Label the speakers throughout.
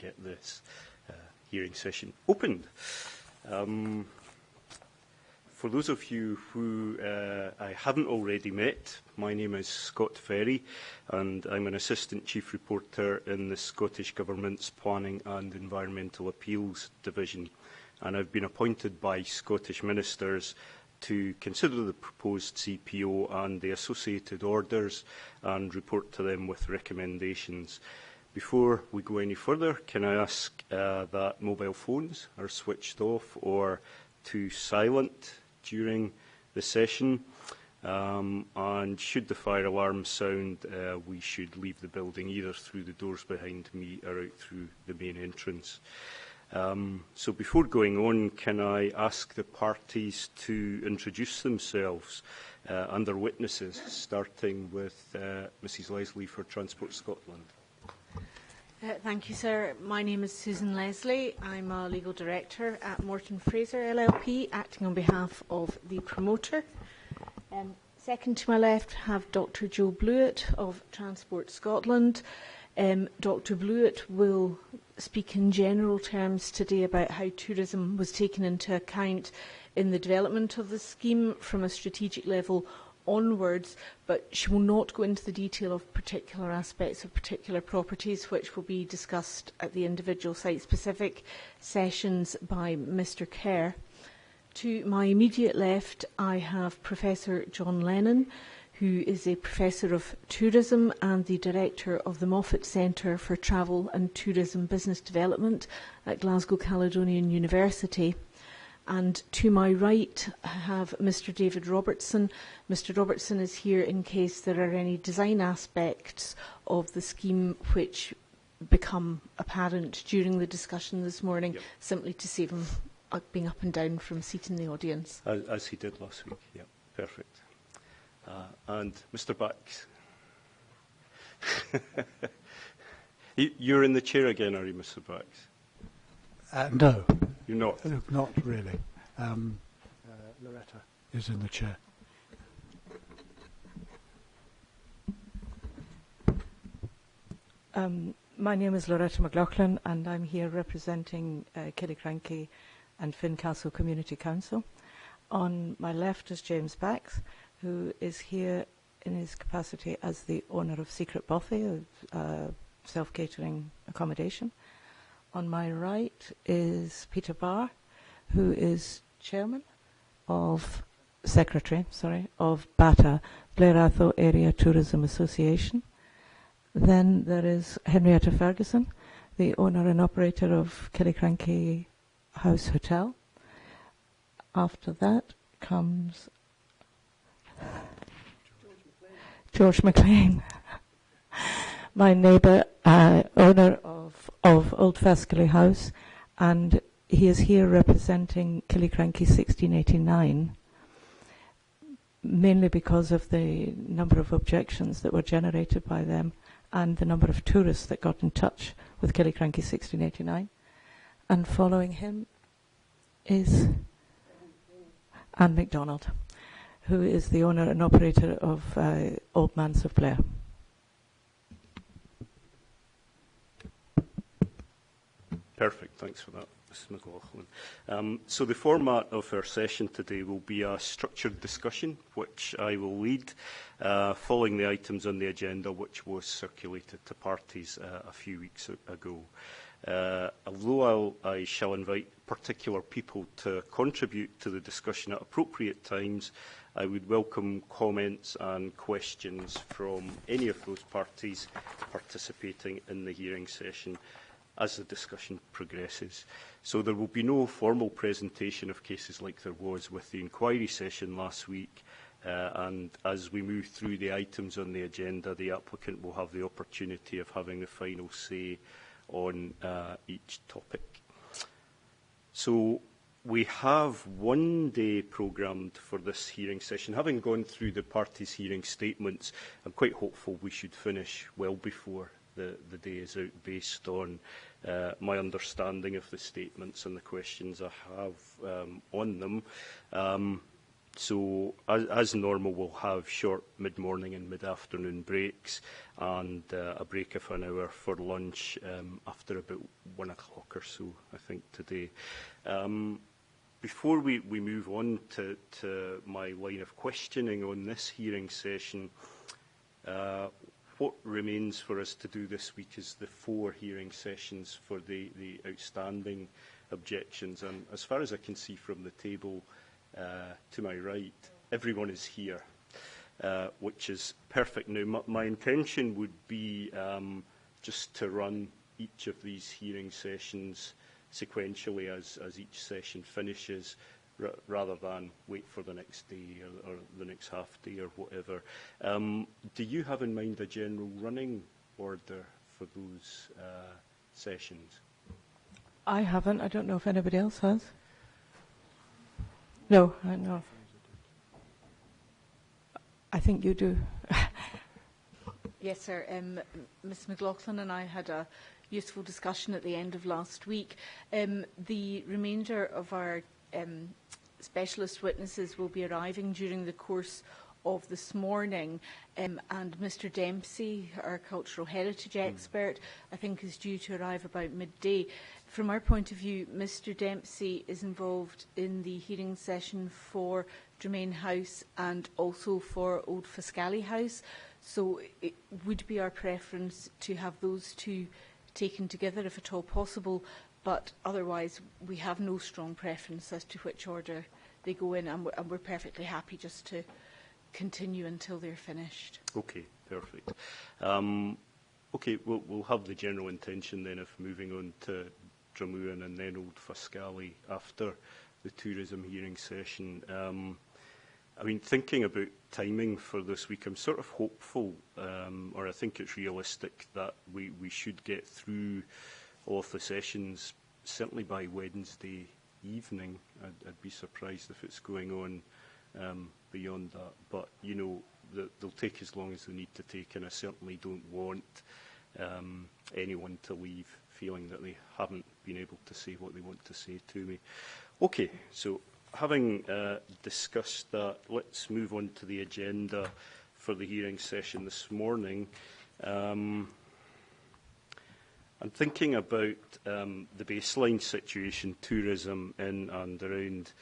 Speaker 1: get this hearing session opened. For those of you who I haven't already met, my name is Scott Ferry, and I'm an Assistant Chief Reporter in the Scottish Government's Planning and Environmental Appeals Division, and I've been appointed by Scottish Ministers to consider the proposed CPO and the associated orders and report to them with recommendations. Before we go any further, can I ask that mobile phones are switched off or to silent during the session, and should the fire alarm sound, we should leave the building either through the doors behind me or out through the main entrance. So before going on, can I ask the parties to introduce themselves and their witnesses, starting with Mrs Leslie for Transport Scotland.
Speaker 2: Thank you, sir. My name is Susan Leslie. I'm a legal director at Morton Fraser LLP, acting on behalf of the promoter. Second to my left, have Dr Joe Blewett of Transport Scotland. Dr Blewett will speak in general terms today about how tourism was taken into account in the development of the scheme from a strategic level onwards, but she will not go into the detail of particular aspects of particular properties, which will be discussed at the individual site-specific sessions by Mr Kerr. To my immediate left, I have Professor John Lennon, who is a Professor of Tourism and the Director of the Moffat Centre for Travel and Tourism Business Development at Glasgow Caledonian University. And to my right, I have Mr David Robertson. Mr Robertson is here in case there are any design aspects of the scheme which become apparent during the discussion this morning, simply to save him being up and down from seating the audience.
Speaker 1: As he did last week, yeah, perfect. And Mr Bax. You're in the chair again, are you, Mr Bax?
Speaker 3: No.
Speaker 1: You're not?
Speaker 3: Not really. Loretta is in the chair.
Speaker 4: My name is Loretta McLaughlin, and I'm here representing Killiecrankie and Fincastle Community Council. On my left is James Bax, who is here in his capacity as the owner of Secret Buffet, self-catering accommodation. On my right is Peter Barr, who is Secretary of BATA, Blair Atholl Area Tourism Association. Then there is Henrietta Ferguson, the owner and operator of Killiecrankie House Hotel. After that comes George McLean, my neighbour, owner of Old Fescally House, and he is here representing Killiecrankie 1689, mainly because of the number of objections that were generated by them and the number of tourists that got in touch with Killiecrankie 1689. And following him is Anne MacDonald, who is the owner and operator of Old Manse of Blair.
Speaker 1: Perfect, thanks for that, Mrs McLaughlin. So the format of our session today will be a structured discussion, which I will lead, following the items on the agenda which was circulated to parties a few weeks ago. Although I shall invite particular people to contribute to the discussion at appropriate times, I would welcome comments and questions from any of those parties participating in the hearing session as the discussion progresses. So there will be no formal presentation of cases like there was with the inquiry session last week, and as we move through the items on the agenda, the applicant will have the opportunity of having the final say on each topic. So we have one day programmed for this hearing session. Having gone through the parties' hearing statements, I'm quite hopeful we should finish well before the day is out, based on my understanding of the statements and the questions I have on them. So, as normal, we'll have short mid-morning and mid-afternoon breaks, and a break of an hour for lunch after about 1 o'clock or so, I think, today. Before we move on to my line of questioning on this hearing session, what remains for us to do this week is the 4 hearing sessions for the outstanding objections. And as far as I can see from the table to my right, everyone is here, which is perfect. Now, my intention would be just to run each of these hearing sessions sequentially as each session finishes, rather than wait for the next day or the next half day or whatever. Do you have in mind a general running order for those sessions?
Speaker 4: I haven't. I don't know if anybody else has. No, no. I think you do.
Speaker 2: Yes, sir. Ms McLaughlin and I had a useful discussion at the end of last week. The remainder of our specialist witnesses will be arriving during the course of this morning, and Mr Dempsey, our cultural heritage expert, I think is due to arrive about midday. From our point of view, Mr Dempsey is involved in the hearing session for Germain House and also for Old Fiscali House, so it would be our preference to have those two taken together if at all possible, but otherwise we have no strong preference as to which order they go in, and we're perfectly happy just to continue until they're finished.
Speaker 1: Okay, perfect. Okay, we'll have the general intention then of moving on to Drummoon and then Old Fiscali after the tourism hearing session. I mean, thinking about timing for this week, I'm sort of hopeful, or I think it's realistic, that we should get through all of the sessions certainly by Wednesday evening. I'd be surprised if it's going on beyond that. But, you know, they'll take as long as they need to take, and I certainly don't want anyone to leave feeling that they haven't been able to say what they want to say to me. Okay, so having discussed that, let's move on to the agenda for the hearing session this morning. I'm thinking about the baseline situation, tourism in and around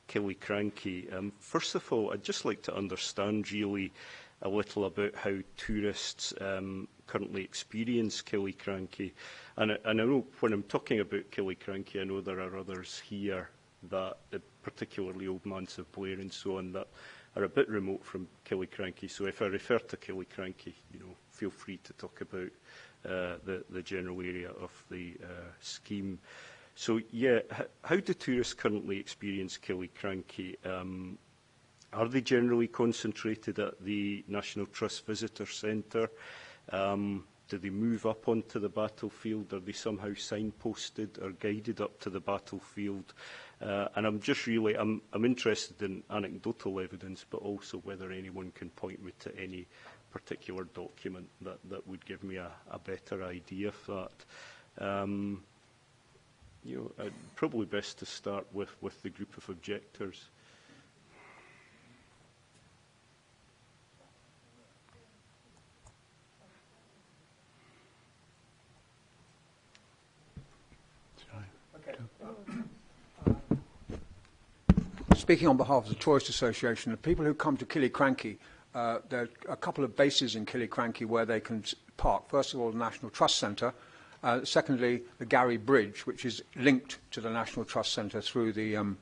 Speaker 1: Killiecrankie. First of all, I'd just like to understand really a little about how tourists currently experience Killiecrankie. And I know when I'm talking about Killiecrankie, I know there are others here that, particularly Old Manse of Blair and so on, that are a bit remote from Killiecrankie. So if I refer to Killiecrankie, you know, feel free to talk about the general area of the scheme. So, yeah, how do tourists currently experience Killiecrankie? Are they generally concentrated at the National Trust Visitor Centre? Do they move up onto the battlefield? Are they somehow signposted or guided up to the battlefield? And I'm just really, I'm interested in anecdotal evidence, but also whether anyone can point me to any particular document that would give me a better idea of that. You know, probably best to start with the group of objectors.
Speaker 5: Speaking on behalf of the Tourist Association, the people who come to Killiecrankie, there are a couple of bases in Killiecrankie where they can park. First of all, the National Trust Centre. Secondly, the Gary Bridge, which is linked to the National Trust Centre through the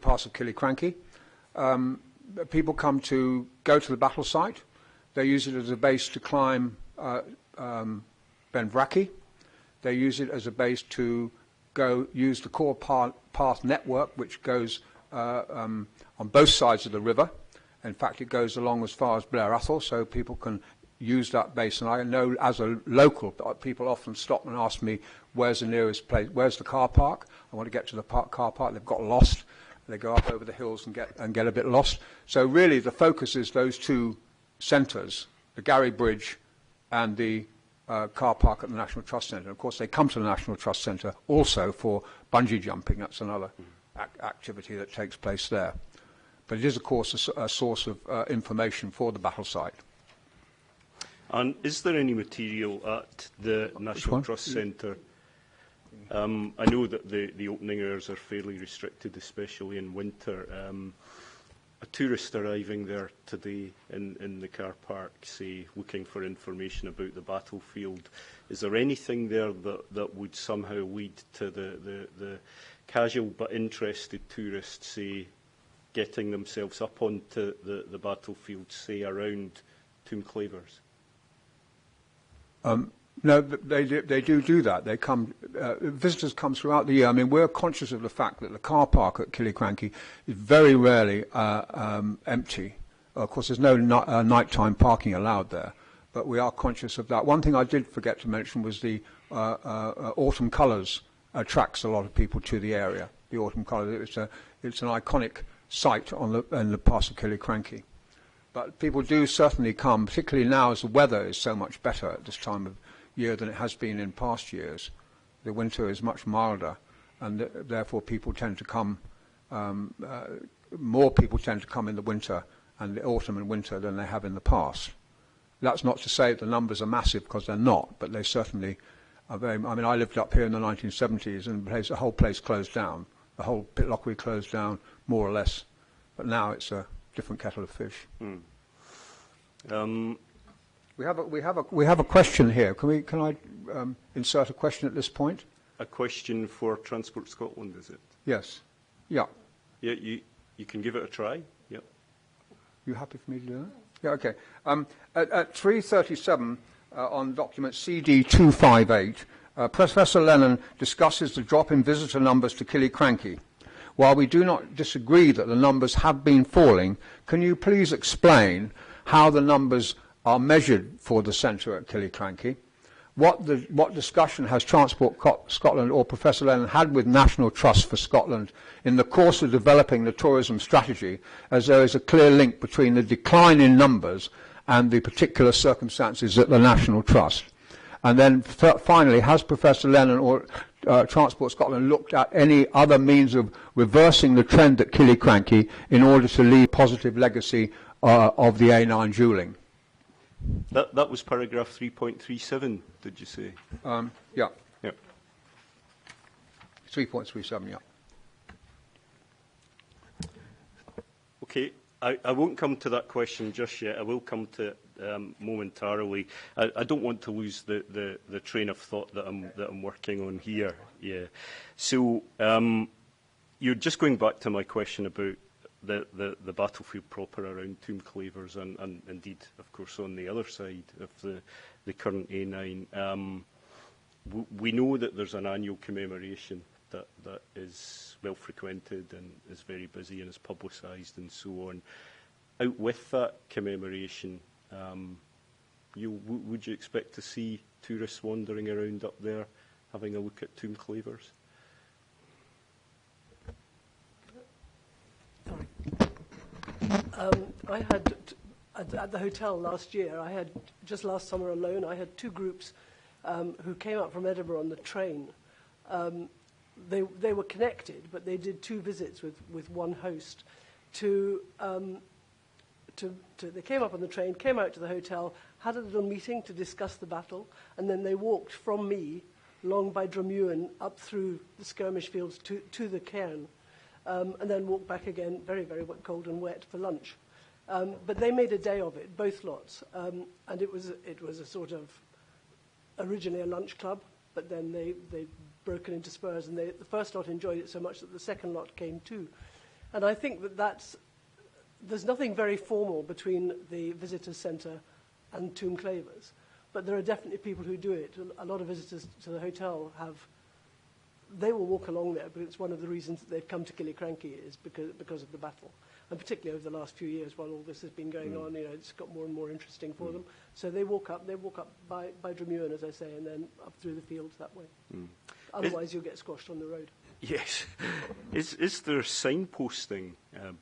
Speaker 5: pass of Killiecrankie. People come to go to the battle site. They use it as a base to climb Benvrackie. They use it as a base to go use the core path network, which goes on both sides of the river. In fact, it goes along as far as Blair Athol, so people can use that base. And I know as a local, people often stop and ask me, where's the nearest place, where's the car park? I want to get to the car park. They've got lost. They go up over the hills and get a bit lost. So really the focus is those two centres, the Gary Bridge and the car park at the National Trust Centre. Of course, they come to the National Trust Centre also for bungee jumping. That's another activity that takes place there. But it is, of course, a source of information for the battle site.
Speaker 1: And is there any material at the National Trust Centre I know that the opening hours are fairly restricted, especially in winter. A tourist arriving there today in the car park, say, looking for information about the battlefield, is there anything there that would somehow lead to the casual but interested tourists, say, getting themselves up onto the battlefield, say, around Tomb Clavers?
Speaker 5: No, they do that. They come. Visitors come throughout the year. I mean, we're conscious of the fact that the car park at Killiecrankie is very rarely empty. Of course, there's no nighttime parking allowed there, but we are conscious of that. One thing I did forget to mention was the autumn colours attracts a lot of people to the area. The autumn colours. It's an iconic site in the pass of Killiecrankie. But people do certainly come, particularly now as the weather is so much better at this time of year than it has been in past years. The winter is much milder, and therefore people tend to come, more people tend to come in the winter and the autumn and winter than they have in the past. That's not to say the numbers are massive, because they're not, but they certainly are very. I mean, I lived up here in the 1970s, and the whole place closed down. The whole Pitlochry closed down, more or less. But now it's a different kettle of fish. We have a question here. Can I insert a question at this point?
Speaker 1: A question for Transport Scotland, is it?
Speaker 5: Yes. Yeah.
Speaker 1: Yeah, you can give it a try. Yep.
Speaker 5: You happy for me to do that? Yeah. Okay. At 3:37 on document CD 258, Professor Lennon discusses the drop in visitor numbers to Killiecrankie. While we do not disagree that the numbers have been falling, can you please explain how the numbers are measured for the centre at Killiecrankie? What discussion has Transport Scotland or Professor Lennon had with National Trust for Scotland in the course of developing the tourism strategy, as there is a clear link between the decline in numbers and the particular circumstances at the National Trust? And then finally, has Professor Lennon or Transport Scotland looked at any other means of reversing the trend at Killiecrankie in order to leave a positive legacy of the A9 duelling?
Speaker 1: That was paragraph 3.37, did you say?
Speaker 5: Yeah.
Speaker 1: Yep.
Speaker 5: 3.37, yeah.
Speaker 1: Okay, I won't come to that question just yet. I will come to it momentarily. I don't want to lose the train of thought that I'm working on here. Yeah. So you're just going back to my question about the battlefield proper around Tomb Clavers and indeed, of course, on the other side of the current A9. We know that there's an annual commemoration that is well frequented and is very busy and is publicised and so on. Out with that commemoration, would you expect to see tourists wandering around up there having a look at Tomb Clavers?
Speaker 6: I had, at the hotel last year, just last summer alone, I had two groups who came up from Edinburgh on the train. They were connected, but they did two visits with one host. They came up on the train, came out to the hotel, had a little meeting to discuss the battle, and then they walked from me along by Drummuan up through the skirmish fields to the cairn. And then walk back again, very, very cold and wet, for lunch. But they made a day of it, both lots. And it was a sort of, originally a lunch club, but then they'd broken into spurs, and the first lot enjoyed it so much that the second lot came too. And I think there's nothing very formal between the visitors' centre and Tomb Clavers, but there are definitely people who do it. A lot of visitors to the hotel they will walk along there, but it's one of the reasons that they've come to Killiecrankie is because of the battle. And particularly over the last few years while all this has been going on, it's got more and more interesting for them. So they walk up by Drummuan, as I say, and then up through the fields that way. Otherwise you'll get squashed on the road.
Speaker 1: Yes. Is there signposting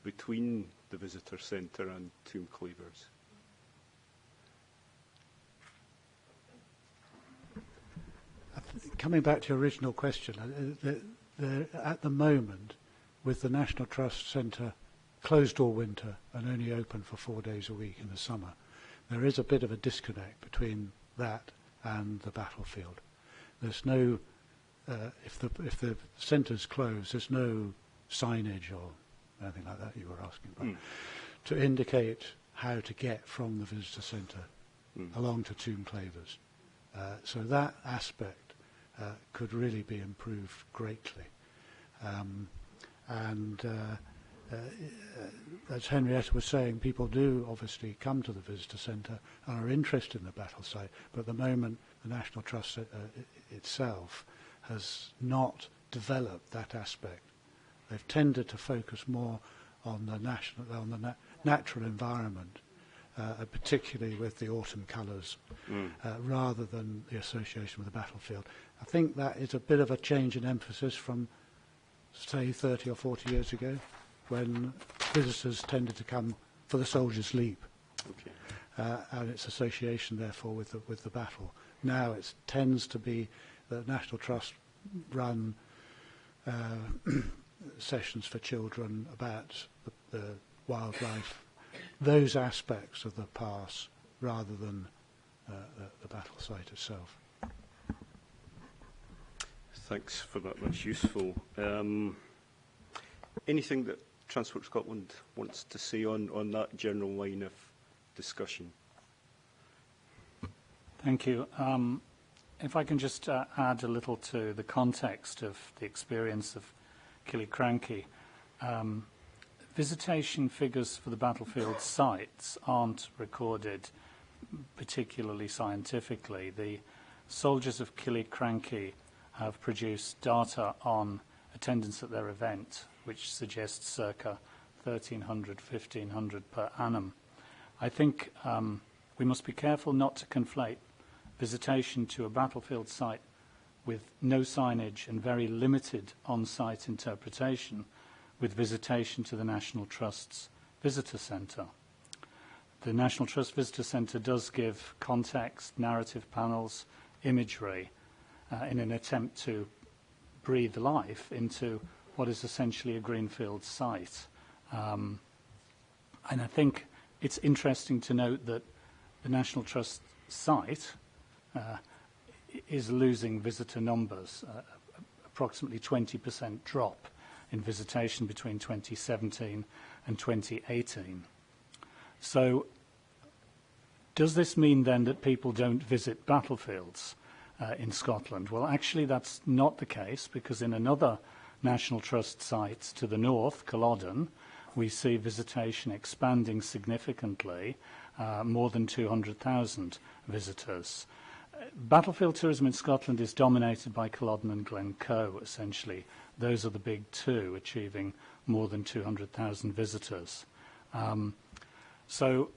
Speaker 1: between the visitor centre and Tomb Clavers?
Speaker 3: Coming back to your original question, at the moment, with the National Trust Centre closed all winter and only open for 4 days a week in the summer, there is a bit of a disconnect between that and the battlefield. There's no if the centre's closed, there's no signage or anything like that you were asking about, to indicate how to get from the visitor centre along to Tomb Clavers. So that aspect could really be improved greatly. As Henrietta was saying, people do obviously come to the visitor centre and are interested in the battle site, but at the moment the National Trust itself has not developed that aspect. They've tended to focus more on the natural environment, particularly with the autumn colours, rather than the association with the battlefield. I think that is a bit of a change in emphasis from, say, 30 or 40 years ago, when visitors tended to come for the Soldier's Leap, and its association, therefore, with the battle. Now it tends to be the National Trust run sessions for children about the wildlife, those aspects of the pass, rather than the battle site itself.
Speaker 1: Thanks for that. That's useful. Anything that Transport Scotland wants to say on that general line of discussion?
Speaker 7: Thank you. If I can just add a little to the context of the experience of Killiecrankie. Visitation figures for the battlefield sites aren't recorded particularly scientifically. The soldiers of Killiecrankie have produced data on attendance at their event, which suggests circa 1,300, 1,500 per annum. I think we must be careful not to conflate visitation to a battlefield site with no signage and very limited on-site interpretation with visitation to the National Trust's Visitor Centre. The National Trust Visitor Centre does give context, narrative panels, imagery in an attempt to breathe life into what is essentially a greenfield site. And I think it's interesting to note that the National Trust site is losing visitor numbers, approximately 20% drop in visitation between 2017 and 2018. So does this mean then that people don't visit battlefields in Scotland? Well, actually that's not the case, because in another National Trust site to the north, Culloden, we see visitation expanding significantly, more than 200,000 visitors. Battlefield tourism in Scotland is dominated by Culloden and Glencoe, essentially. Those are the big two, achieving more than 200,000 visitors. So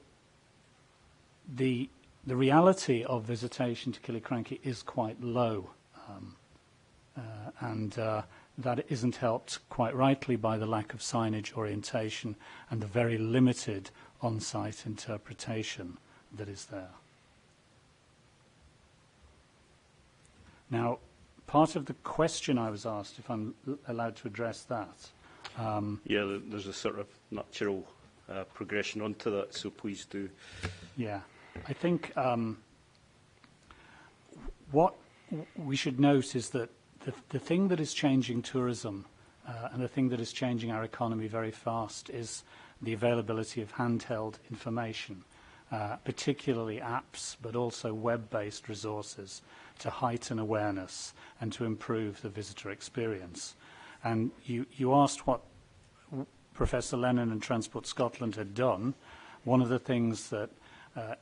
Speaker 7: the reality of visitation to Killiecrankie is quite low, and that isn't helped, quite rightly, by the lack of signage orientation and the very limited on-site interpretation that is there. Now, part of the question I was asked, if I'm allowed to address that.
Speaker 1: Yeah, there's a sort of natural progression onto that, so please do.
Speaker 7: Yeah, I think what we should note is that the thing that is changing tourism and the thing that is changing our economy very fast is the availability of handheld information, particularly apps, but also web-based resources to heighten awareness and to improve the visitor experience. And you asked what Professor Lennon and Transport Scotland had done. One of the things that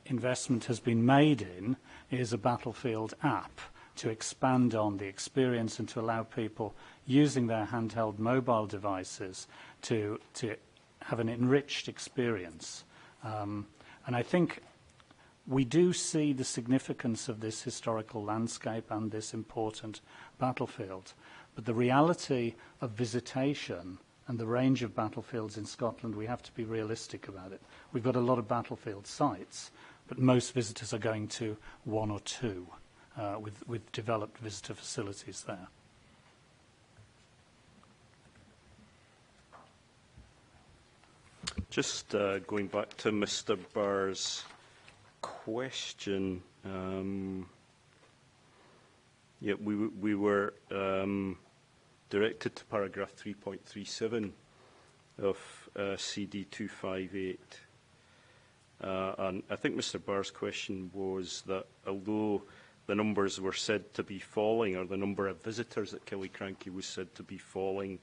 Speaker 7: investment has been made in is a battlefield app to expand on the experience and to allow people using their handheld mobile devices to have an enriched experience. And I think we do see the significance of this historical landscape and this important battlefield. But the reality of visitation and the range of battlefields in Scotland, we have to be realistic about it. We've got a lot of battlefield sites, but most visitors are going to one or two with developed visitor facilities there.
Speaker 1: Just going back to Mr. Barr's question. Yeah, we were directed to paragraph 3.37 of CD258. And I think Mr. Barr's question was that although the numbers were said to be falling, or the number of visitors at Killiecrankie was said to be falling,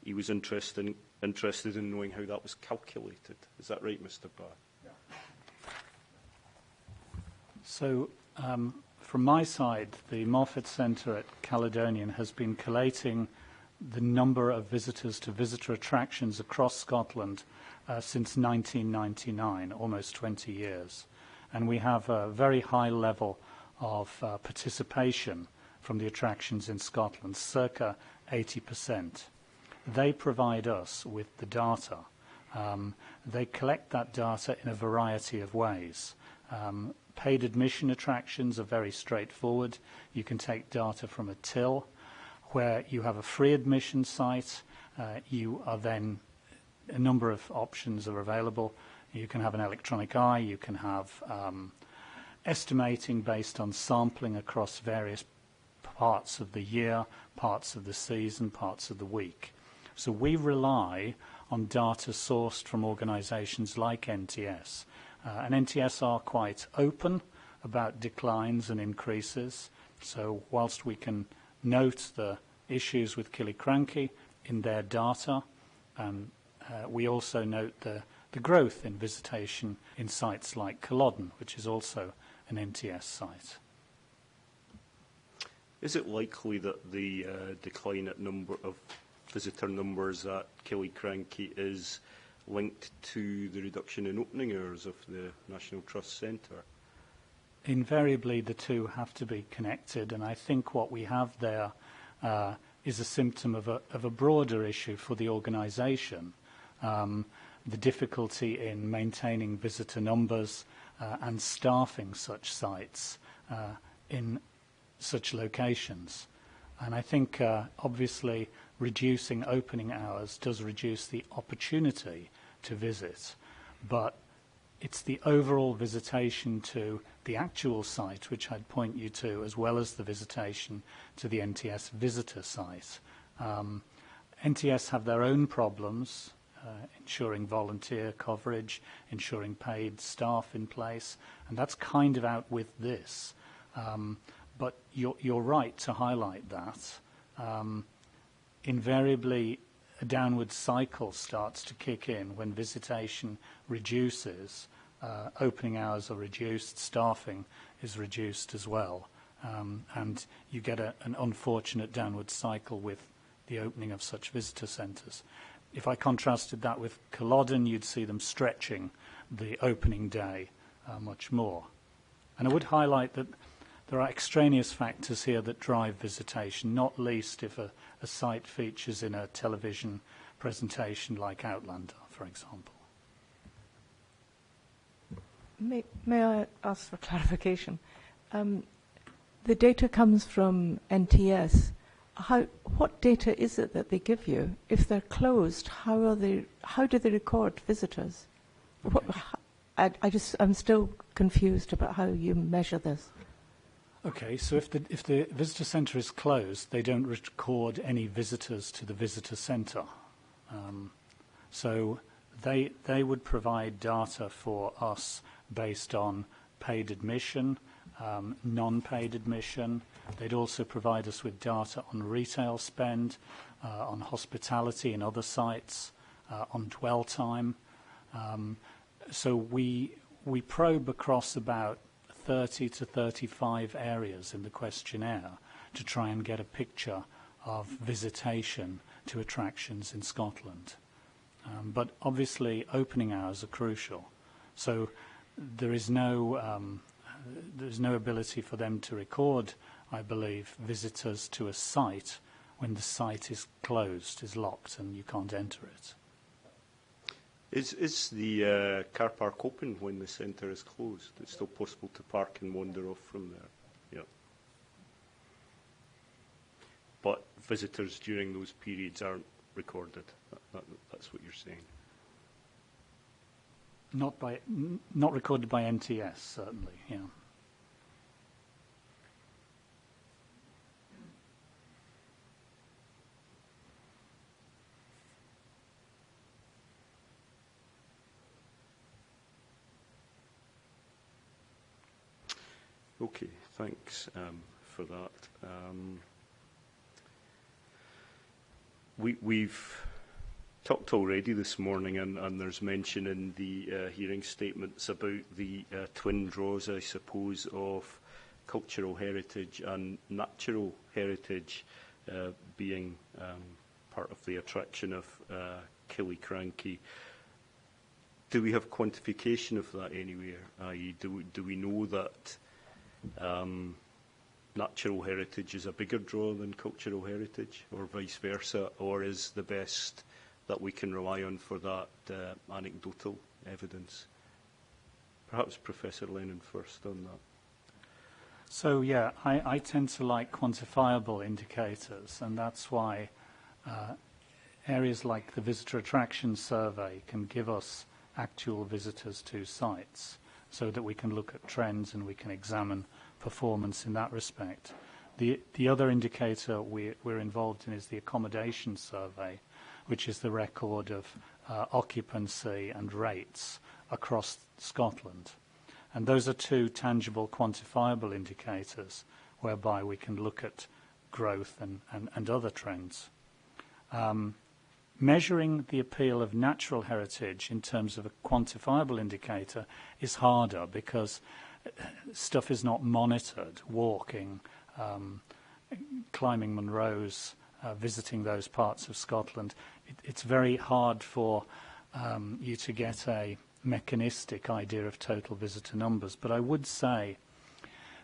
Speaker 1: he was interested in knowing how that was calculated. Is that right, Mr. Barr?
Speaker 7: Yeah. So, from my side, the Moffat Centre at Caledonian has been collating the number of visitors to visitor attractions across Scotland since 1999, almost 20 years. And we have a very high level of participation from the attractions in Scotland, circa 80%. They provide us with the data. They collect that data in a variety of ways. Paid admission attractions are very straightforward. You can take data from a till. Where you have a free admission site, you are then, a number of options are available. You can have an electronic eye, you can have estimating based on sampling across various parts of the year, parts of the season, parts of the week. So we rely on data sourced from organisations like NTS. And NTS are quite open about declines and increases. So whilst we can note the issues with Killiecrankie in their data, we also note the growth in visitation in sites like Culloden, which is also an NTS site.
Speaker 1: Is it likely that the decline at number of visitor numbers at Killiecrankie is linked to the reduction in opening hours of the National Trust Centre?
Speaker 7: Invariably, the two have to be connected, and I think what we have there is a symptom of a broader issue for the organisation. The difficulty in maintaining visitor numbers and staffing such sites in such locations. And I think, obviously, reducing opening hours does reduce the opportunity to visit, but it's the overall visitation to the actual site which I'd point you to, as well as the visitation to the NTS visitor site. NTS have their own problems, ensuring volunteer coverage, ensuring paid staff in place, and that's kind of out with this. But you're right to highlight that. Invariably, a downward cycle starts to kick in when visitation reduces, opening hours are reduced, staffing is reduced as well, and you get an unfortunate downward cycle with the opening of such visitor centres. If I contrasted that with Culloden, you'd see them stretching the opening day much more. And I would highlight that there are extraneous factors here that drive visitation, not least if a site features in a television presentation like Outlander, for example.
Speaker 4: May I ask for clarification? The data comes from NTS. What data is it that they give you? If they're closed, how do they record visitors? Okay. I'm still confused about how you measure this.
Speaker 7: Okay, so if the visitor centre is closed, they don't record any visitors to the visitor centre. So they would provide data for us based on paid admission, non-paid admission. They'd also provide us with data on retail spend, on hospitality and other sites, on dwell time. So we probe across about 30 to 35 areas in the questionnaire to try and get a picture of visitation to attractions in Scotland. But obviously opening hours are crucial. So there is no ability for them to record, I believe, visitors to a site when the site is closed, is locked, and you can't enter it.
Speaker 1: Is the car park open when the centre is closed? It's still possible to park and wander off from there. Yeah. But visitors during those periods aren't recorded. That's what you're saying.
Speaker 7: Not recorded by NTS, certainly. Yeah.
Speaker 1: Okay, thanks for that. We've talked already this morning, and there's mention in the hearing statements about the twin draws, I suppose, of cultural heritage and natural heritage being part of the attraction of Killiecrankie. Do we have quantification of that anywhere? I.e., do we know that natural heritage is a bigger draw than cultural heritage, or vice versa, or is the best that we can rely on for that anecdotal evidence? Perhaps Professor Lennon first on that.
Speaker 7: So, yeah, I tend to like quantifiable indicators, and that's why areas like the Visitor Attraction Survey can give us actual visitors to sites so that we can look at trends and we can examine performance in that respect. The other indicator we're involved in is the Accommodation Survey, which is the record of occupancy and rates across Scotland. And those are two tangible, quantifiable indicators whereby we can look at growth and other trends. Measuring the appeal of natural heritage in terms of a quantifiable indicator is harder because stuff is not monitored. Walking, climbing Munros, visiting those parts of Scotland, it's very hard for you to get a mechanistic idea of total visitor numbers. But I would say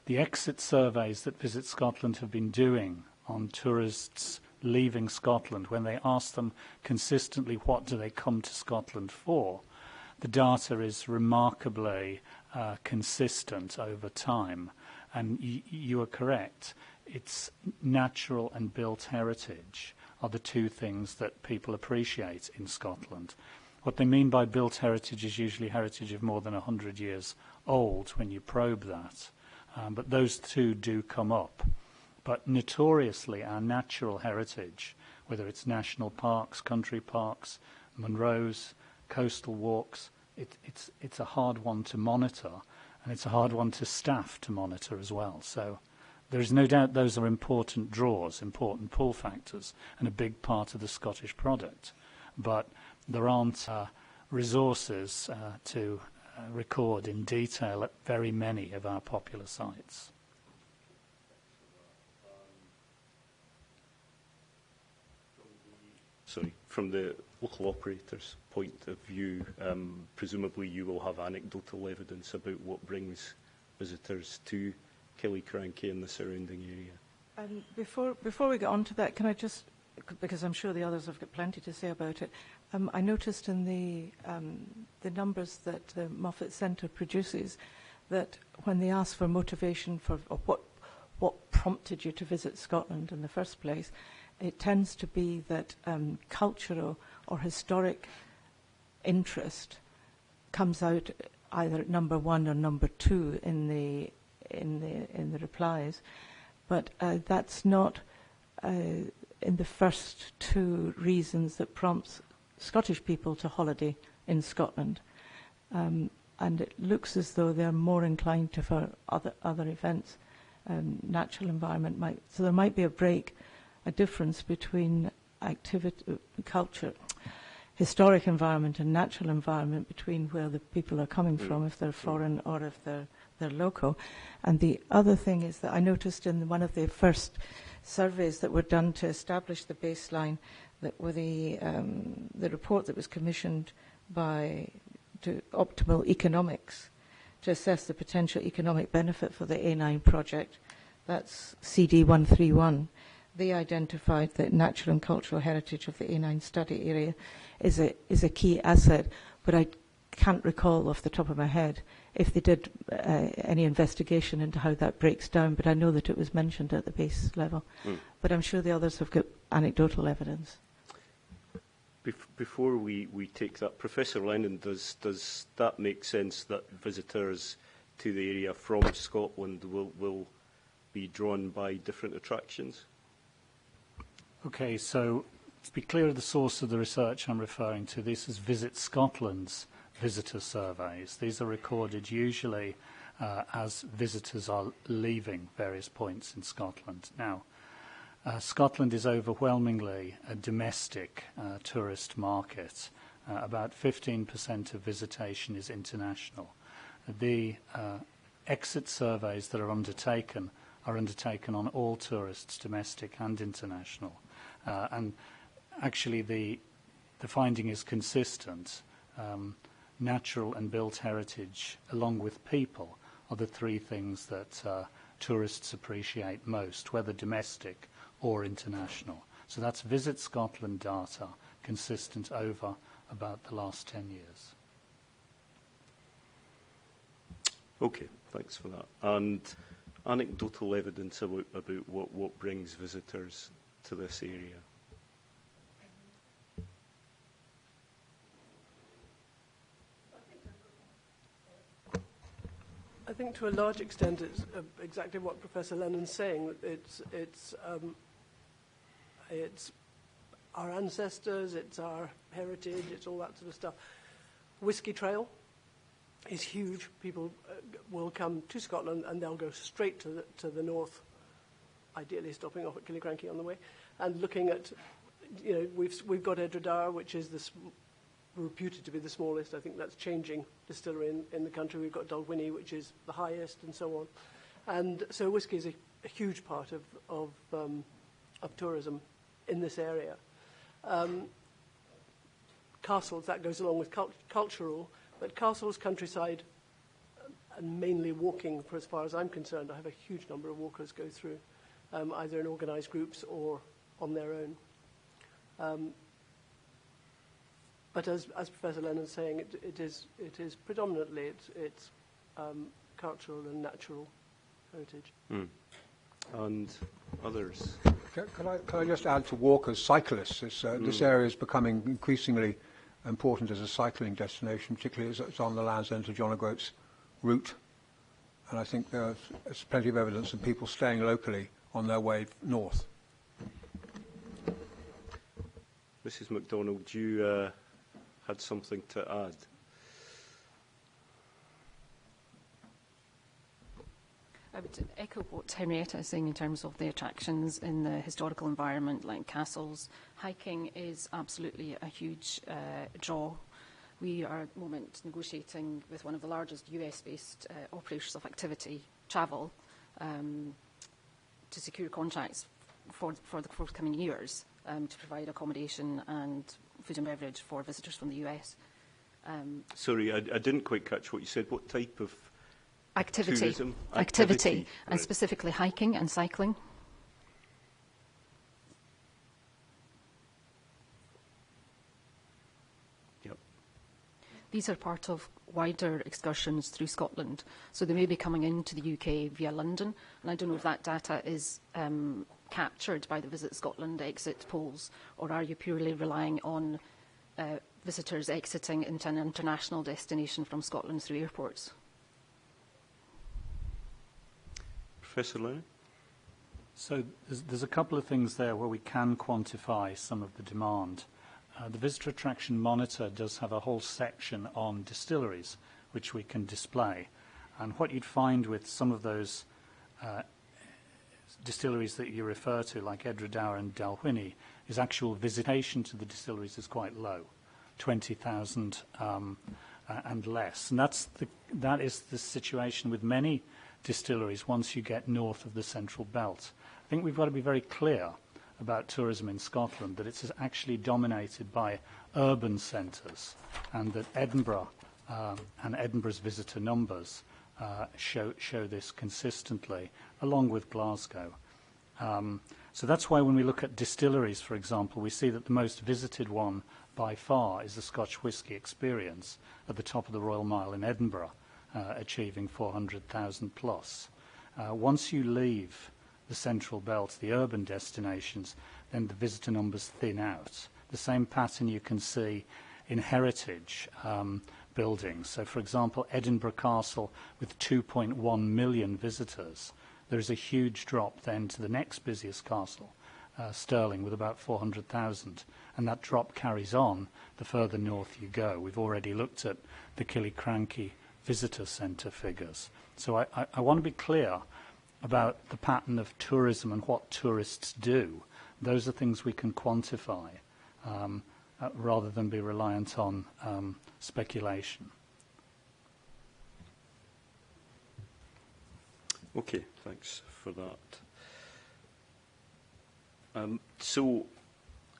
Speaker 7: the exit surveys that Visit Scotland have been doing on tourists leaving Scotland, when they ask them consistently what do they come to Scotland for, the data is remarkably consistent over time. And you are correct. It's natural and built heritage are the two things that people appreciate in Scotland. What they mean by built heritage is usually heritage of more than 100 years old when you probe that. But those two do come up. But notoriously, our natural heritage, whether it's national parks, country parks, Munros, coastal walks, it's a hard one to monitor, and it's a hard one to staff to monitor as well. So there is no doubt those are important draws, important pull factors, and a big part of the Scottish product. But there aren't resources to record in detail at very many of our popular sites.
Speaker 1: Sorry, from the local operator's point of view, presumably you will have anecdotal evidence about what brings visitors to Killiecrankie and the surrounding area.
Speaker 4: Before we get on to that, can I just, because I'm sure the others have got plenty to say about it, I noticed in the numbers that the Moffat Centre produces that when they ask for motivation for or what prompted you to visit Scotland in the first place, it tends to be that cultural or historic interest comes out either at number one or number two in the replies, but that's not in the first two reasons that prompts Scottish people to holiday in Scotland, and it looks as though they're more inclined to for other events. Natural environment might, so there might be a difference between activity, culture, historic environment and natural environment between where the people are coming from, if they're foreign or if they're local. And the other thing is that I noticed in one of the first surveys that were done to establish the baseline, that were the report that was commissioned by Optimal Economics to assess the potential economic benefit for the A9 project. That's CD 131. They identified that natural and cultural heritage of the A9 study area is a key asset, but I can't recall off the top of my head if they did any investigation into how that breaks down, but I know that it was mentioned at the base level. But I'm sure the others have got anecdotal evidence.
Speaker 1: Before we take that, Professor Lennon, does that make sense that visitors to the area from Scotland will be drawn by different attractions?
Speaker 7: Okay, so to be clear of the source of the research I'm referring to, this is Visit Scotland's visitor surveys. These are recorded usually as visitors are leaving various points in Scotland. Now, Scotland is overwhelmingly a domestic tourist market. About 15% of visitation is international. The exit surveys that are undertaken on all tourists, domestic and international. And actually the finding is consistent. Natural and built heritage, along with people, are the three things that tourists appreciate most, whether domestic or international. So that's Visit Scotland data, consistent over about the last 10 years.
Speaker 1: Okay, thanks for that. And anecdotal evidence about what brings visitors to this area?
Speaker 6: I think to a large extent it's exactly what Professor Lennon's saying. It's our ancestors, it's our heritage, it's all that sort of stuff. Whiskey Trail is huge. People will come to Scotland and they'll go straight to the north, ideally stopping off at Killiecrankie on the way, and looking at, we've got Edredar, which is reputed to be the smallest. I think that's changing distillery in the country. We've got Dalwhinnie, which is the highest, and so on. And so whiskey is a huge part of tourism in this area. Castles, that goes along with cultural, but castles, countryside, and mainly walking, for as far as I'm concerned. I have a huge number of walkers go through, either in organised groups or on their own. But as Professor Lennon's saying, it is predominantly it's cultural and natural heritage.
Speaker 1: Mm. And others?
Speaker 5: Can I just add to walkers, cyclists? This area is becoming increasingly important as a cycling destination, particularly as it's on the Land's End to John O'Groats route. And I think there's plenty of evidence of people staying locally on their way north.
Speaker 1: Mrs. MacDonald, you had something to add?
Speaker 8: I would echo what Henrietta is saying in terms of the attractions in the historical environment, like castles. Hiking is absolutely a huge draw. We are at the moment negotiating with one of the largest US-based operators of activity travel to secure contracts for the forthcoming years to provide accommodation and food and beverage for visitors from the US.
Speaker 1: Sorry, I didn't quite catch what you said. What type of
Speaker 8: Activity,
Speaker 1: tourism?
Speaker 8: and
Speaker 1: right.
Speaker 8: Specifically hiking and cycling.
Speaker 1: Yep.
Speaker 8: These are part of wider excursions through Scotland, so they may be coming into the UK via London, and I don't know if that data is captured by the Visit Scotland exit polls, or are you purely relying on visitors exiting into an international destination from Scotland through airports?
Speaker 1: Professor Lennon?
Speaker 7: So there's a couple of things there where we can quantify some of the demand. The Visitor Attraction Monitor does have a whole section on distilleries, which we can display. And what you'd find with some of those distilleries that you refer to, like Edredar and Dalwhinnie, is actual visitation to the distilleries is quite low, 20,000 and less. And that is the situation with many distilleries once you get north of the Central Belt. I think we've got to be very clear about tourism in Scotland, that it's actually dominated by urban centres, and that Edinburgh and Edinburgh's visitor numbers show this consistently, along with Glasgow. So that's why when we look at distilleries, for example, we see that the most visited one by far is the Scotch Whisky Experience at the top of the Royal Mile in Edinburgh, achieving 400,000 plus. Once you leave the Central Belt, the urban destinations, then the visitor numbers thin out. The same pattern you can see in heritage buildings. So, for example, Edinburgh Castle with 2.1 million visitors. There is a huge drop then to the next busiest castle, Stirling, with about 400,000. And that drop carries on the further north you go. We've already looked at the Killiecrankie visitor centre figures. So I want to be clear about the pattern of tourism and what tourists do. Those are things we can quantify rather than be reliant on speculation.
Speaker 1: Okay, thanks for that. So,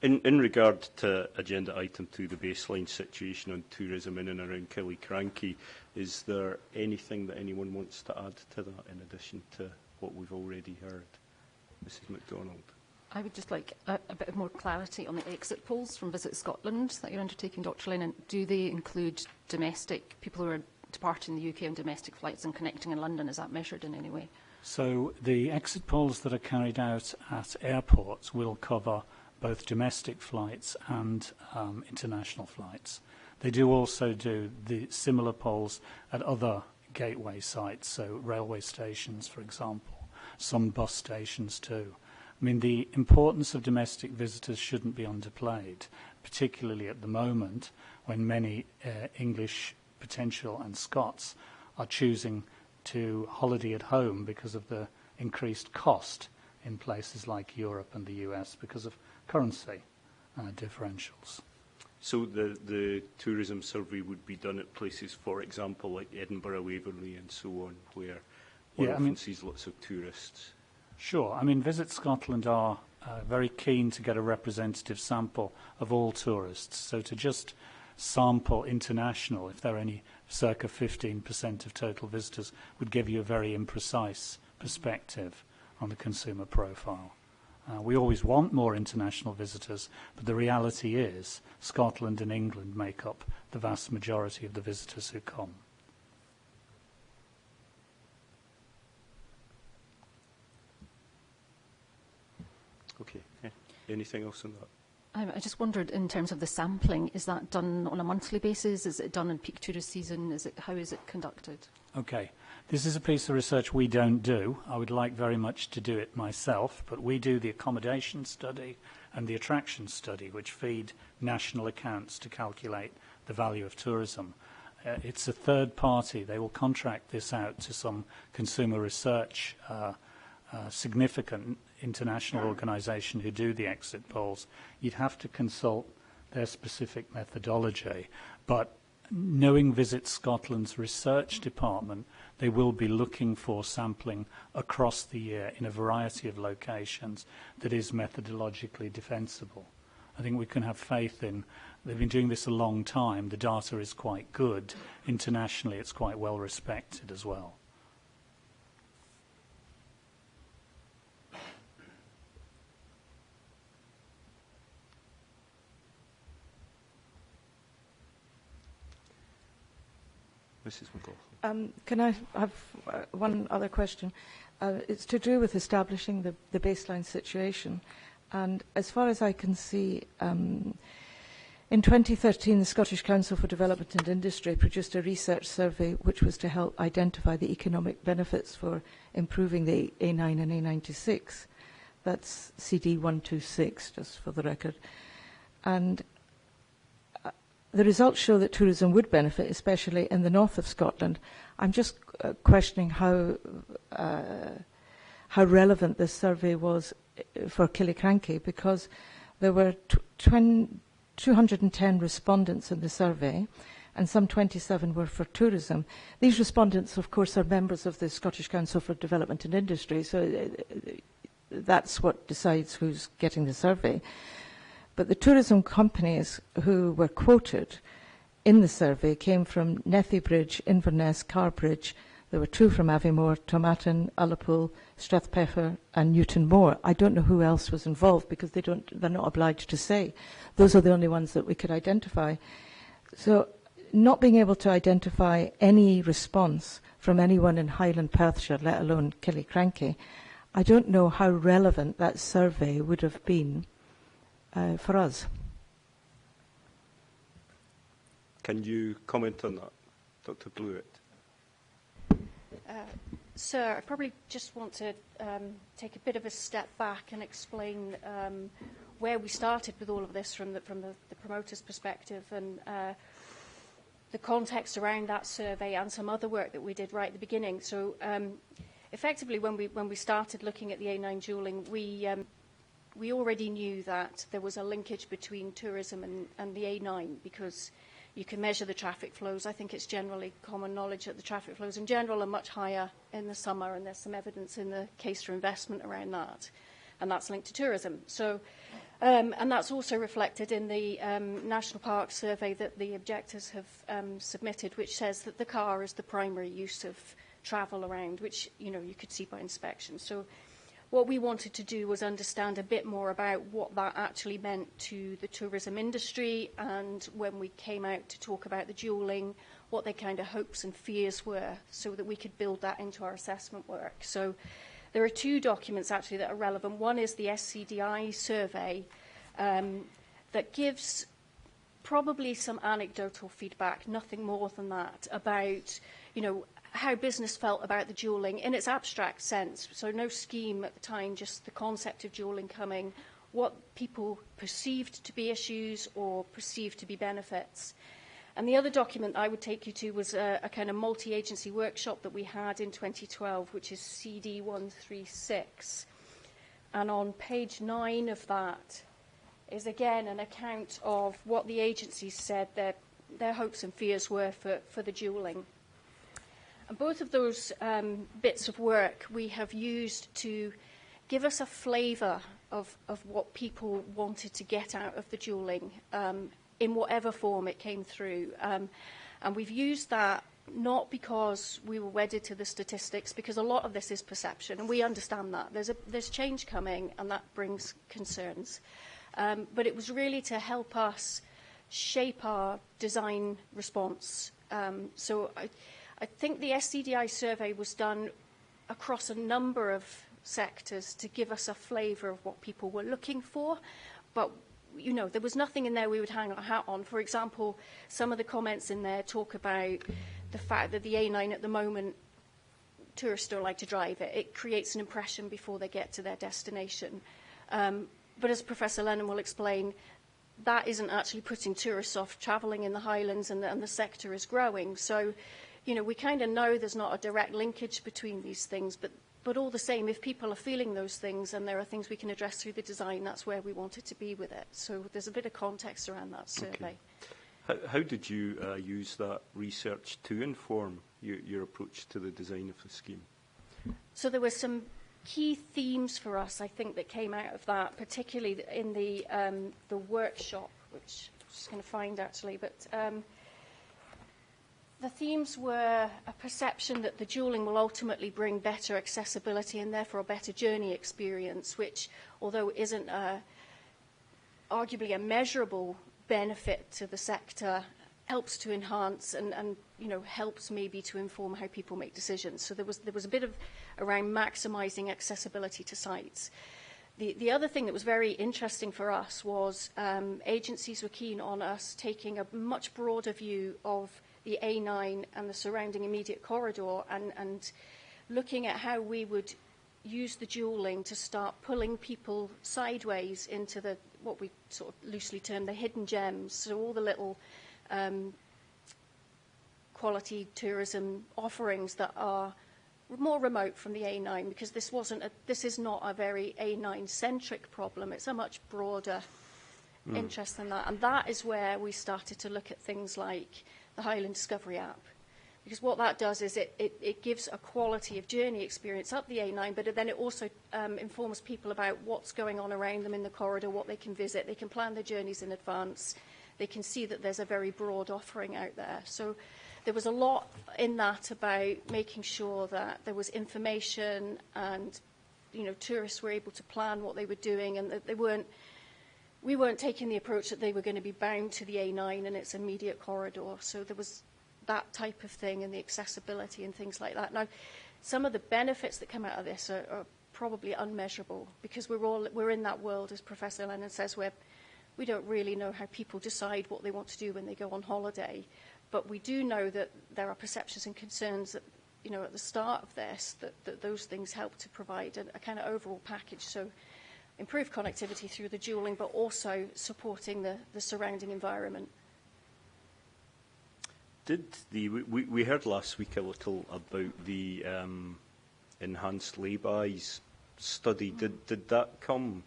Speaker 1: in regard to agenda item 2, the baseline situation on tourism in and around Killiecrankie, is there anything that anyone wants to add to that in addition to what we've already heard? Mrs MacDonald.
Speaker 8: I would just like a bit more clarity on the exit polls from Visit Scotland that you're undertaking, Dr. Lennon. Do they include domestic, people who are departing the UK on domestic flights and connecting in London? Is that measured in any way?
Speaker 7: So the exit polls that are carried out at airports will cover both domestic flights and international flights. They do also do the similar polls at other gateway sites, so railway stations, for example, some bus stations too. I mean, the importance of domestic visitors shouldn't be underplayed, particularly at the moment when many English potential and Scots are choosing to holiday at home because of the increased cost in places like Europe and the US because of currency differentials.
Speaker 1: So the tourism survey would be done at places, for example, like Edinburgh, Waverley and so on, where one often sees lots of tourists.
Speaker 7: Sure. I mean, Visit Scotland are very keen to get a representative sample of all tourists. So to just sample international, if there are any circa 15% of total visitors, would give you a very imprecise perspective on the consumer profile. We always want more international visitors, but the reality is Scotland and England make up the vast majority of the visitors who come.
Speaker 1: Okay. Anything else on that?
Speaker 8: I just wondered, in terms of the sampling, is that done on a monthly basis? Is it done in peak tourist season? How is it conducted?
Speaker 7: Okay. This is a piece of research we don't do. I would like very much to do it myself, but we do the accommodation study and the attraction study, which feed national accounts to calculate the value of tourism. It's a third party. They will contract this out to some consumer research significant international organisation who do the exit polls. You'd have to consult their specific methodology, but knowing Visit Scotland's research department, they will be looking for sampling across the year in a variety of locations that is methodologically defensible. I think we can have faith in, they've been doing this a long time, the data is quite good. Internationally, it's quite well respected as well.
Speaker 1: Mrs McLaughlin.
Speaker 4: Can I have one other question? It's to do with establishing the baseline situation. And as far as I can see, in 2013, the Scottish Council for Development and Industry produced a research survey which was to help identify the economic benefits for improving the A9 and A96. That's CD 126, just for the record. And the results show that tourism would benefit, especially in the north of Scotland. I'm just questioning how relevant this survey was for Killiecrankie, because there were 210 respondents in the survey, and some 27 were for tourism. These respondents, of course, are members of the Scottish Council for Development and Industry, so that's what decides who's getting the survey. But the tourism companies who were quoted in the survey came from Nethy Bridge, Inverness, Carbridge. There were 2 from Aviemore, Tomatin, Ullapool, Strathpeffer and Newton Moor. I don't know who else was involved because they're not obliged to say. Those are the only ones that we could identify. So not being able to identify any response from anyone in Highland Perthshire, let alone Killiecrankie, I don't know how relevant that survey would have been for us.
Speaker 1: Can you comment on that, Dr. Blewett?
Speaker 9: Sir, I probably just want to take a bit of a step back and explain where we started with all of this from the promoter's perspective. And the context around that survey and some other work that we did right at the beginning. So effectively, when we started looking at the A9 dualling, we already knew that there was a linkage between tourism and the A9 because you can measure the traffic flows. I think it's generally common knowledge that the traffic flows in general are much higher in the summer, and there's some evidence in the case for investment around that, and that's linked to tourism. So, and that's also reflected in the National Park survey that the objectors have submitted, which says that the car is the primary use of travel around, which you could see by inspection. So what we wanted to do was understand a bit more about what that actually meant to the tourism industry, and when we came out to talk about the dualling, what their kind of hopes and fears were, so that we could build that into our assessment work. So there are two documents actually that are relevant. One is the SCDI survey that gives probably some anecdotal feedback, nothing more than that, about how business felt about the dualling in its abstract sense. So no scheme at the time, just the concept of dualling coming, what people perceived to be issues or perceived to be benefits. And the other document I would take you to was a kind of multi-agency workshop that we had in 2012, which is CD136. And on page 9 of that is again an account of what the agencies said their hopes and fears were for the dualling. And both of those bits of work we have used to give us a flavour of what people wanted to get out of the dualling in whatever form it came through. And we've used that not because we were wedded to the statistics, because a lot of this is perception, and we understand that. There's change coming, and that brings concerns. But it was really to help us shape our design response. So I think the SCDI survey was done across a number of sectors to give us a flavour of what people were looking for, but there was nothing in there we would hang our hat on. For example, some of the comments in there talk about the fact that the A9 at the moment, tourists don't like to drive it. It creates an impression before they get to their destination. But as Professor Lennon will explain, that isn't actually putting tourists off travelling in the Highlands, and the sector is growing. So we kind of know there's not a direct linkage between these things, but all the same, if people are feeling those things and there are things we can address through the design, that's where we wanted to be with it. So there's a bit of context around that survey.
Speaker 1: Okay. How did you use that research to inform your approach to the design of the scheme?
Speaker 9: So there were some key themes for us, I think, that came out of that, particularly in the workshop, which I'm just going to find actually, but the themes were a perception that the dualling will ultimately bring better accessibility and therefore a better journey experience, which, although isn't arguably a measurable benefit to the sector, helps to enhance and helps maybe to inform how people make decisions. So there was a bit of around maximising accessibility to sites. The other thing that was very interesting for us was agencies were keen on us taking a much broader view of the A9 and the surrounding immediate corridor, and looking at how we would use the dualling to start pulling people sideways into what we sort of loosely term the hidden gems, so all the little quality tourism offerings that are more remote from the A9, because this is not a very A9-centric problem. It's a much broader interest than that. And that is where we started to look at things like the Highland Discovery app. Because what that does is it gives a quality of journey experience up the A9, but then it also informs people about what's going on around them in the corridor, what they can visit. They can plan their journeys in advance. They can see that there's a very broad offering out there. So there was a lot in that about making sure that there was information and, tourists were able to plan what they were doing, and that we weren't taking the approach that they were going to be bound to the A9 and its immediate corridor. So there was that type of thing, and the accessibility and things like that. Now, some of the benefits that come out of this are probably unmeasurable, because we're in that world, as Professor Lennon says, where we don't really know how people decide what they want to do when they go on holiday. But we do know that there are perceptions and concerns that, at the start of this, that those things help to provide a kind of overall package. So improve connectivity through the dualling, but also supporting the surrounding environment.
Speaker 1: we heard last week a little about the enhanced lay-bys study. Did that come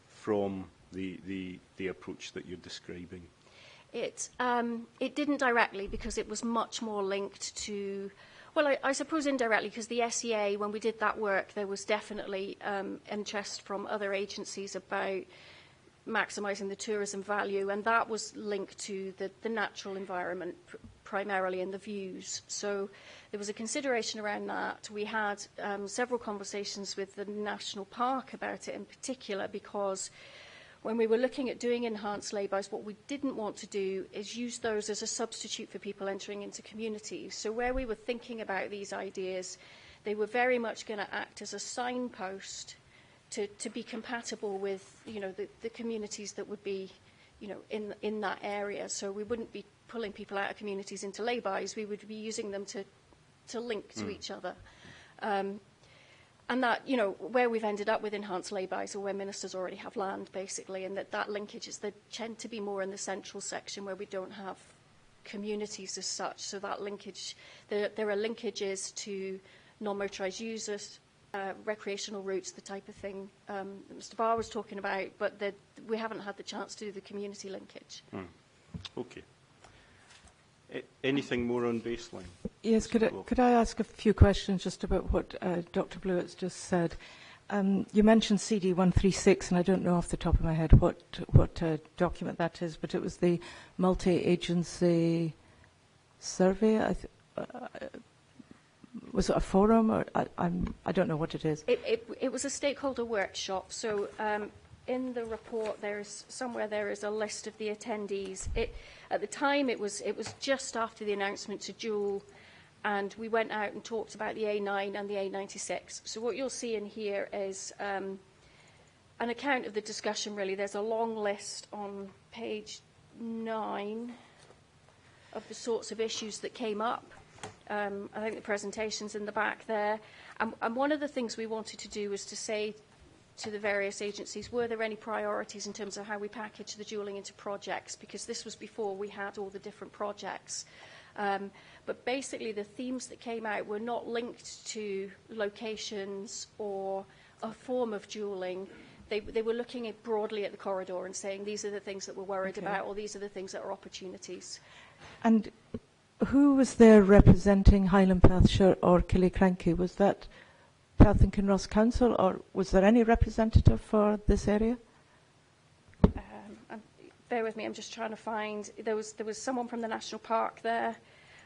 Speaker 1: from the approach that you're describing?
Speaker 9: It didn't directly, because it was much more linked to, well, I suppose indirectly, because the SEA, when we did that work, there was definitely interest from other agencies about maximising the tourism value, and that was linked to the natural environment primarily, and the views. So there was a consideration around that. We had several conversations with the National Park about it in particular, because when we were looking at doing enhanced laybys, what we didn't want to do is use those as a substitute for people entering into communities. So where we were thinking about these ideas, they were very much going to act as a signpost to be compatible with, you know, the communities that would be, you know, in that area. So we wouldn't be pulling people out of communities into laybys. We would be using them to link to each other. And that, you know, where we've ended up with enhanced laybys, or where ministers already have land, basically, and that linkages, they tend to be more in the central section where we don't have communities as such. So that linkage, there are linkages to non-motorised users, recreational routes, the type of thing that Mr. Barr was talking about, but we haven't had the chance to do the community linkage.
Speaker 1: Okay. Anything more on baseline?
Speaker 4: Yes, could I ask a few questions just about what Dr. Blewett's just said? You mentioned CD-136, and I don't know off the top of my head what document that is, but it was the multi-agency survey. Was it a forum, or I don't know what it is?
Speaker 9: It was a stakeholder workshop. So in the report, there is a list of the attendees. At the time, it was just after the announcement to Jewel, and we went out and talked about the A9 and the A96. So what you'll see in here is an account of the discussion, really. There's a long list on page 9 of the sorts of issues that came up. I think the presentation's in the back there. And one of the things we wanted to do was to say to the various agencies, were there any priorities in terms of how we package the dualling into projects? Because this was before we had all the different projects. But basically the themes that came out were not linked to locations or a form of dualling. They were looking broadly at the corridor and saying, these are the things that we're worried about, or these are the things that are opportunities.
Speaker 4: And who was there representing Highland Perthshire or Killiecrankie? Was that Perth and Kinross Council, or was there any representative for this area?
Speaker 9: Bear with me, I'm just trying to find. There was someone from the National Park there,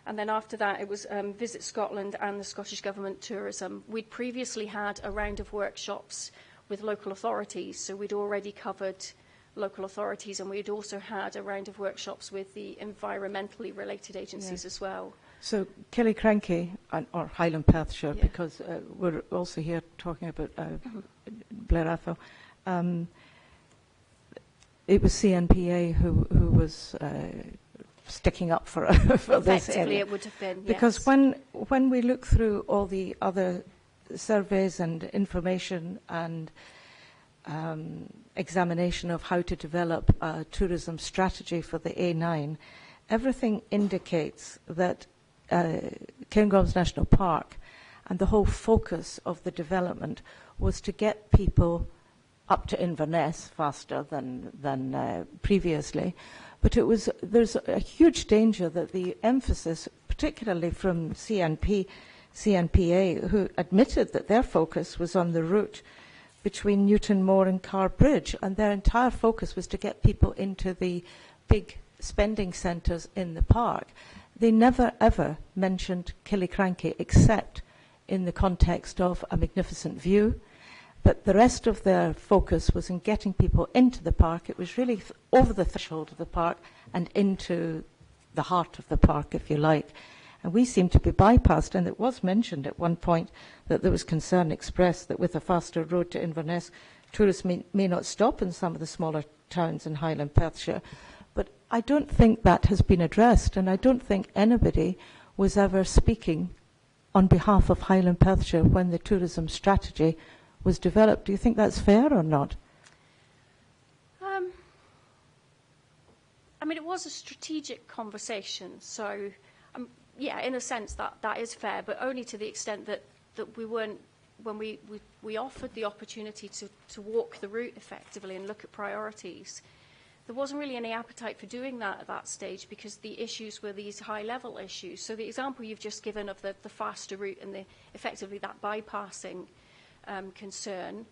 Speaker 9: and then after that it was Visit Scotland and the Scottish Government Tourism. We'd previously had a round of workshops with local authorities, so we'd already covered local authorities, and we'd also had a round of workshops with the environmentally related agencies as well. So
Speaker 4: Killiecrankie, or Highland Perthshire, because we're also here talking about Blair Atholl. It was CNPA who was sticking up for this area.
Speaker 9: Effectively, it would have been,
Speaker 4: because when we look through all the other surveys and information and examination of how to develop a tourism strategy for the A9, everything indicates that Cairngorms National Park and the whole focus of the development was to get people up to Inverness faster than previously. But there's a huge danger that the emphasis, particularly from CNPA, who admitted that their focus was on the route between Newton Moor and Carr Bridge, and their entire focus was to get people into the big spending centres in the park. They never, ever mentioned Killiecrankie except in the context of a magnificent view. But the rest of their focus was in getting people into the park. It was really over the threshold of the park and into the heart of the park, if you like. And we seem to be bypassed, and it was mentioned at one point that there was concern expressed that with a faster road to Inverness, tourists may not stop in some of the smaller towns in Highland Perthshire. But I don't think that has been addressed, and I don't think anybody was ever speaking on behalf of Highland Perthshire when the tourism strategy was developed. Do you think that's fair or not?
Speaker 9: I mean, it was a strategic conversation, so yeah, in a sense that is fair, but only to the extent that we weren't, when we offered the opportunity to walk the route effectively and look at priorities, there wasn't really any appetite for doing that at that stage because the issues were these high-level issues. So the example you've just given of the faster route and effectively that bypassing concern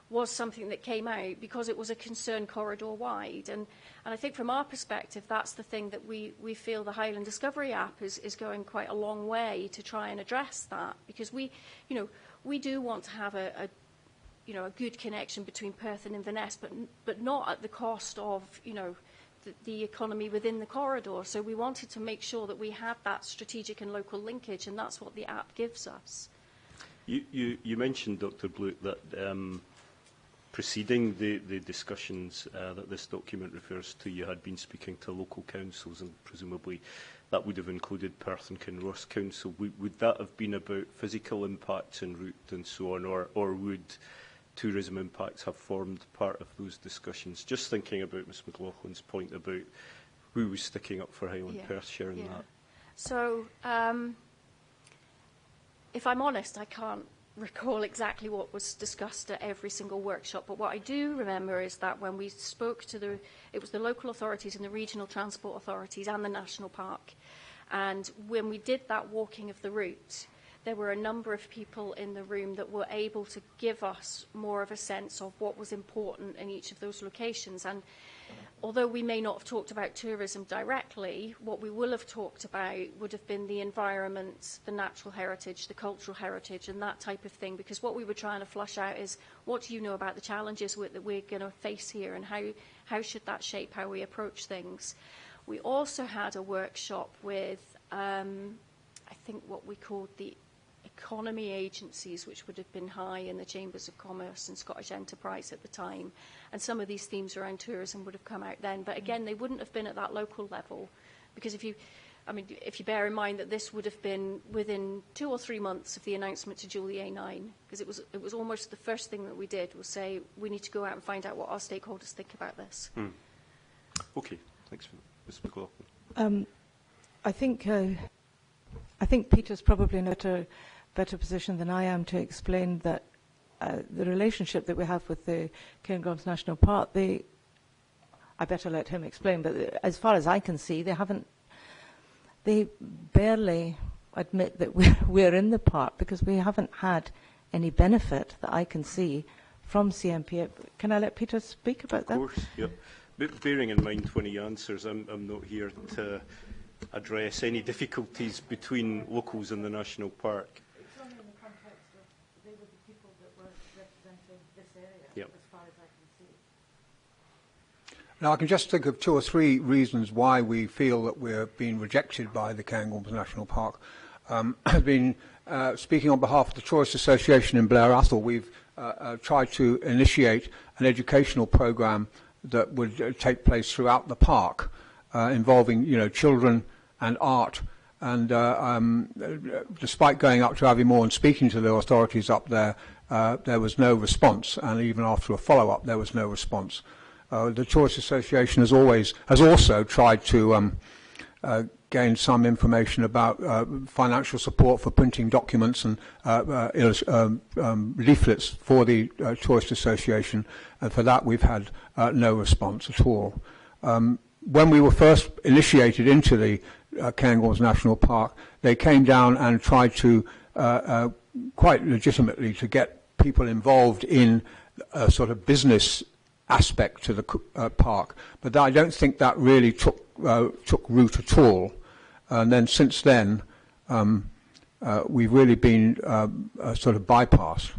Speaker 9: was something that came out because it was a concern corridor-wide. And I think from our perspective, that's the thing that we feel the Highland Discovery app is going quite a long way to try and address that, because we do want to have a good connection between Perth and Inverness, but not at the cost of, the economy within the corridor. So we wanted to make sure that we had that strategic and local linkage, and that's what the app gives us.
Speaker 1: You mentioned, Dr. Blewett, that preceding the discussions that this document refers to, you had been speaking to local councils, and presumably that would have included Perth and Kinross Council. Would that have been about physical impacts en route and so on, or would tourism impacts have formed part of those discussions? Just thinking about Ms McLaughlin's point about who was sticking up for Highland Perth, sharing that.
Speaker 9: So, if I'm honest, I can't recall exactly what was discussed at every single workshop, but what I do remember is that when we spoke to it was the local authorities and the regional transport authorities and the national park, and when we did that walking of the route, there were a number of people in the room that were able to give us more of a sense of what was important in each of those locations. And although we may not have talked about tourism directly, what we will have talked about would have been the environment, the natural heritage, the cultural heritage, and that type of thing. Because what we were trying to flush out is, what do you know about the challenges that we're going to face here, and how should that shape how we approach things? We also had a workshop with, I think what we called the economy agencies, which would have been high in the Chambers of Commerce and Scottish Enterprise at the time. And some of these themes around tourism would have come out then. But again, they wouldn't have been at that local level. Because if you bear in mind that this would have been within 2 or 3 months of the announcement to dual the A9, because it was almost the first thing that we did was say, we need to go out and find out what our stakeholders think about this.
Speaker 1: Okay, thanks for that. Ms McLaughlin.
Speaker 4: I think Peter's probably in a better position than I am to explain that the relationship that we have with the Cairngorms National Park, I better let him explain, but as far as I can see, they barely admit that we're in the park, because we haven't had any benefit that I can see from CMP. Can I let Peter speak about that?
Speaker 1: Of course, yeah. But bearing in mind when he answers, I'm not here to address any difficulties between locals and the national park.
Speaker 4: It's only in the context of they were the people that were representing this area, as far as I can see.
Speaker 5: Now, I can just think of 2 or 3 reasons why we feel that we're being rejected by the Cairngorms National Park. I've been speaking on behalf of the Tourist Association in Blair Athol. We've tried to initiate an educational programme that would take place throughout the park, involving, children and art. And despite going up to Aviemore and speaking to the authorities up there, there was no response. And even after a follow-up, there was no response. The Tourist Association has also tried to gain some information about financial support for printing documents and leaflets for the Tourist Association, and for that we've had no response at all. When we were first initiated into the Cairngorms National Park, they came down and tried to, quite legitimately, to get people involved in a sort of business aspect to the park, but I don't think that really took root at all. And then since then, we've really been sort of bypassed.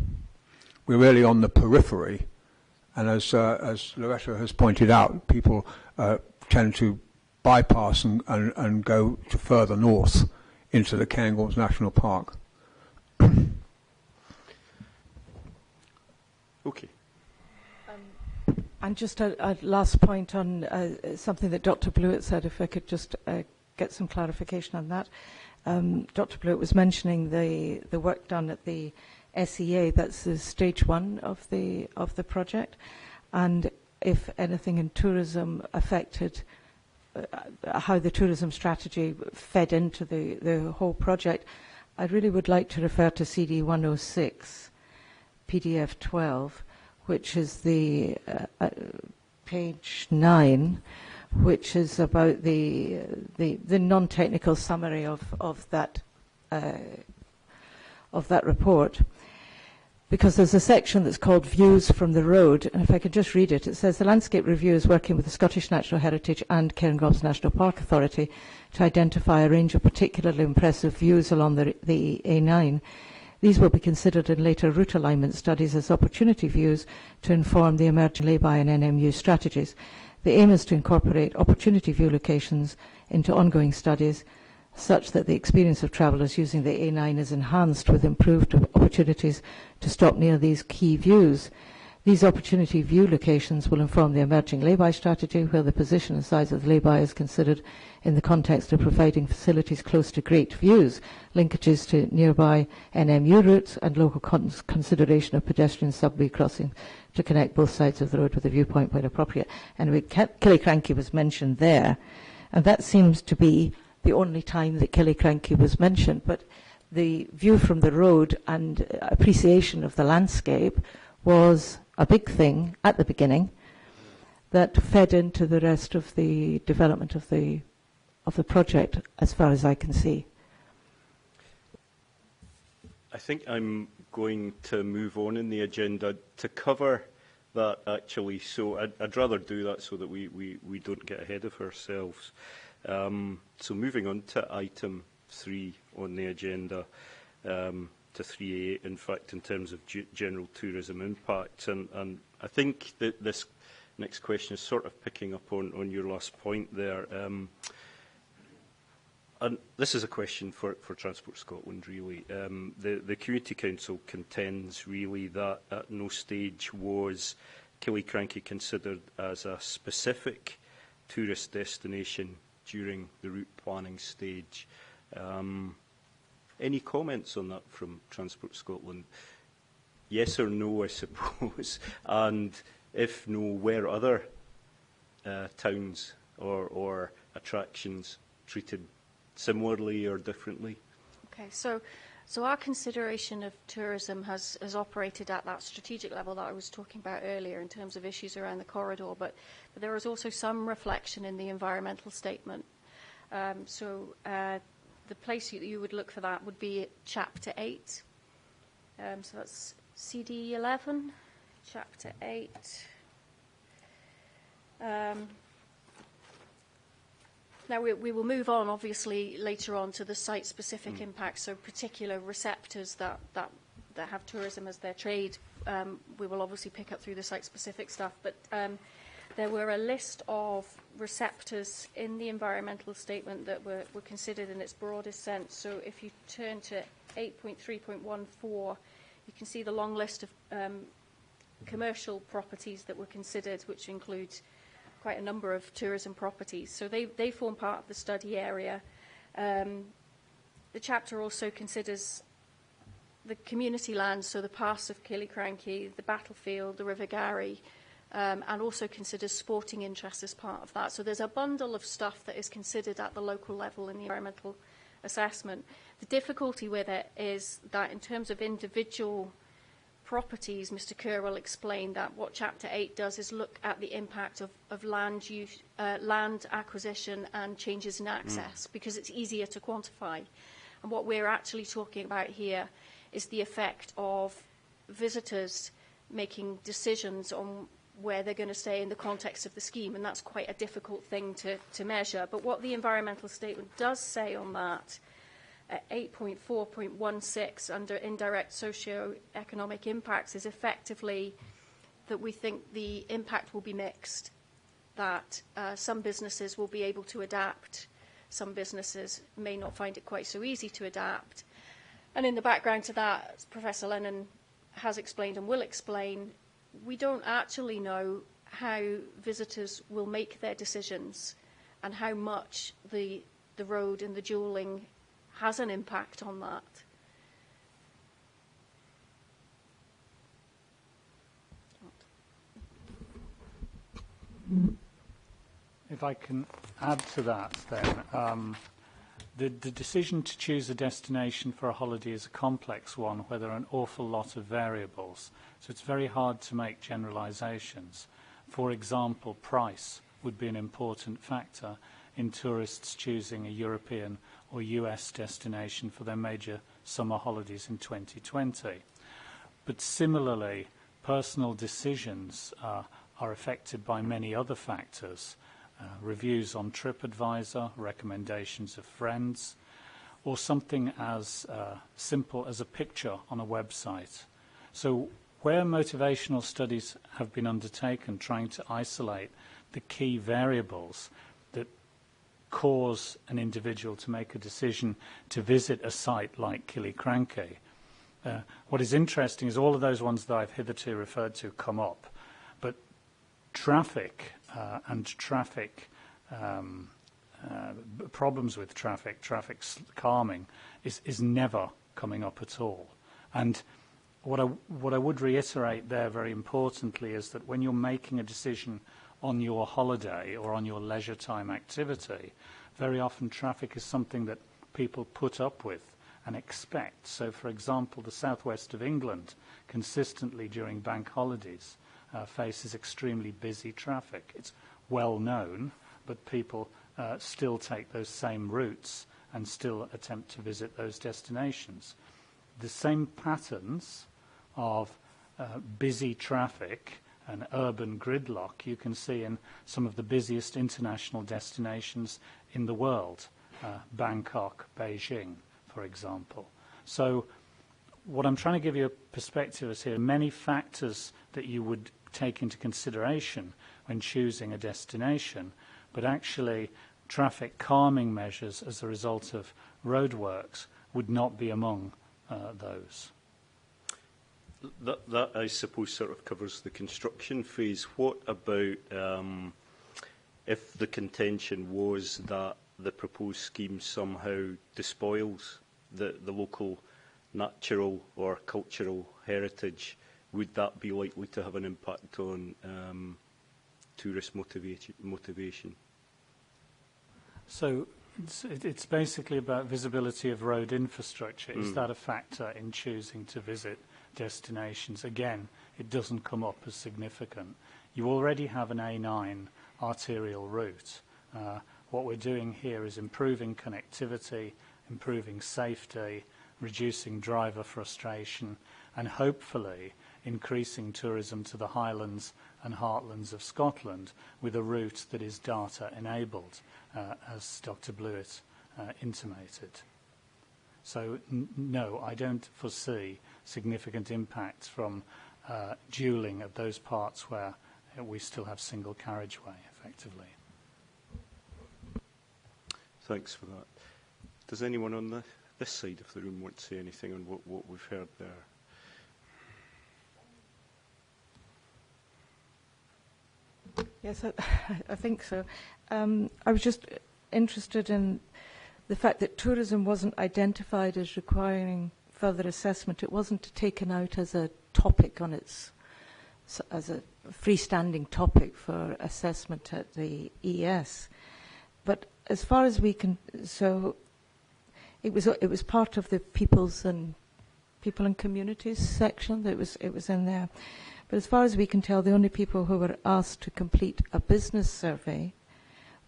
Speaker 5: We're really on the periphery, and as Loretta has pointed out, people tend to bypass and go to further north into the Cairngorms National Park.
Speaker 1: Okay.
Speaker 4: And just a last point on something that Dr. Blewett said, if I could just get some clarification on that. Dr. Blewett was mentioning the work done at the SEA. That's the stage 1 of the project, and if anything in tourism affected how the tourism strategy fed into the whole project, I really would like to refer to CD 106, PDF 12, which is the page 9, which is about the non-technical summary of that report. Because there's a section that's called Views from the Road, and if I could just read it, it says the Landscape Review is working with the Scottish Natural Heritage and Cairngorms National Park Authority to identify a range of particularly impressive views along the A9. These will be considered in later route alignment studies as opportunity views to inform the emerging lay-by and NMU strategies. The aim is to incorporate opportunity view locations into ongoing studies such that the experience of travellers using the A9 is enhanced with improved opportunities to stop near these key views. These opportunity view locations will inform the emerging lay-by strategy, where the position and size of the lay-by is considered in the context of providing facilities close to great views, linkages to nearby NMU routes, and local consideration of pedestrian subway crossing to connect both sides of the road with a viewpoint where appropriate. And Killiecrankie was mentioned there, and that seems to be the only time that Killiecrankie was mentioned, but the view from the road and appreciation of the landscape was a big thing at the beginning that fed into the rest of the development of the project, as far as I can see.
Speaker 1: I think I'm going to move on in the agenda to cover that, actually, so I'd rather do that so that we don't get ahead of ourselves. So moving on to item 3 on the agenda, to 3A, in fact, in terms of general tourism impact. And I think that this next question is sort of picking up on your last point there. And this is a question for Transport Scotland, really. The Community Council contends, really, that at no stage was Killiecrankie considered as a specific tourist destination during the route planning stage. Any comments on that from Transport Scotland? Yes or no, I suppose. And if no, where other towns or attractions treated similarly or differently?
Speaker 9: Okay, so our consideration of tourism has operated at that strategic level that I was talking about earlier in terms of issues around the corridor, but there is also some reflection in the environmental statement. The place you would look for that would be Chapter 8. So that's CD 11, Chapter 8. Now, we will move on, obviously, later on to the site-specific impacts, so particular receptors that have tourism as their trade. We will obviously pick up through the site-specific stuff, but there were a list of receptors in the environmental statement that were considered in its broadest sense. So if you turn to 8.3.14, you can see the long list of commercial properties that were considered, which includes quite a number of tourism properties. So they form part of the study area. The chapter also considers the community lands, so the pass of Killiecrankie, the battlefield, the River Garry, and also considers sporting interests as part of that. So there's a bundle of stuff that is considered at the local level in the environmental assessment. The difficulty with it is that in terms of individual properties, Mr. Kerr will explain that what Chapter 8 does is look at the impact of land use, land acquisition and changes in access, because it's easier to quantify. And what we're actually talking about here is the effect of visitors making decisions on where they're going to stay in the context of the scheme, and that's quite a difficult thing to measure. But what the environmental statement does say on that, at 8.4.16 under indirect socio-economic impacts, is effectively that we think the impact will be mixed, that some businesses will be able to adapt, some businesses may not find it quite so easy to adapt. And in the background to that, as Professor Lennon has explained and will explain, we don't actually know how visitors will make their decisions and how much the road and the dualling has an impact on that.
Speaker 7: If I can add to that, then, the decision to choose a destination for a holiday is a complex one where there are an awful lot of variables. So it's very hard to make generalizations. For example, price would be an important factor in tourists choosing a European or US destination for their major summer holidays in 2020. But similarly, personal decisions are affected by many other factors. Reviews on TripAdvisor, recommendations of friends, or something as simple as a picture on a website. So where motivational studies have been undertaken trying to isolate the key variables that cause an individual to make a decision to visit a site like Killiecrankie, what is interesting is all of those ones that I've hitherto referred to come up, but traffic and traffic problems with traffic calming is never coming up at all. And what I would reiterate there very importantly is that when you're making a decision on your holiday or on your leisure time activity, very often traffic is something that people put up with and expect. So, for example, the southwest of England consistently during bank holidays faces extremely busy traffic. It's well known, but people still take those same routes and still attempt to visit those destinations. The same patterns of busy traffic and urban gridlock you can see in some of the busiest international destinations in the world, Bangkok, Beijing, for example. So what I'm trying to give you a perspective is here, many factors that you would take into consideration when choosing a destination, but actually traffic calming measures as a result of roadworks would not be among those.
Speaker 1: That, I suppose, sort of covers the construction phase. What about if the contention was that the proposed scheme somehow despoils the local natural or cultural heritage? Would that be likely to have an impact on tourist motivation?
Speaker 7: So it's basically about visibility of road infrastructure. Is that a factor in choosing to visit destinations? Again, it doesn't come up as significant. You already have an A9 arterial route. What we're doing here is improving connectivity, improving safety, reducing driver frustration, and hopefully increasing tourism to the Highlands and Heartlands of Scotland with a route that is data-enabled, as Dr. Blewett intimated. So, no, I don't foresee significant impacts from dualling of those parts where we still have single carriageway, effectively.
Speaker 1: Thanks for that. Does anyone on this side of the room want to say anything on what we've heard there?
Speaker 4: Yes, I think so. I was just interested in the fact that tourism wasn't identified as requiring further assessment. It wasn't taken out as a topic on its, as a freestanding topic for assessment at the ES. But as far as we can, so it was part of the people and communities section that it was in there. But as far as we can tell, the only people who were asked to complete a business survey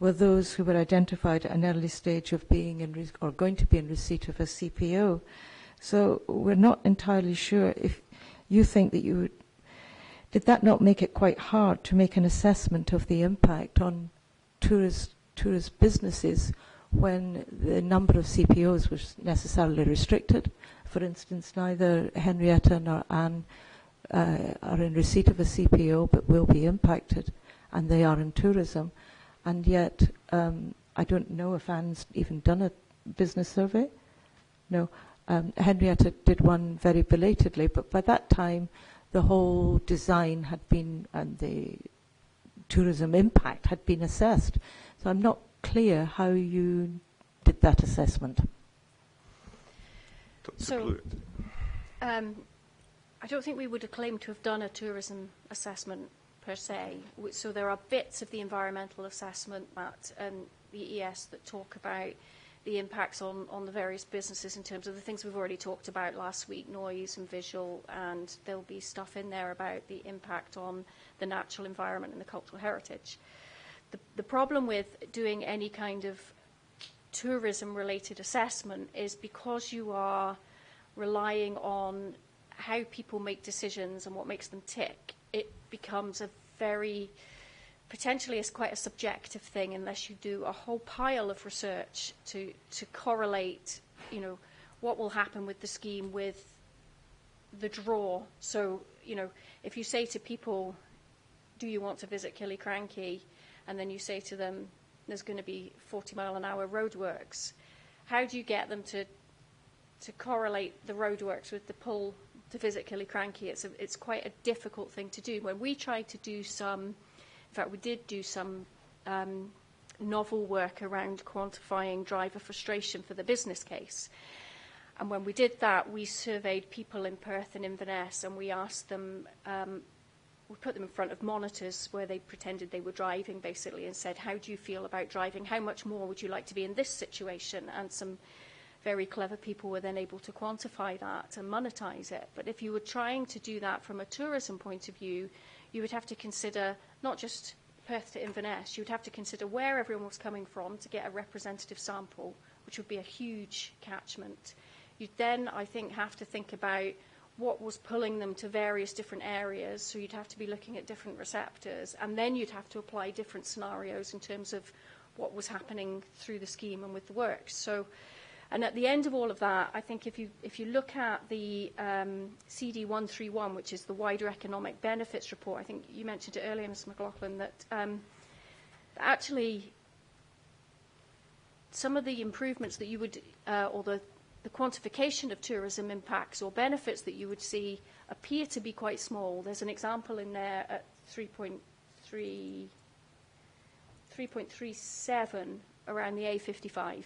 Speaker 4: were those who were identified at an early stage of being in or going to be in receipt of a CPO. So we're not entirely sure if you think that you would. Did that not make it quite hard to make an assessment of the impact on tourist businesses when the number of CPOs was necessarily restricted? For instance, neither Henrietta nor Anne are in receipt of a CPO but will be impacted, and they are in tourism. And yet, I don't know if Anne's even done a business survey. No. Henrietta did one very belatedly, but by that time, the whole design had been, and the tourism impact had been assessed. So I'm not clear how you did that assessment.
Speaker 9: So, I don't think we would have claimed to have done a tourism assessment per se. So there are bits of the environmental assessment and the ES that talk about the impacts on the various businesses in terms of the things we've already talked about last week, noise and visual, and there'll be stuff in there about the impact on the natural environment and the cultural heritage. The problem with doing any kind of tourism-related assessment is because you are relying on how people make decisions and what makes them tick, it becomes a very, potentially it's quite a subjective thing unless you do a whole pile of research to correlate, you know, what will happen with the scheme with the draw. So, you know, if you say to people, do you want to visit Killiecrankie? And then you say to them, there's going to be 40-mile-an-hour roadworks. How do you get them to correlate the roadworks with the pull to visit Killiecrankie? It's quite a difficult thing to do. When we tried to do some, in fact, we did do some novel work around quantifying driver frustration for the business case. And when we did that, we surveyed people in Perth and Inverness, and we asked them, we put them in front of monitors where they pretended they were driving, basically, and said, how do you feel about driving? How much more would you like to be in this situation? And some very clever people were then able to quantify that and monetize it. But if you were trying to do that from a tourism point of view, you would have to consider not just Perth to Inverness, you would have to consider where everyone was coming from to get a representative sample, which would be a huge catchment. You'd then, I think, have to think about what was pulling them to various different areas, so you'd have to be looking at different receptors, and then you'd have to apply different scenarios in terms of what was happening through the scheme and with the works. So, and at the end of all of that, I think if you look at the CD-131, which is the wider economic benefits report, I think you mentioned it earlier, Ms. McLaughlin, that actually some of the improvements that you would, or the quantification of tourism impacts or benefits that you would see appear to be quite small. There's an example in there at 3.37 around the A55.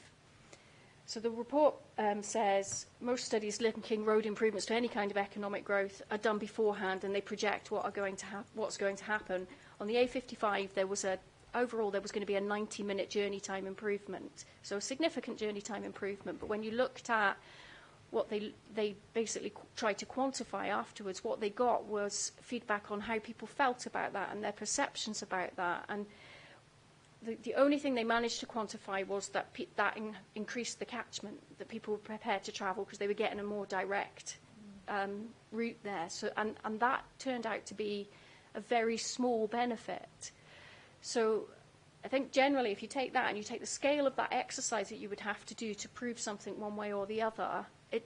Speaker 9: So the report says most studies linking road improvements to any kind of economic growth are done beforehand, and they project what's going to happen. On the A55, overall there was going to be a 90-minute journey time improvement, so a significant journey time improvement. But when you looked at what they basically tried to quantify afterwards, what they got was feedback on how people felt about that and their perceptions about that. And the only thing they managed to quantify was that increased the catchment, that people were prepared to travel because they were getting a more direct route there. So, and that turned out to be a very small benefit. So I think generally if you take that and you take the scale of that exercise that you would have to do to prove something one way or the other, it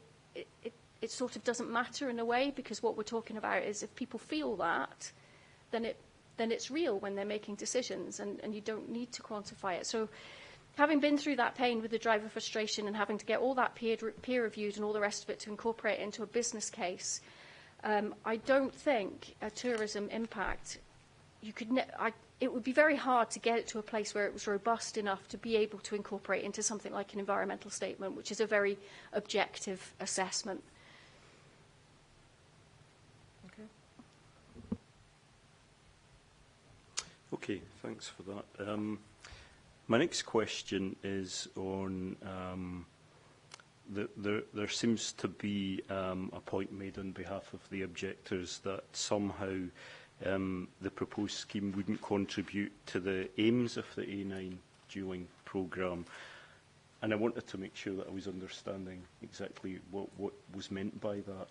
Speaker 9: sort of doesn't matter in a way, because what we're talking about is if people feel that, then it's real when they're making decisions, and you don't need to quantify it. So having been through that pain with the driver frustration and having to get all that peer reviewed and all the rest of it to incorporate it into a business case, I don't think a tourism impact, it would be very hard to get it to a place where it was robust enough to be able to incorporate into something like an environmental statement, which is a very objective assessment.
Speaker 1: Okay, thanks for that. My next question is on there seems to be a point made on behalf of the objectors that somehow the proposed scheme wouldn't contribute to the aims of the A9 dualling programme. And I wanted to make sure that I was understanding exactly what was meant by that.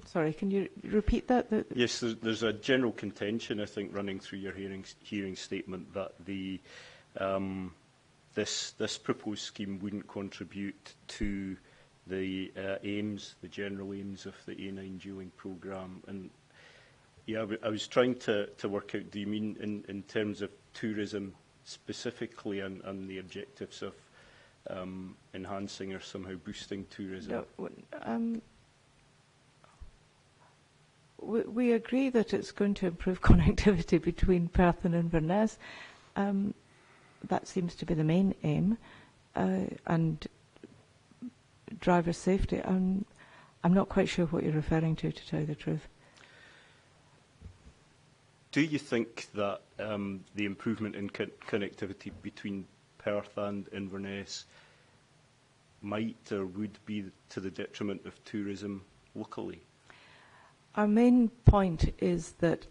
Speaker 4: Sorry, can you repeat that?
Speaker 1: Yes, there's a general contention, I think, running through your hearing statement that the this proposed scheme wouldn't contribute to the aims, the general aims of the A9 dualling programme. And yeah, I was trying to work out, do you mean in terms of tourism specifically and the objectives of enhancing or somehow boosting tourism?
Speaker 4: No, we agree that it's going to improve connectivity between Perth and Inverness. That seems to be the main aim. And driver safety, I'm not quite sure what you're referring to tell you the truth.
Speaker 1: Do you think that the improvement in connectivity between Perth and Inverness might or would be to the detriment of tourism locally?
Speaker 4: Our main point is that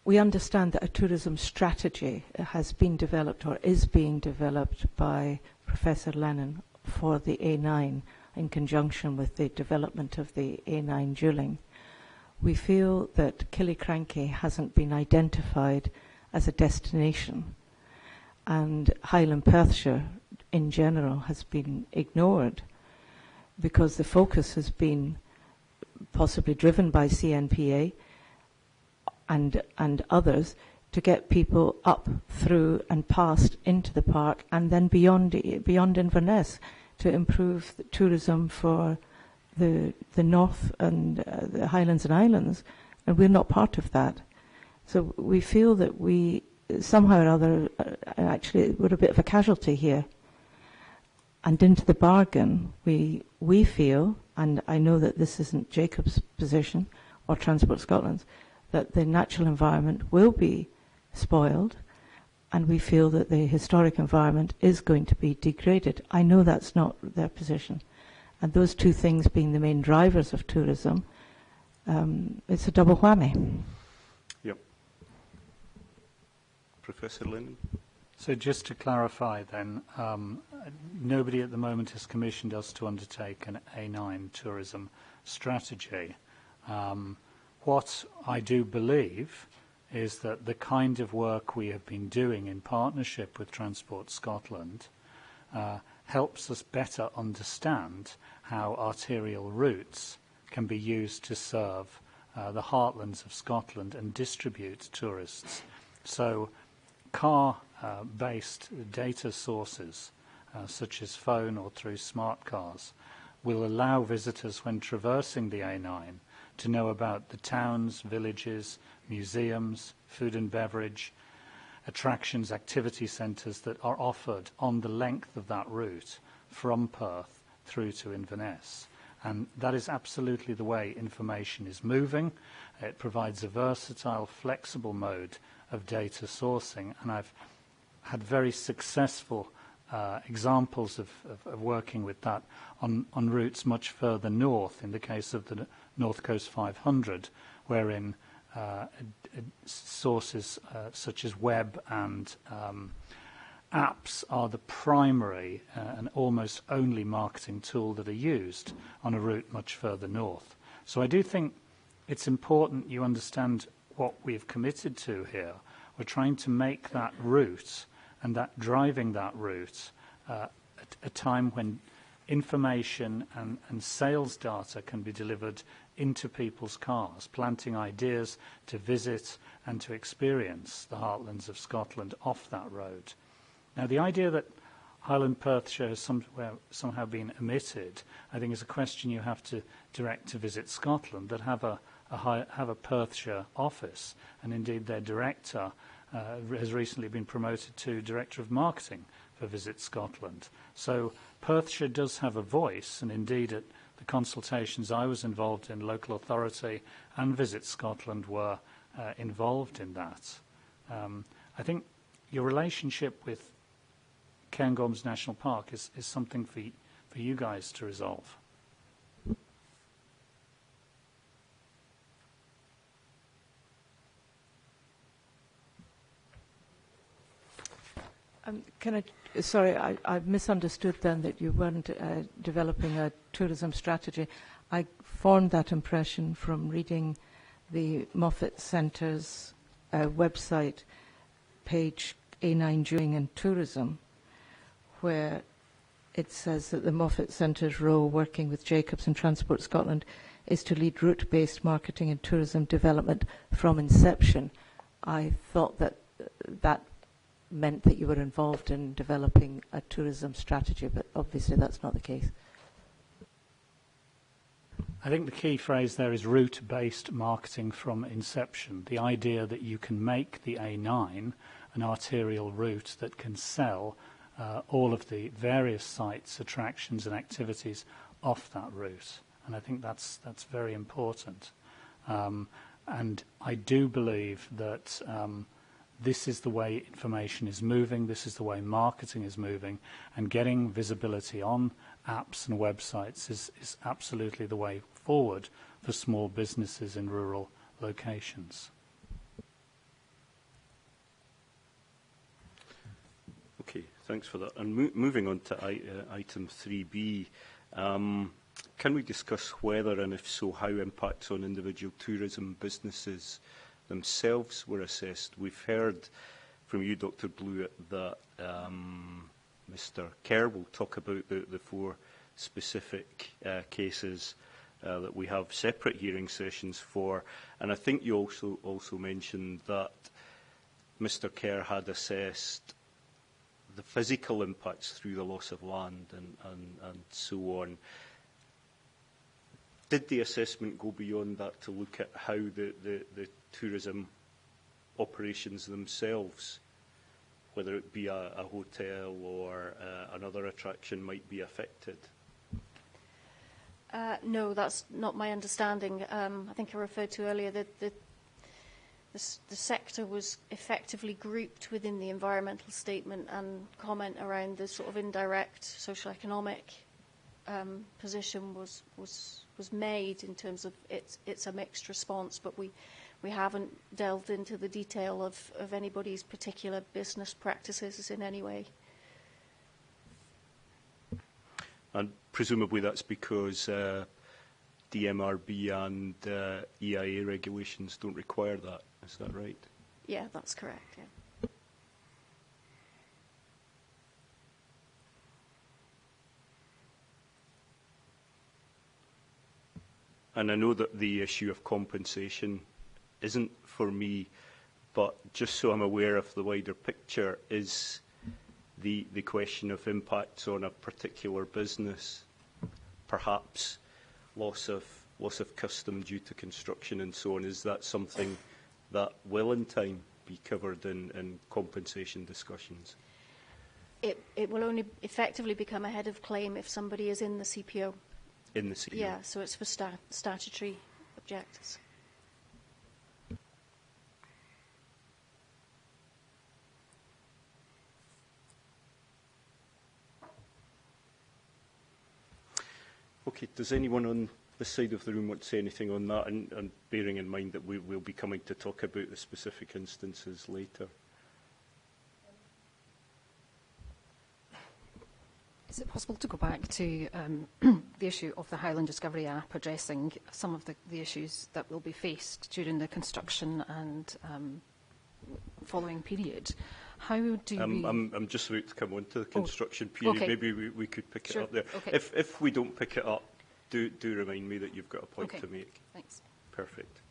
Speaker 4: we understand that a tourism strategy has been developed or is being developed by Professor Lennon for the A9 in conjunction with the development of the A9 dualling. We feel that Killiecrankie hasn't been identified as a destination, and Highland Perthshire in general has been ignored because the focus has been possibly driven by CNPA and others to get people up through and past into the park and then beyond Inverness to improve the tourism for the north and the Highlands and Islands, and we're not part of that. So we feel that we somehow or other actually we're a bit of a casualty here. And into the bargain, we feel, and I know that this isn't Jacob's position or Transport Scotland's, that the natural environment will be spoiled, and we feel that the historic environment is going to be degraded. I know that's not their position. And those two things being the main drivers of tourism, it's a double whammy.
Speaker 1: Yep. Professor Lennon?
Speaker 7: So just to clarify then, nobody at the moment has commissioned us to undertake an A9 tourism strategy. What I do believe is that the kind of work we have been doing in partnership with Transport Scotland helps us better understand how arterial routes can be used to serve the heartlands of Scotland and distribute tourists. So car-based data sources, such as phone or through smart cars, will allow visitors when traversing the A9 to know about the towns, villages, museums, food and beverage, attractions, activity centres that are offered on the length of that route from Perth through to Inverness. And that is absolutely the way information is moving. It provides a versatile, flexible mode of data sourcing, and I've had very successful examples of working with that on routes much further north, in the case of the North Coast 500, wherein sources such as web and apps are the primary and almost only marketing tool that are used on a route much further north. So I do think it's important you understand what we've committed to here. We're trying to make that route and that driving that route at a time when information and sales data can be delivered into people's cars, planting ideas to visit and to experience the heartlands of Scotland off that road. Now, the idea that Highland Perthshire has somehow been omitted, I think is a question you have to direct to Visit Scotland, that have a Perthshire office, and indeed their director has recently been promoted to Director of Marketing for Visit Scotland. So Perthshire does have a voice, and indeed at the consultations I was involved in, local authority and Visit Scotland were involved in that. I think your relationship with Cairngorms National Park is something for you guys to resolve.
Speaker 4: Sorry, I misunderstood then that you weren't developing a tourism strategy. I formed that impression from reading the Moffat Centre's website page A9 Dualling and Tourism, where it says that the Moffat Centre's role working with Jacobs and Transport Scotland is to lead route-based marketing and tourism development from inception. I thought that meant that you were involved in developing a tourism strategy, but obviously that's not the case.
Speaker 7: I think the key phrase there is route-based marketing from inception. The idea that you can make the A9 an arterial route that can sell all of the various sites, attractions and activities off that route. And I think that's very important. And I do believe that this is the way information is moving, this is the way marketing is moving, and getting visibility on apps and websites is absolutely the way forward for small businesses in rural locations.
Speaker 1: Okay, thanks for that. And moving on to item 3B, can we discuss whether, and if so, how impacts on individual tourism businesses themselves were assessed? We've heard from you, Dr. Blewett, that Mr. Kerr will talk about the 4 specific cases that we have separate hearing sessions for. And I think you also mentioned that Mr. Kerr had assessed the physical impacts through the loss of land and so on. Did the assessment go beyond that to look at how the tourism operations themselves, whether it be a hotel or another attraction, might be affected?
Speaker 9: No, that's not my understanding. I think I referred to earlier that the sector was effectively grouped within the environmental statement, and comment around the sort of indirect socio-economic position was made in terms of it's a mixed response, but we haven't delved into the detail of anybody's particular business practices in any way.
Speaker 1: And presumably that's because DMRB and EIA regulations don't require that. Is that right?
Speaker 9: Yeah, that's correct, yeah.
Speaker 1: And I know that the issue of compensation isn't for me, but just so I'm aware of the wider picture, is the question of impacts on a particular business, perhaps loss of custom due to construction and so on, is that something that will in time be covered in compensation discussions?
Speaker 9: It will only effectively become a head of claim if somebody is in the CPO.
Speaker 1: In the CPO?
Speaker 9: Yeah, so it's for statutory objectors.
Speaker 1: Okay, does anyone on this side of the room want to say anything on that, and bearing in mind that we will be coming to talk about the specific instances later?
Speaker 8: Is it possible to go back to the issue of the Highland Discovery app addressing some of the issues that will be faced during the construction and following period? How do we...
Speaker 1: I'm just about to come on to the construction period.
Speaker 8: Okay.
Speaker 1: Maybe we could pick
Speaker 8: Sure.
Speaker 1: it up there.
Speaker 8: Okay.
Speaker 1: If we don't pick it up, do remind me that you've got a point
Speaker 8: Okay.
Speaker 1: to make.
Speaker 8: Thanks.
Speaker 1: Perfect.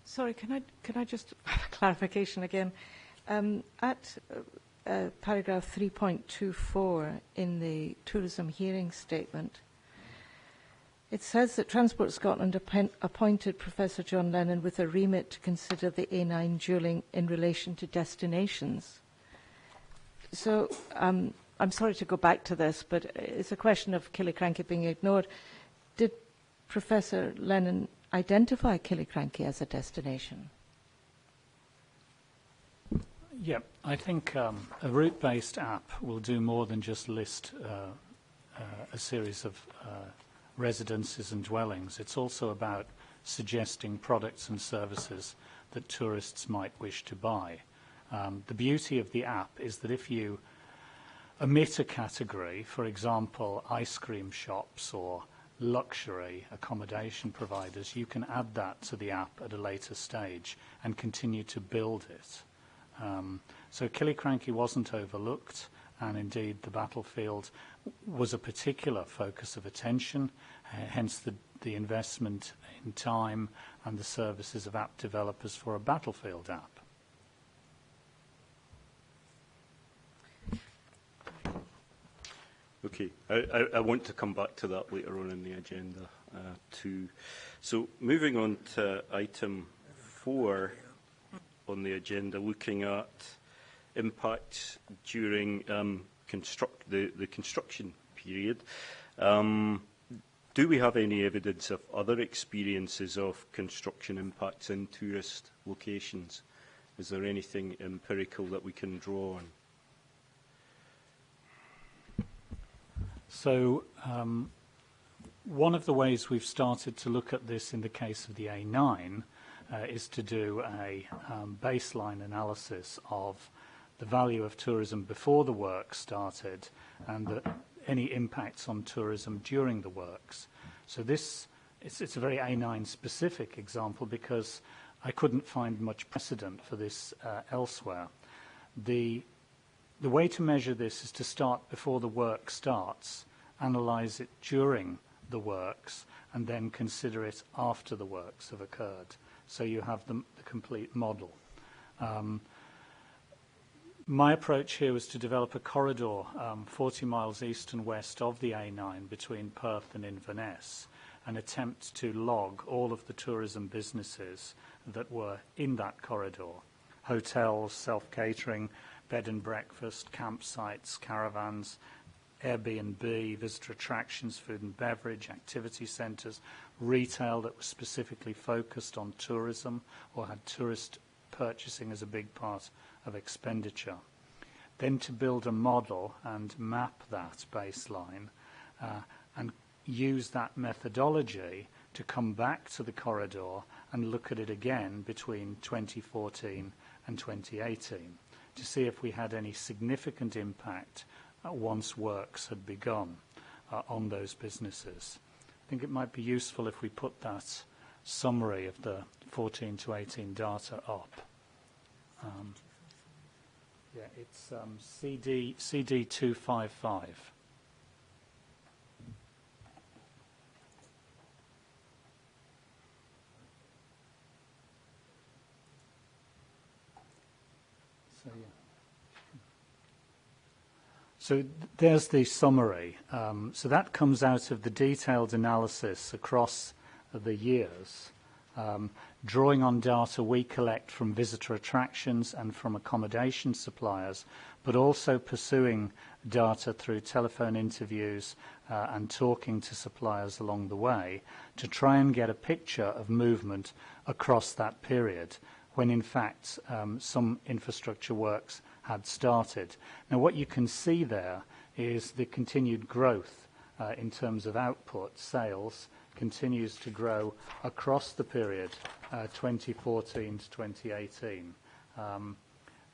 Speaker 4: Sorry, can I just have a clarification again? At paragraph 3.24 in the tourism hearing statement, it says that Transport Scotland appointed Professor John Lennon with a remit to consider the A9 dualling in relation to destinations. So I'm sorry to go back to this, but it's a question of Killiecrankie being ignored. Did Professor Lennon identify Killiecrankie as a destination?
Speaker 7: Yeah, I think a route-based app will do more than just list a series of residences and dwellings. It's also about suggesting products and services that tourists might wish to buy. The beauty of the app is that if you omit a category, for example, ice cream shops or luxury accommodation providers, you can add that to the app at a later stage and continue to build it. So Killiecrankie wasn't overlooked, and indeed the battlefield was a particular focus of attention, hence the investment in time and the services of app developers for a battlefield app.
Speaker 1: Okay, I want to come back to that later on in the agenda too. So moving on to item 4 on the agenda, looking at impacts during the construction period. Do we have any evidence of other experiences of construction impacts in tourist locations? Is there anything empirical that we can draw on?
Speaker 7: So one of the ways we've started to look at this in the case of the A9 is to do a baseline analysis of the value of tourism before the work started and any impacts on tourism during the works. So it's a very A9 specific example because I couldn't find much precedent for this elsewhere. The way to measure this is to start before the work starts, analyse it during the works, and then consider it after the works have occurred. So you have the complete model. My approach here was to develop a corridor 40 miles east and west of the A9 between Perth and Inverness and attempt to log all of the tourism businesses that were in that corridor. Hotels, self-catering, bed and breakfast, campsites, caravans, Airbnb, visitor attractions, food and beverage, activity centres, retail that was specifically focused on tourism or had tourist purchasing as a big part of expenditure. Then to build a model and map that baseline and use that methodology to come back to the corridor and look at it again between 2014 and 2018 to see if we had any significant impact once works had begun on those businesses. I think it might be useful if we put that summary of the 14 to 18 data up. Yeah, it's CD 255. So yeah. So there's the summary. So that comes out of the detailed analysis across the years, drawing on data we collect from visitor attractions and from accommodation suppliers, but also pursuing data through telephone interviews and talking to suppliers along the way to try and get a picture of movement across that period when in fact some infrastructure works had started. Now what you can see there is the continued growth in terms of output, sales, continues to grow across the period 2014 to 2018.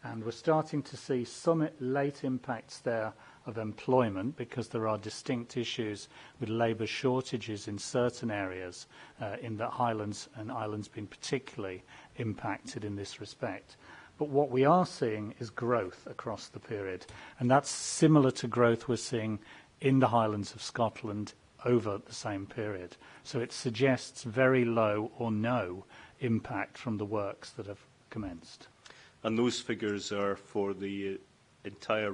Speaker 7: And we're starting to see some late impacts there of employment because there are distinct issues with labour shortages in certain areas in the Highlands and Islands being particularly impacted in this respect. But what we are seeing is growth across the period, and that's similar to growth we're seeing in the Highlands of Scotland over the same period. So it suggests very low or no impact from the works that have commenced.
Speaker 1: And those figures are for the entire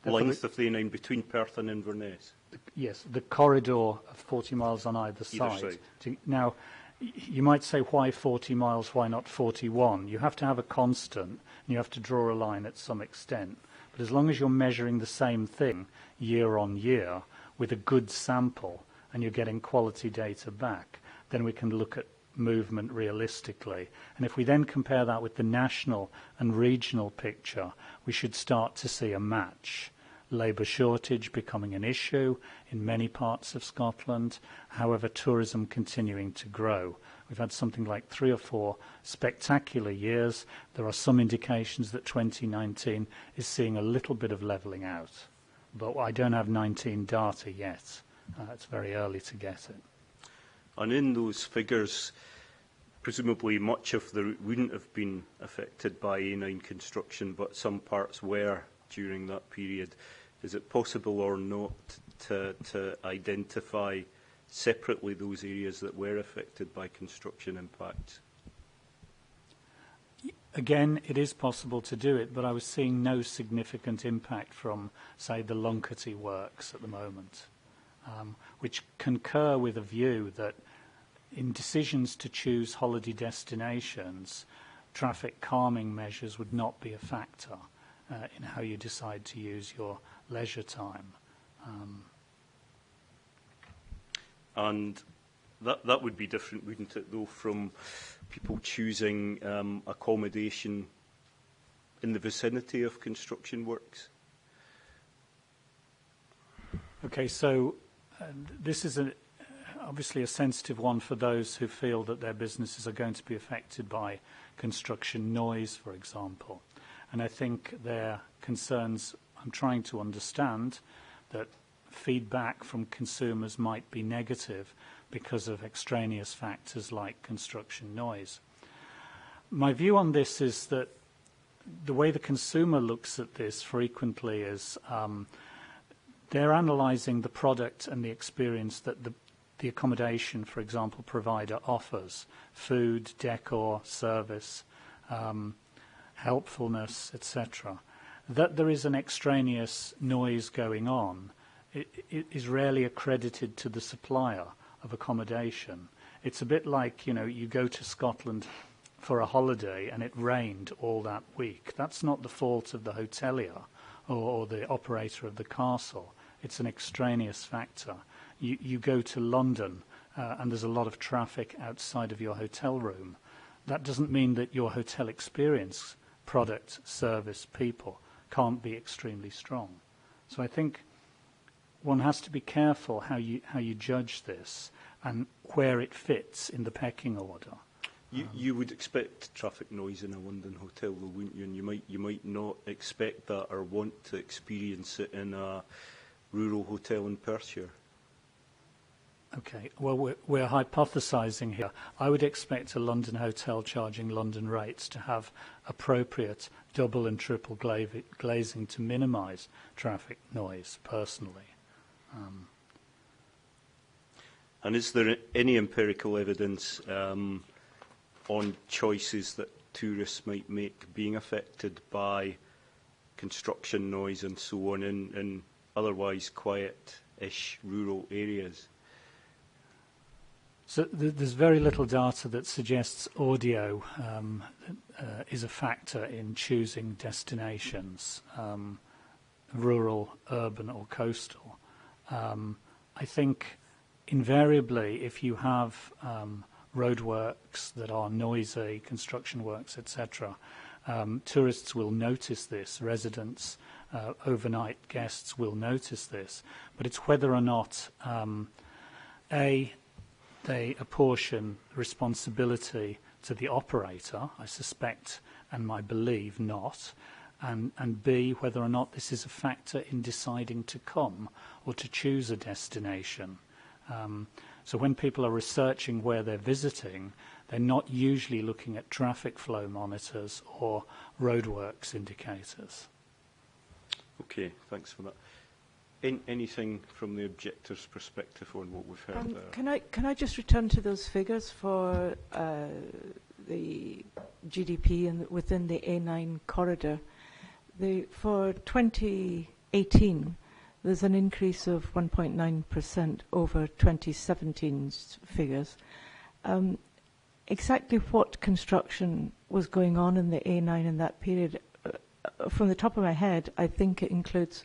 Speaker 1: length of the A9 between Perth and Inverness?
Speaker 7: Yes, the corridor of 40 miles on either side. Now, you might say, why 40 miles, why not 41? You have to have a constant, and you have to draw a line at some extent. But as long as you're measuring the same thing year on year with a good sample and you're getting quality data back, then we can look at movement realistically. And if we then compare that with the national and regional picture, we should start to see a match. Labour shortage becoming an issue in many parts of Scotland, however tourism continuing to grow. We've had something like 3 or 4 spectacular years. There are some indications that 2019 is seeing a little bit of levelling out. But I don't have 19 data yet. It's very early to get it.
Speaker 1: And in those figures, presumably much of the route wouldn't have been affected by A9 construction, but some parts were during that period. Is it possible or not to identify separately those areas that were affected by construction impacts?
Speaker 7: Again, it is possible to do it, but I was seeing no significant impact from, say, the Lunkerty works at the moment, which concur with a view that in decisions to choose holiday destinations, traffic calming measures would not be a factor in how you decide to use your leisure time.
Speaker 1: And that would be different, wouldn't it, though, from people choosing accommodation in the vicinity of construction works?
Speaker 7: Okay, so this is obviously a sensitive one for those who feel that their businesses are going to be affected by construction noise, for example. And I think their concerns, I'm trying to understand that feedback from consumers might be negative because of extraneous factors like construction noise. My view on this is that the way the consumer looks at this frequently is they're analysing the product and the experience that the accommodation, for example, provider offers: food, decor, service, helpfulness, etc. That there is an extraneous noise going on, it is rarely accredited to the supplier of accommodation. It's a bit like, you know, you go to Scotland for a holiday and it rained all that week. That's not the fault of the hotelier or the operator of the castle. It's an extraneous factor. You go to London and there's a lot of traffic outside of your hotel room. That doesn't mean that your hotel experience, product, service, people, can't be extremely strong. So I think one has to be careful how you judge this and where it fits in the pecking order.
Speaker 1: You would expect traffic noise in a London hotel, though, wouldn't you? And you might not expect that or want to experience it in a rural hotel in Perthshire.
Speaker 7: Okay, well, we're hypothesising here. I would expect a London hotel charging London rates to have appropriate double and triple glazing to minimise traffic noise, personally.
Speaker 1: And is there any empirical evidence on choices that tourists might make being affected by construction noise and so on in otherwise quiet-ish rural areas?
Speaker 7: So there's very little data that suggests audio is a factor in choosing destinations, rural, urban or coastal. I think invariably if you have roadworks that are noisy, construction works, etc., tourists will notice this, residents, overnight guests will notice this, but it's whether or not they apportion responsibility to the operator, I suspect, and I believe not, and B, whether or not this is a factor in deciding to come or to choose a destination. So when people are researching where they're visiting, they're not usually looking at traffic flow monitors or roadworks indicators.
Speaker 1: Okay, thanks for that. Anything from the objector's perspective on what we've heard there?
Speaker 4: Can I just return to those figures for the GDP and within the A9 corridor? For 2018, there's an increase of 1.9% over 2017's figures. Exactly what construction was going on in the A9 in that period, from the top of my head, I think it includes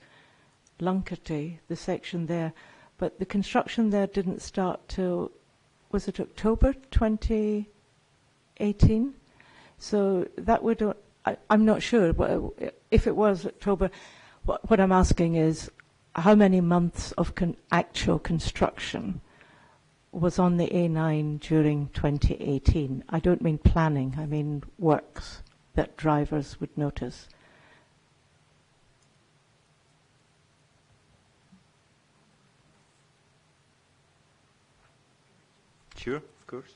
Speaker 4: Lunkerty, the section there, but the construction there didn't start till, was it October 2018? So that would, I'm not sure, if it was October, what I'm asking is how many months of actual construction was on the A9 during 2018? I don't mean planning, I mean works that drivers would notice.
Speaker 1: Sure, of course.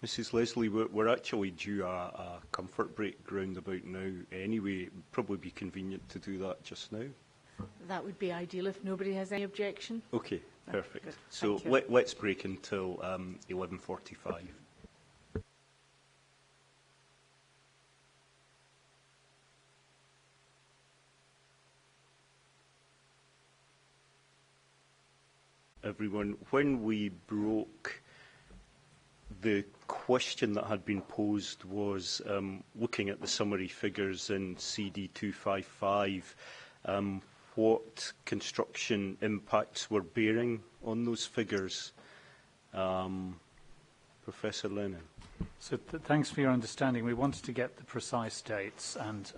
Speaker 1: Mrs. Leslie, we're actually due a comfort break round about now anyway. It would probably be convenient to do that just now.
Speaker 2: That would be ideal if nobody has any objection.
Speaker 1: Okay, perfect.
Speaker 2: Good.
Speaker 1: So let's break until 11:45. everyone. When we broke, the question that had been posed was looking at the summary figures in CD255, what construction impacts were bearing on those figures. Professor Lennon.
Speaker 7: So thanks for your understanding. We wanted to get the precise dates, and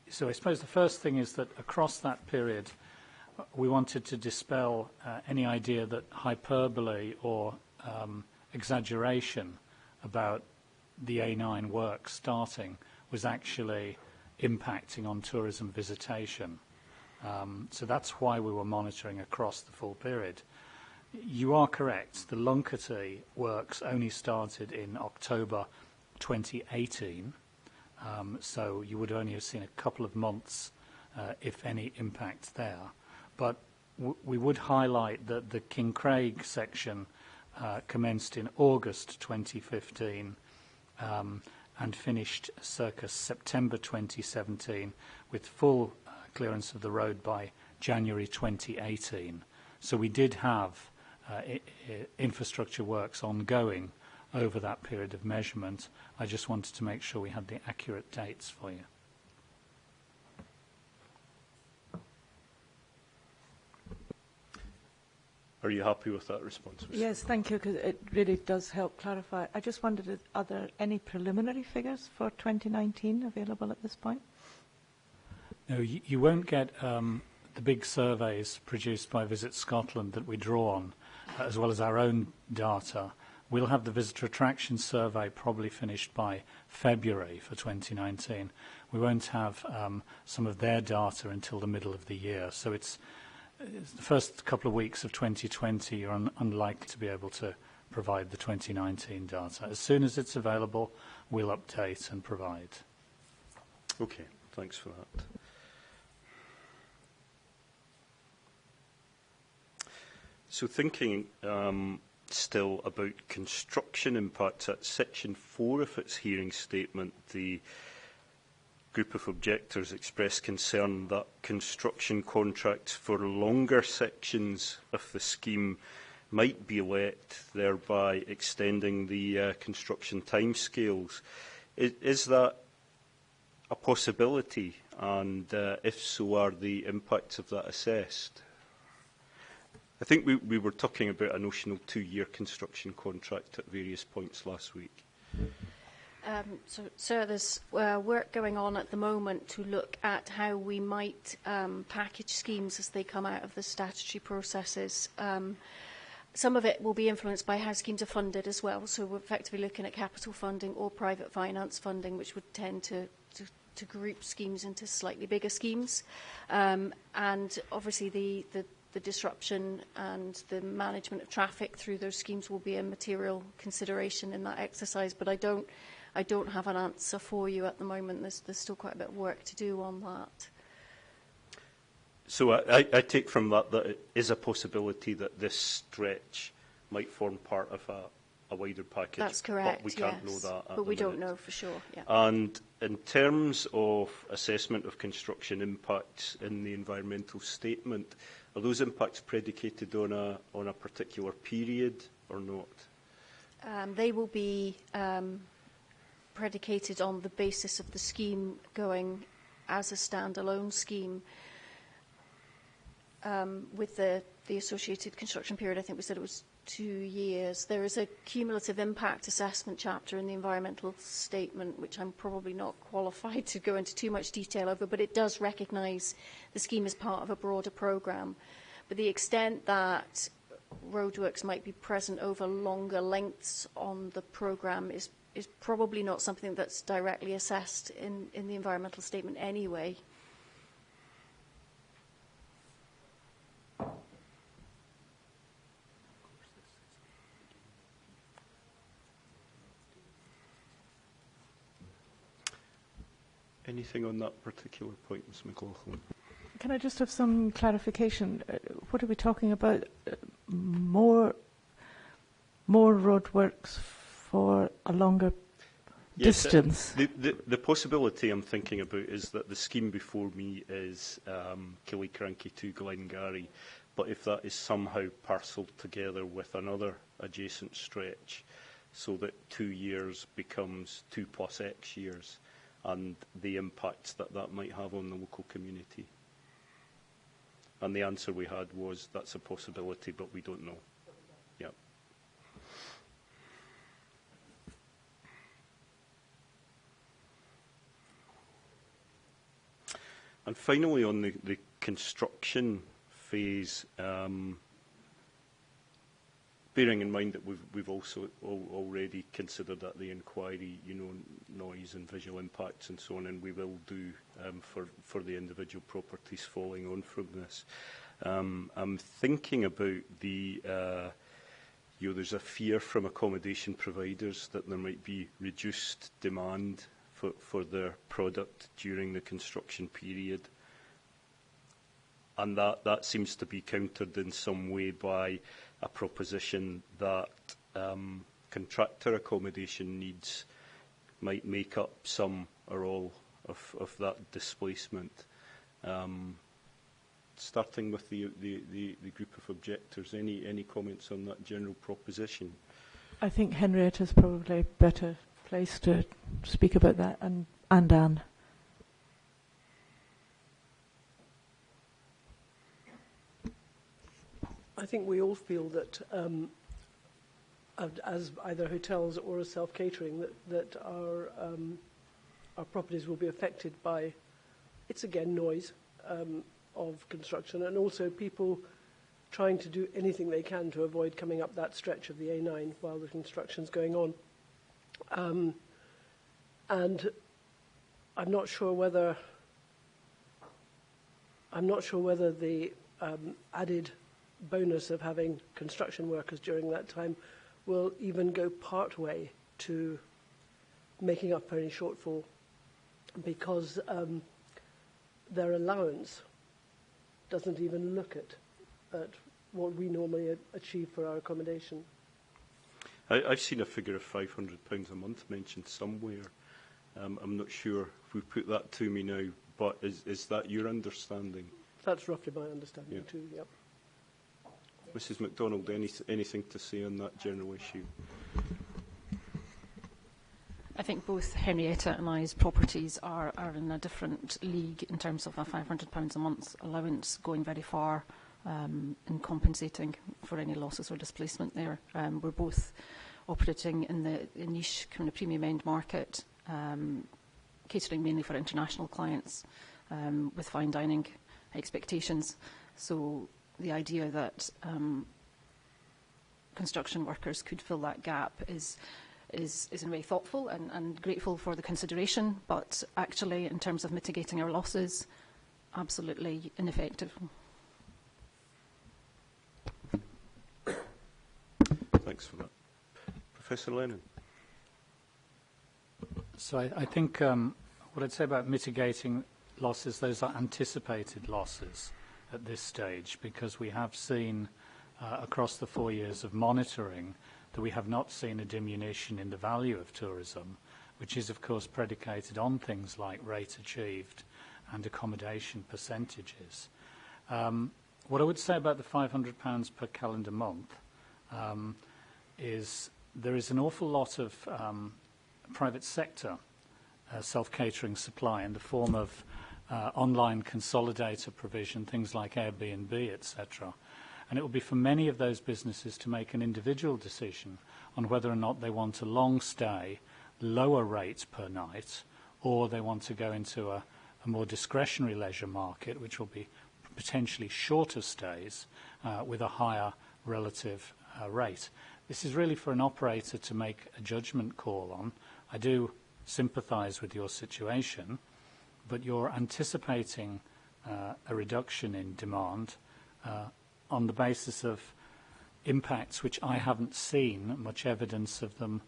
Speaker 7: so I suppose the first thing is that across that period, we wanted to dispel any idea that hyperbole or exaggeration about the A9 work starting was actually impacting on tourism visitation. So that's why we were monitoring across the full period. You are correct. The Lunkerty works only started in October 2018, so you would only have seen a couple of months, if any, impact there. But we would highlight that the Kincraig section commenced in August 2015 and finished circa September 2017 with full clearance of the road by January 2018. So we did have infrastructure works ongoing over that period of measurement. I just wanted to make sure we had the accurate dates for you.
Speaker 1: Are you happy with that response?
Speaker 4: Yes, thank you, because it really does help clarify. I just wondered, are there any preliminary figures for 2019 available at this point?
Speaker 7: No, you won't get the big surveys produced by Visit Scotland that we draw on, as well as our own data. We'll have the visitor attraction survey probably finished by February for 2019. We won't have some of their data until the middle of the year. So it's the first couple of weeks of 2020, you're unlikely to be able to provide the 2019 data. As soon as it's available, we'll update and provide.
Speaker 1: Okay, thanks for that. So thinking still about construction impacts, at section 4 of its hearing statement, the group of objectors expressed concern that construction contracts for longer sections of the scheme might be let, thereby extending the construction timescales. Is that a possibility? And if so, are the impacts of that assessed? I think we were talking about a notional 2-year construction contract at various points last week.
Speaker 9: So there's work going on at the moment to look at how we might package schemes as they come out of the statutory processes. Some of it will be influenced by how schemes are funded as well. So we're effectively looking at capital funding or private finance funding, which would tend to group schemes into slightly bigger schemes. And obviously the disruption and the management of traffic through those schemes will be a material consideration in that exercise. But I don't have an answer for you at the moment. There's still quite a bit of work to do on that.
Speaker 1: So I take from that that it is a possibility that this stretch might form part of a wider package.
Speaker 9: That's correct,
Speaker 1: but we can't know that at
Speaker 9: but we
Speaker 1: the
Speaker 9: don't
Speaker 1: minute.
Speaker 9: know for sure. Yeah.
Speaker 1: And in terms of assessment of construction impacts in the environmental statement, are those impacts predicated on a particular period or not?
Speaker 9: They will be predicated on the basis of the scheme going as a standalone scheme. With the associated construction period, I think we said it was 2 years. There is a cumulative impact assessment chapter in the environmental statement, which I'm probably not qualified to go into too much detail over, but it does recognise the scheme as part of a broader programme. But the extent that roadworks might be present over longer lengths on the programme is probably not something that's directly assessed in the environmental statement anyway.
Speaker 1: Anything on that particular point, Ms McLaughlin?
Speaker 4: Can I just have some clarification? What are we talking about? More roadworks for a longer distance?
Speaker 1: The possibility I'm thinking about is that the scheme before me is Killiecrankie to Glengarry, but if that is somehow parcelled together with another adjacent stretch, so that 2 years becomes 2 plus X years, and the impacts that that might have on the local community. And the answer we had was, that's a possibility, but we don't know. Yeah. And finally, on the construction phase, bearing in mind that we've also already considered at the inquiry, noise and visual impacts and so on, and we will do for the individual properties following on from this. I'm thinking about there's a fear from accommodation providers that there might be reduced demand for their product during the construction period. And that seems to be countered in some way by a proposition that contractor accommodation needs might make up some or all of that displacement. Starting with the group of objectors, any comments on that general proposition?
Speaker 4: I think Henrietta's probably better placed to speak about that, and Anne.
Speaker 6: I think we all feel that, as either hotels or as self-catering, that our properties will be affected by, it's again noise of construction, and also people trying to do anything they can to avoid coming up that stretch of the A9 while the construction's going on. And I'm not sure whether the added bonus of having construction workers during that time will even go part way to making up for any shortfall, because their allowance doesn't even look at what we normally achieve for our accommodation.
Speaker 1: I've seen a figure of £500 a month mentioned somewhere. I'm not sure if we put that to me now, but is that your understanding?
Speaker 6: That's roughly my understanding,
Speaker 1: yeah.
Speaker 6: Too, yep.
Speaker 1: Mrs MacDonald, anything to say on that general issue?
Speaker 8: I think both Henrietta and I's properties are in a different league in terms of a £500 a month allowance going very far in compensating for any losses or displacement there. We're both operating in the niche kind of premium end market, catering mainly for international clients with fine dining expectations. So the idea that construction workers could fill that gap is in a way thoughtful and grateful for the consideration, but actually in terms of mitigating our losses, absolutely ineffective.
Speaker 1: Thanks for that. Professor Lennon.
Speaker 7: So I think what I'd say about mitigating losses, those are anticipated losses at this stage, because we have seen across the 4 years of monitoring that we have not seen a diminution in the value of tourism, which is of course predicated on things like rate achieved and accommodation percentages. What I would say about the £500 per calendar month is there is an awful lot of private sector self-catering supply in the form of online consolidator provision, things like Airbnb, etc. And it will be for many of those businesses to make an individual decision on whether or not they want a long stay, lower rate per night, or they want to go into a more discretionary leisure market, which will be potentially shorter stays with a higher relative rate. This is really for an operator to make a judgment call on. I do sympathise with your situation, but you're anticipating a reduction in demand on the basis of impacts which I haven't seen much evidence of them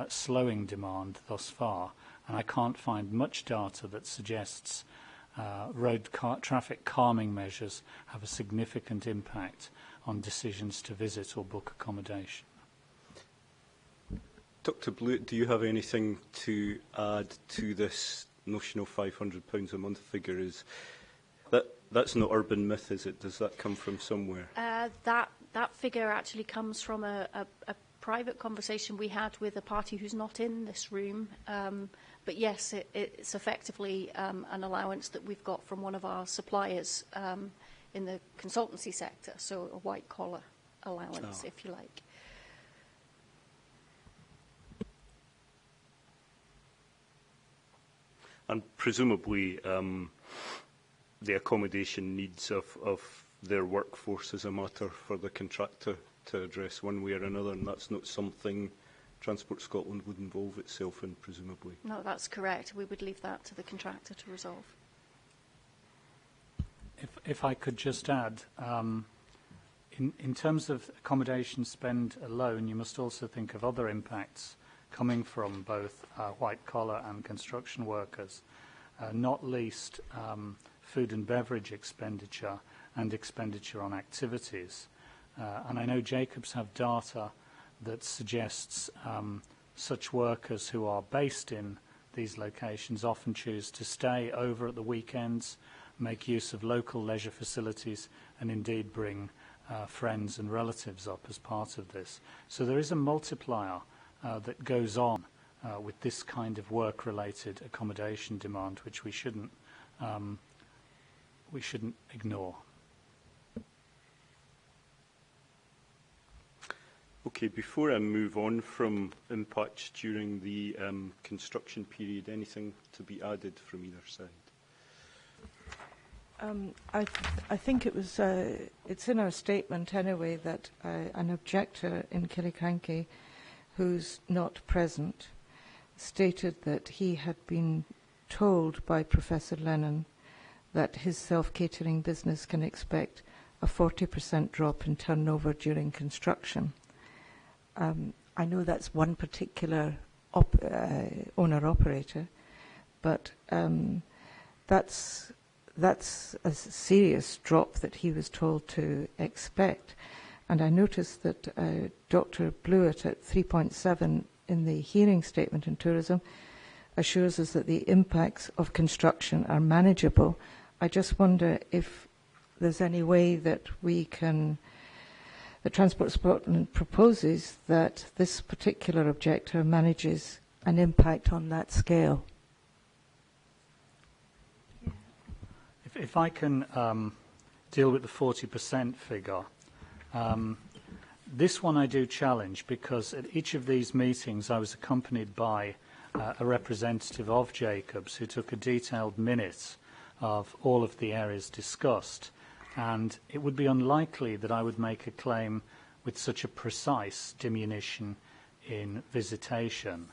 Speaker 7: slowing demand thus far, and I can't find much data that suggests road traffic calming measures have a significant impact on decisions to visit or book accommodation.
Speaker 1: Dr. Blewett, do you have anything to add to this notional £500 a month figure? Is That's not urban myth, is it? Does that come from somewhere?
Speaker 9: That figure actually comes from a private conversation we had with a party who's not in this room. But yes, it's effectively an allowance that we've got from one of our suppliers in the consultancy sector, so a white-collar allowance, if you like.
Speaker 1: And presumably the accommodation needs of their workforce is a matter for the contractor to address one way or another, and that's not something Transport Scotland would involve itself in, presumably.
Speaker 9: No, that's correct. We would leave that to the contractor to resolve.
Speaker 7: If I could just add, in terms of accommodation spend alone, you must also think of other impacts coming from both white-collar and construction workers, not least food and beverage expenditure and expenditure on activities. And I know Jacobs have data that suggests such workers who are based in these locations often choose to stay over at the weekends, make use of local leisure facilities, and indeed bring friends and relatives up as part of this. So there is a multiplier that goes on with this kind of work-related accommodation demand, which we shouldn't ignore.
Speaker 1: Okay, before I move on from impacts during the construction period, anything to be added from either side?
Speaker 4: I think it was, it's in our statement anyway, that an objector in Killiecrankie who's not present stated that he had been told by Professor Lennon that his self-catering business can expect a 40% drop in turnover during construction. I know that's one particular owner-operator, but that's a serious drop that he was told to expect. And I noticed that Dr. Blewett at 3.7 in the hearing statement in tourism assures us that the impacts of construction are manageable. I just wonder if there's any way that we can, the Transport Scotland proposes that this particular objector manages an impact on that scale.
Speaker 7: If I can deal with the 40% figure, this one I do challenge, because at each of these meetings I was accompanied by a representative of Jacobs who took a detailed minute of all of the areas discussed, and it would be unlikely that I would make a claim with such a precise diminution in visitation.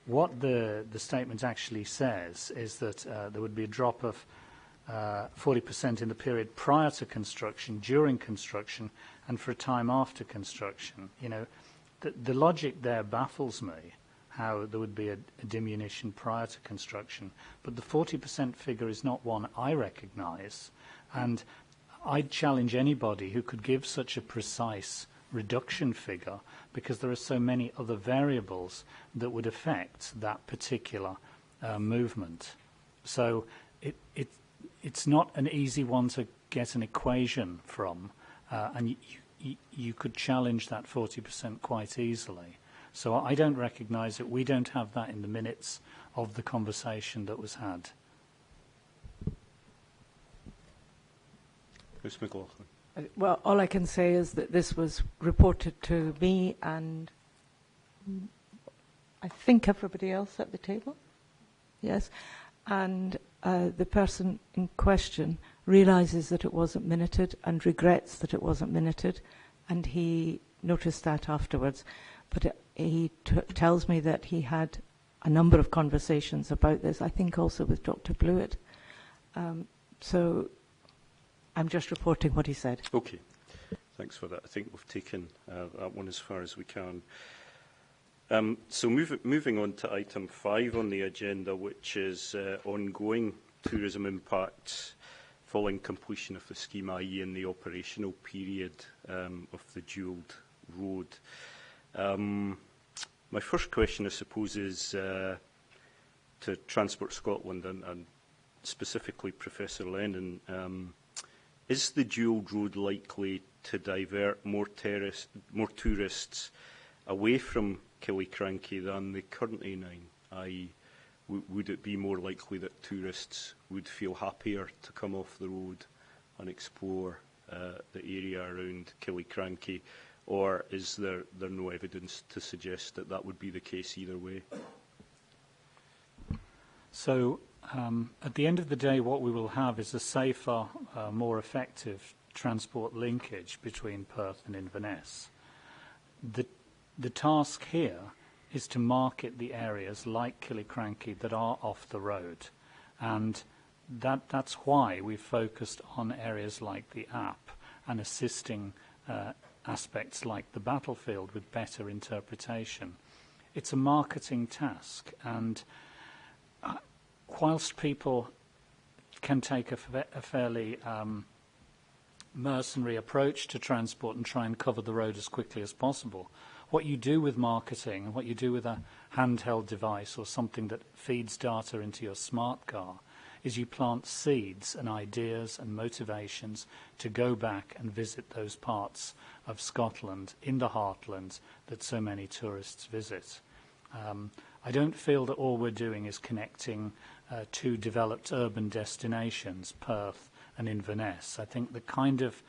Speaker 7: What the statement actually says is that there would be a drop of 40% in the period prior to construction, during construction, and for a time after construction. You know, the logic there baffles me, how there would be a diminution prior to construction. But the 40% figure is not one I recognise, and I'd challenge anybody who could give such a precise reduction figure, because there are so many other variables that would affect that particular movement. So it's not an easy one to get an equation from, and you could challenge that 40% quite easily. So I don't recognise it. We don't have that in the minutes of the conversation that was had.
Speaker 1: Ms. McLaughlin.
Speaker 4: Well, all I can say is that this was reported to me and I think everybody else at the table. Yes. And the person in question realises that it wasn't minuted and regrets that it wasn't minuted, and he noticed that afterwards. But he tells me that he had a number of conversations about this, I think also with Dr. Blewett. So I'm just reporting what he said.
Speaker 1: Okay. Thanks for that. I think we've taken that one as far as we can. So moving on to item 5 on the agenda, which is ongoing tourism impacts following completion of the scheme, i.e. in the operational period of the dualled road. My first question, I suppose, is to Transport Scotland, and specifically Professor Lennon, is the dual road likely to divert more tourists away from Killiecrankie than the current A9? I.e., would it be more likely that tourists would feel happier to come off the road and explore the area around Killiecrankie, or is there no evidence to suggest that that would be the case either way?
Speaker 7: So at the end of the day, what we will have is a safer, more effective transport linkage between Perth and Inverness. The task here is to market the areas like Killiecrankie that are off the road, and that's why we've focused on areas like the app and assisting aspects like the battlefield with better interpretation. It's a marketing task, and whilst people can take a fairly mercenary approach to transport and try and cover the road as quickly as possible, what you do with marketing and what you do with a handheld device or something that feeds data into your smart car is you plant seeds and ideas and motivations to go back and visit those parts of Scotland in the heartlands that so many tourists visit. I don't feel that all we're doing is connecting two developed urban destinations, Perth and Inverness. I think the kind of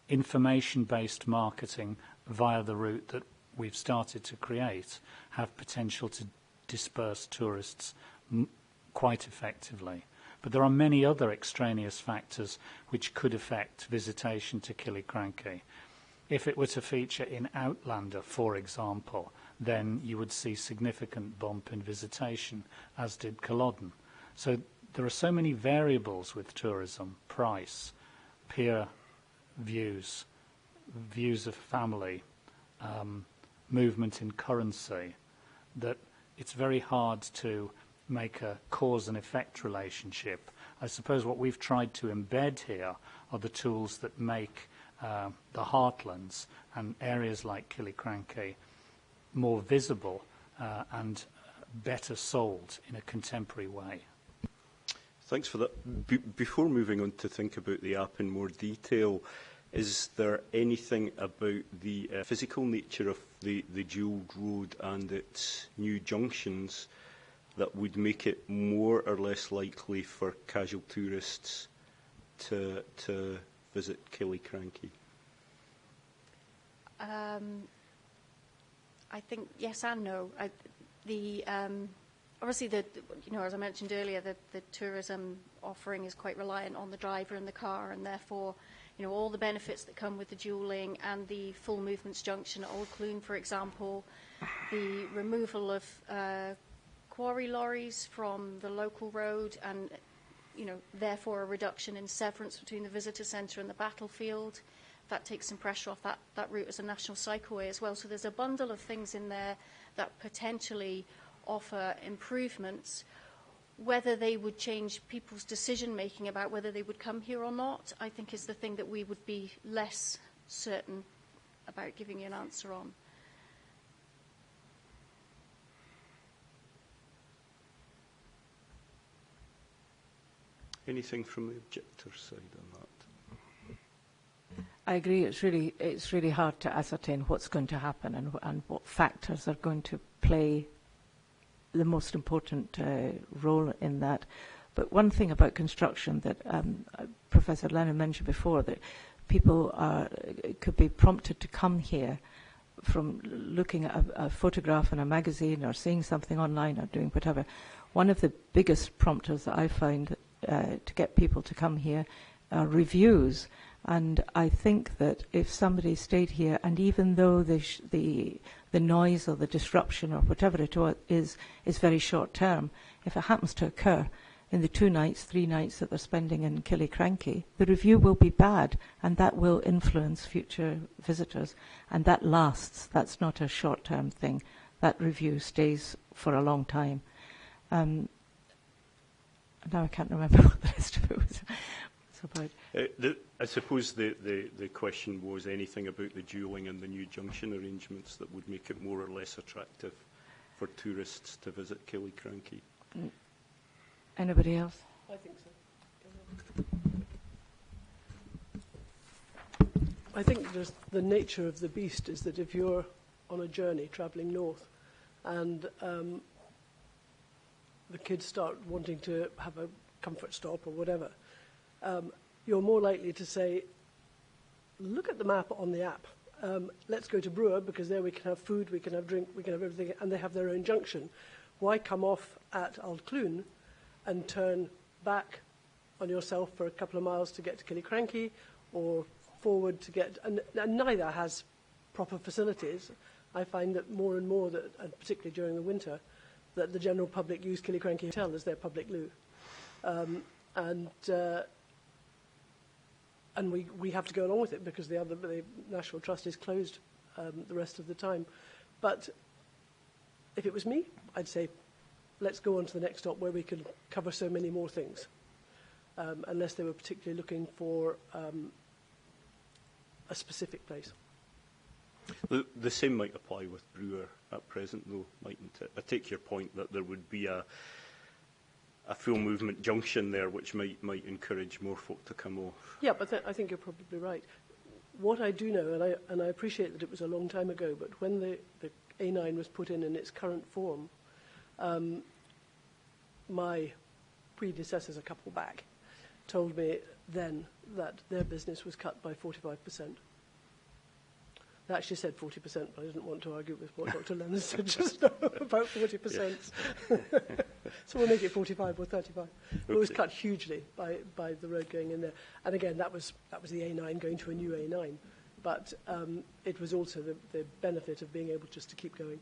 Speaker 7: information-based marketing via the route that we've started to create have potential to disperse tourists quite effectively. But there are many other extraneous factors which could affect visitation to Killiecrankie. If it were to feature in Outlander, for example, then you would see significant bump in visitation, as did Culloden. So there are so many variables with tourism: price, peer views, views of family, movement in currency, that it's very hard to make a cause and effect relationship. I suppose what we've tried to embed here are the tools that make the heartlands and areas like Killiecrankie more visible and better sold in a contemporary way.
Speaker 1: Thanks for that. Before moving on to think about the app in more detail, is there anything about the physical nature of the dual road and its new junctions that would make it more or less likely for casual tourists to visit Killiecrankie?
Speaker 9: I think yes and no. Obviously, as I mentioned earlier, the tourism offering is quite reliant on the driver in the car, and therefore, all the benefits that come with the dualling and the full movements junction at Old Clune, for example, the removal of quarry lorries from the local road, and therefore a reduction in severance between the visitor centre and the battlefield. That takes some pressure off that route as a national cycleway as well. So there's a bundle of things in there that potentially offer improvements. Whether they would change people's decision-making about whether they would come here or not, I think is the thing that we would be less certain about giving you an answer on.
Speaker 1: Anything from the objector's side on that?
Speaker 4: I agree. It's really hard to ascertain what's going to happen and what factors are going to play the most important role in that. But one thing about construction that Professor Lennon mentioned before, that people could be prompted to come here from looking at a photograph in a magazine or seeing something online or doing whatever. One of the biggest prompters that I find to get people to come here are reviews. And I think that if somebody stayed here, and even though the noise or the disruption or whatever it is very short term, if it happens to occur in the 2 nights, 3 nights that they're spending in Killiecrankie, the review will be bad, and that will influence future visitors. And that lasts. That's not a short-term thing. That review stays for a long time. Now I can't remember what the rest of it was about.
Speaker 1: I suppose the question was anything about the dualling and the new junction arrangements that would make it more or less attractive for tourists to visit Killiecrankie.
Speaker 4: Anybody else?
Speaker 6: I think so. I think just the nature of the beast is that if you're on a journey travelling north and the kids start wanting to have a comfort stop or whatever, you're more likely to say, look at the map on the app. Let's go to Brewer because there we can have food, we can have drink, we can have everything, and they have their own junction. Why come off at Aldcloone and turn back on yourself for a couple of miles to get to Killiecrankie or forward to get... And neither has proper facilities. I find that more and more, that, and particularly during the winter, that the general public use Killiecrankie Hotel as their public loo. And we have to go along with it because the National Trust is closed the rest of the time. But if it was me, I'd say, let's go on to the next stop where we can cover so many more things, unless they were particularly looking for a specific place.
Speaker 1: The same might apply with Brewer at present, though, mightn't it? I take your point that there would be a full movement junction there, which might encourage more folk to come off.
Speaker 6: Yeah, but I think you're probably right. What I do know, and I appreciate that it was a long time ago, but when the A9 was put in its current form, my predecessors, a couple back, told me then that their business was cut by 45%. They actually said 40%, but I didn't want to argue with what Dr. Leonard said just now about 40%. So we'll make it 45 or 35. But it was cut hugely by the road going in there. And again, that was the A9 going to a new A9. But it was also the benefit of being able just to keep going.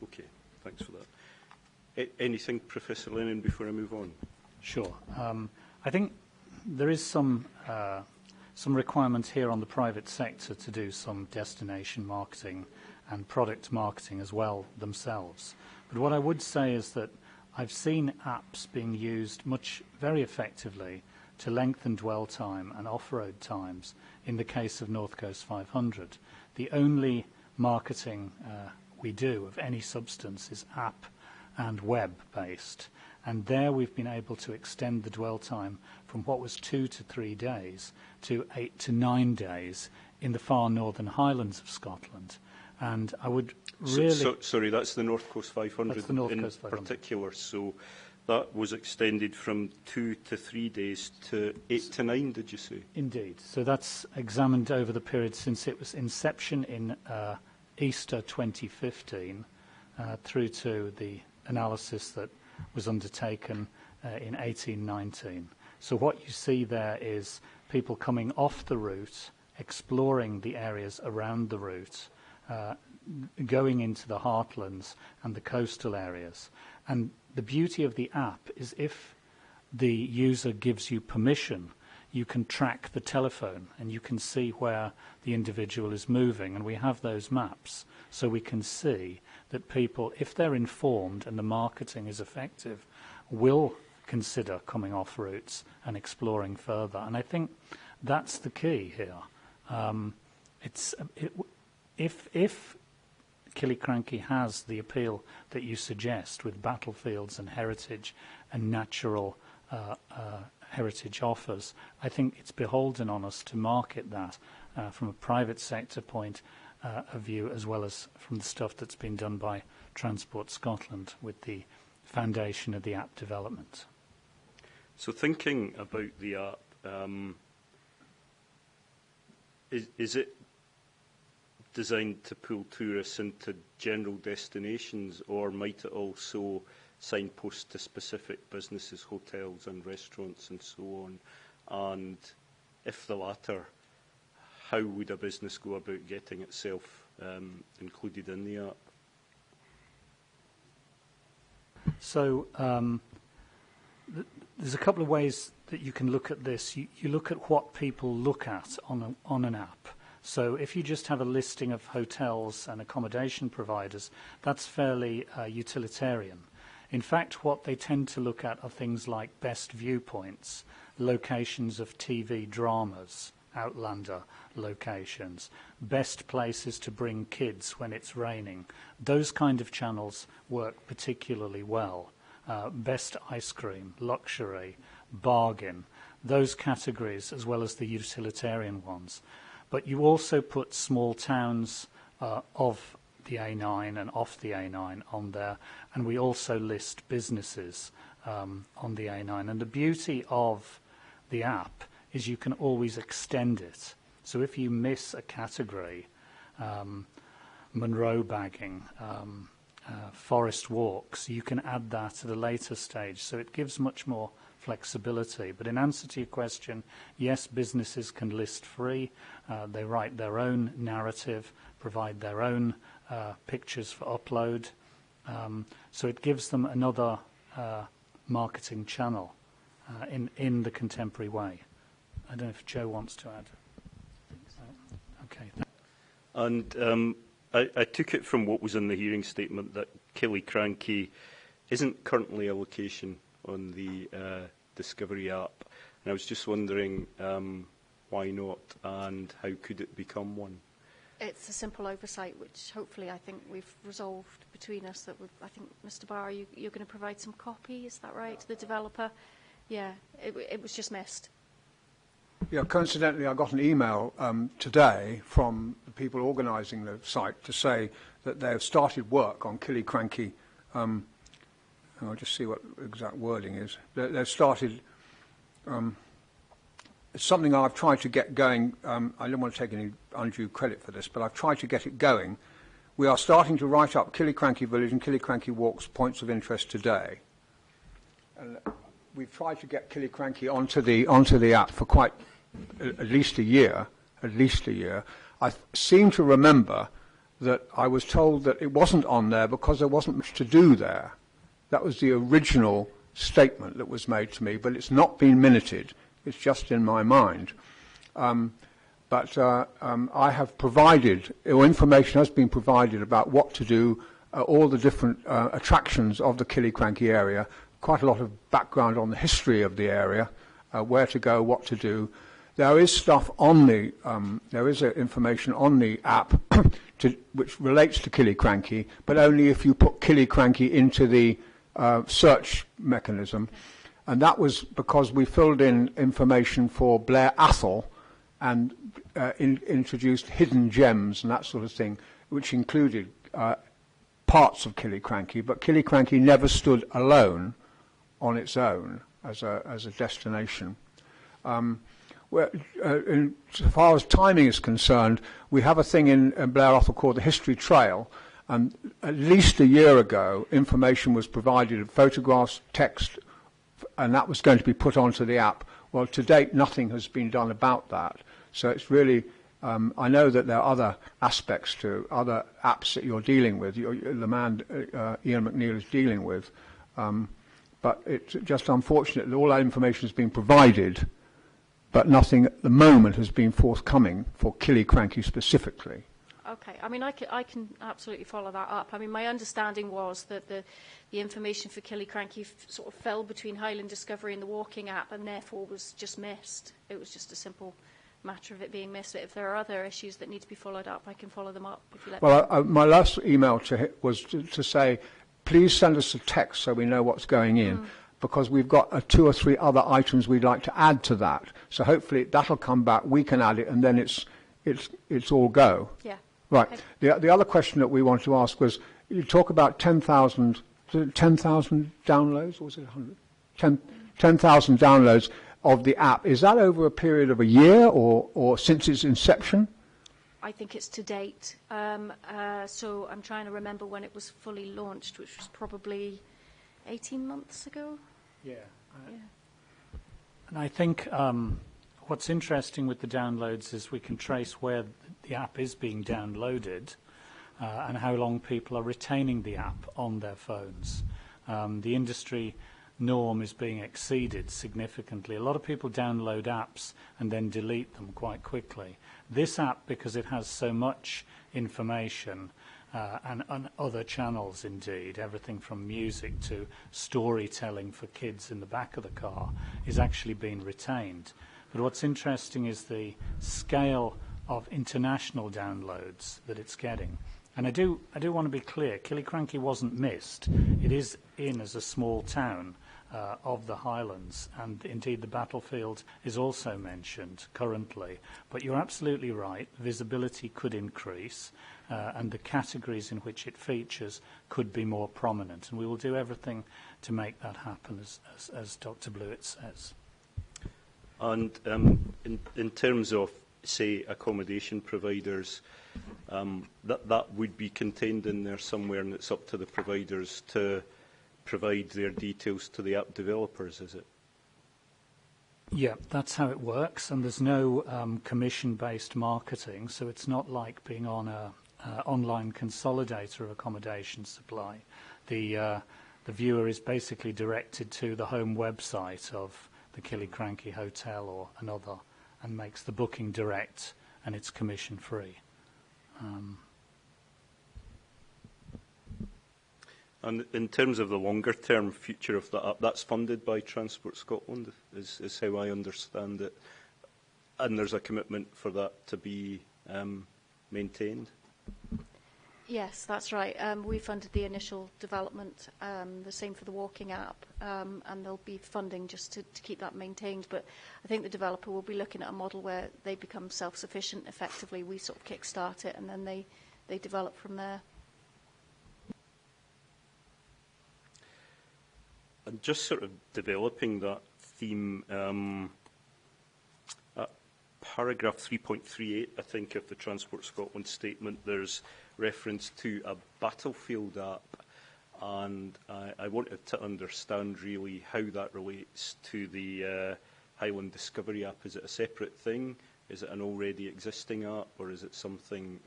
Speaker 1: Okay, thanks for that. Anything, Professor Lennon, before I move on?
Speaker 7: Sure. I think there is some requirement here on the private sector to do some destination marketing and product marketing as well themselves. But what I would say is that I've seen apps being used very effectively to lengthen dwell time and off-road times in the case of North Coast 500. The only marketing we do of any substance is app and web-based. And there we've been able to extend the dwell time from what was 2 to 3 days to 8 to 9 days in the far northern Highlands of Scotland. And I would really...
Speaker 1: sorry, that's the North Coast 500
Speaker 7: that's the North
Speaker 1: in
Speaker 7: Coast 500.
Speaker 1: particular. So that was extended from 2 to 3 days to 8 to 9, did you say?
Speaker 7: Indeed. So that's examined over the period since it was inception in Easter 2015 through to the analysis that was undertaken in 1819. So what you see there is people coming off the route, exploring the areas around the route, going into the heartlands and the coastal areas. And the beauty of the app is if the user gives you permission, you can track the telephone and you can see where the individual is moving. And we have those maps, so we can see that people, if they're informed and the marketing is effective, will consider coming off routes and exploring further. And I think that's the key here. If Killiecrankie has the appeal that you suggest with battlefields and heritage and natural heritage offers, I think it's beholden on us to market that from a private sector point of view, as well as from the stuff that's been done by Transport Scotland with the foundation of the app development.
Speaker 1: So thinking about the app, is it designed to pull tourists into general destinations, or might it also signpost to specific businesses, hotels and restaurants and so on? And if the latter, how would a business go about getting itself included in the app? So
Speaker 7: there's a couple of ways that you can look at this. You look at what people look at on an app. So if you just have a listing of hotels and accommodation providers, that's fairly utilitarian. In fact, what they tend to look at are things like best viewpoints, locations of TV dramas, Outlander locations, best places to bring kids when it's raining. Those kind of channels work particularly well. Best ice cream, luxury, bargain, those categories as well as the utilitarian ones. But you also put small towns of the A9 and off the A9 on there, and we also list businesses on the A9. And the beauty of the app is you can always extend it. So if you miss a category, Monroe bagging, forest walks, you can add that at a later stage. So it gives much more flexibility. But in answer to your question, yes, businesses can list free. They write their own narrative, provide their own pictures for upload. So it gives them another marketing channel in the contemporary way. I don't know if Joe wants to add. Okay.
Speaker 1: And I took it from what was in the hearing statement that Killiecrankie isn't currently a location on the Discovery app. And I was just wondering why not, and how could it become one?
Speaker 9: It's a simple oversight, which hopefully I think we've resolved between us. That I think, Mr. Barr, you're going to provide some copy, is that right, to the developer? Yeah, it was just missed.
Speaker 5: Yeah, coincidentally, I got an email today from the people organising the site to say that they have started work on Killiecrankie. I'll just see what the exact wording is. They've started. It's something I've tried to get going. I don't want to take any undue credit for this, but I've tried to get it going. We are starting to write up Killiecrankie Village and Killiecrankie Walks points of interest today. And we've tried to get Killiecrankie onto the app for quite at least a year. I seem to remember that I was told that it wasn't on there because there wasn't much to do there. That was the original statement that was made to me, but it's not been minuted. It's just in my mind. But I have provided, or information has been provided about what to do, all the different attractions of the Killiecrankie area, quite a lot of background on the history of the area, where to go, what to do. There is stuff on the, there is information on the app which relates to Killiecrankie, but only if you put Killiecrankie into the search mechanism. And that was because we filled in information for Blair Athol and introduced hidden gems and that sort of thing, which included parts of Killiecrankie, but Killiecrankie never stood alone on its own as a destination. So far as timing is concerned, we have a thing in Blair Athol called the History Trail, and at least a year ago, information was provided, photographs, text, and that was going to be put onto the app. Well, to date, nothing has been done about that. So it's really, I know that there are other aspects to other apps that you're dealing with, the man Ian McNeil is dealing with, but it's just unfortunate that all that information has been provided, but nothing at the moment has been forthcoming for Killiecrankie specifically.
Speaker 9: Okay, I mean, I can absolutely follow that up. I mean, my understanding was that the information for Killiecrankie sort of fell between Highland Discovery and the Walking app, and therefore was just missed. It was just a simple matter of it being missed. But if there are other issues that need to be followed up, I can follow them up if you let me.
Speaker 5: Well, my last email to him was to say, please send us a text so we know what's going in, because we've got 2 or 3 other items we'd like to add to that. So hopefully that'll come back, we can add it, and then it's all go.
Speaker 9: Yeah.
Speaker 5: Right.
Speaker 9: Okay.
Speaker 5: The other question that we wanted to ask was, you talk about 10,000 downloads, or was it 100? 10,000 downloads of the app. Is that over a period of a year or since its inception?
Speaker 9: I think it's to date. So I'm trying to remember when it was fully launched, which was probably 18 months ago.
Speaker 7: Yeah. And I think what's interesting with the downloads is we can trace where the app is being downloaded and how long people are retaining the app on their phones. The industry norm is being exceeded significantly. A lot of people download apps and then delete them quite quickly. This app, because it has so much information and other channels indeed, everything from music to storytelling for kids in the back of the car, is actually being retained. But what's interesting is the scale of international downloads that it's getting. And I do want to be clear, Killiecrankie wasn't missed. It is in as a small town of the Highlands, and indeed the battlefield is also mentioned currently. But you're absolutely right, visibility could increase, and the categories in which it features could be more prominent, and we will do everything to make that happen, as Dr. Blewett says.
Speaker 1: And in terms of, say, accommodation providers, that would be contained in there somewhere, and it's up to the providers to provide their details to the app developers, is it?
Speaker 7: Yeah, that's how it works, and there's no commission-based marketing, so it's not like being on a online consolidator of accommodation supply. The viewer is basically directed to the home website of the Killiecrankie Hotel or another, and makes the booking direct, and it's commission-free.
Speaker 1: And in terms of the longer-term future of that app, that's funded by Transport Scotland, is how I understand it. And there's a commitment for that to be maintained?
Speaker 9: Yes, that's right. We funded the initial development, the same for the walking app, and there'll be funding just to keep that maintained. But I think the developer will be looking at a model where they become self-sufficient effectively. We sort of kickstart it, and then they develop from there.
Speaker 1: And just sort of developing that theme, at paragraph 3.38, I think, of the Transport Scotland statement, there's reference to a battlefield app, and I wanted to understand really how that relates to the Highland Discovery app. Is it a separate thing? Is it an already existing app, or is it something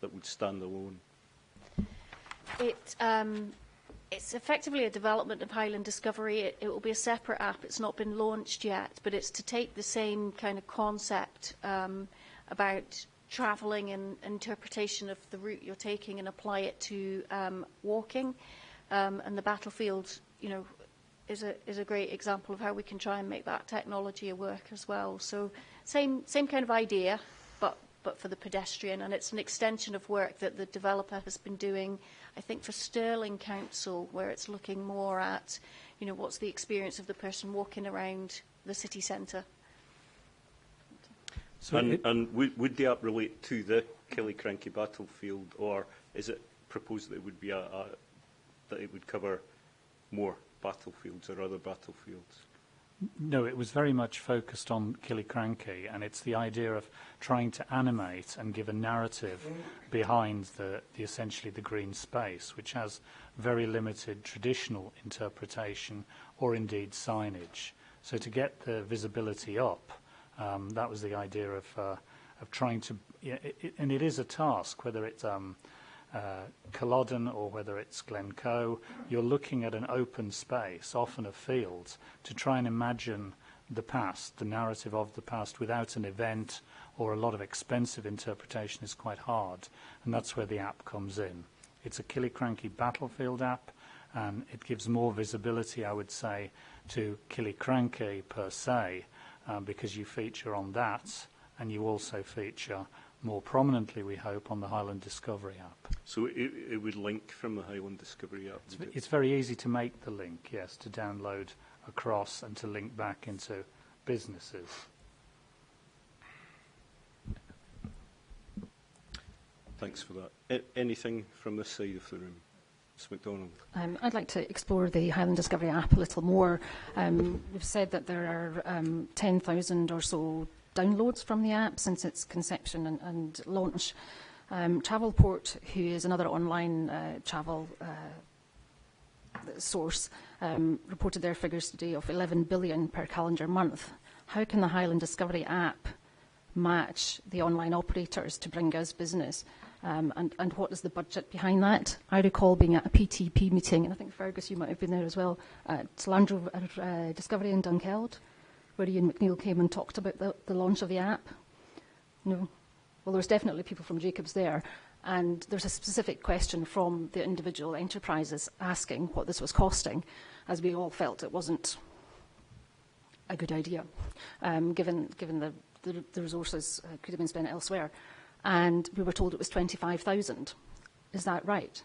Speaker 1: that would stand alone?
Speaker 9: It's effectively a development of Highland Discovery. It will be a separate app. It's not been launched yet, but it's to take the same kind of concept about travelling and interpretation of the route you're taking and apply it to walking. And the battlefield, you know, is a great example of how we can try and make that technology work as well. So same kind of idea, but for the pedestrian, and it's an extension of work that the developer has been doing, I think, for Stirling Council, where it's looking more at, you know, what's the experience of the person walking around the city centre.
Speaker 1: So and would the app relate to the Killiecrankie battlefield, or is it proposed that it would be that it would cover more battlefields or other battlefields?
Speaker 7: No, it was very much focused on Killiecrankie, and it's the idea of trying to animate and give a narrative behind the essentially the green space, which has very limited traditional interpretation or indeed signage. So to get the visibility up, that was the idea of trying to, and it is a task, whether it's Culloden or whether it's Glencoe. You're looking at an open space, often a field, to try and imagine the past, the narrative of the past, without an event or a lot of expensive interpretation is quite hard, and that's where the app comes in. It's a Killiecrankie battlefield app, and it gives more visibility, I would say, to Killiecrankie per se, because you feature on that, and you also feature more prominently, we hope, on the Highland Discovery app.
Speaker 1: So it would link from the Highland Discovery app?
Speaker 7: It's very easy to make the link, yes, to download across and to link back into businesses.
Speaker 1: Thanks for that. Anything from this side of the room? Ms MacDonald.
Speaker 8: I'd like to explore the Highland Discovery app a little more. We've said that there are 10,000 or so downloads from the app since its conception and launch. Travelport, who is another online travel source, reported their figures today of 11 billion per calendar month. How can the Highland Discovery app match the online operators to bring us business? And what is the budget behind that? I recall being at a PTP meeting, and I think, Fergus, you might have been there as well, at Land Rover Discovery in Dunkeld, where Ian McNeill came and talked about the launch of the app. No? Well, there was definitely people from Jacobs there, and there's a specific question from the individual enterprises asking what this was costing, as we all felt it wasn't a good idea, given the resources could have been spent elsewhere. And we were told it was 25,000. Is that right?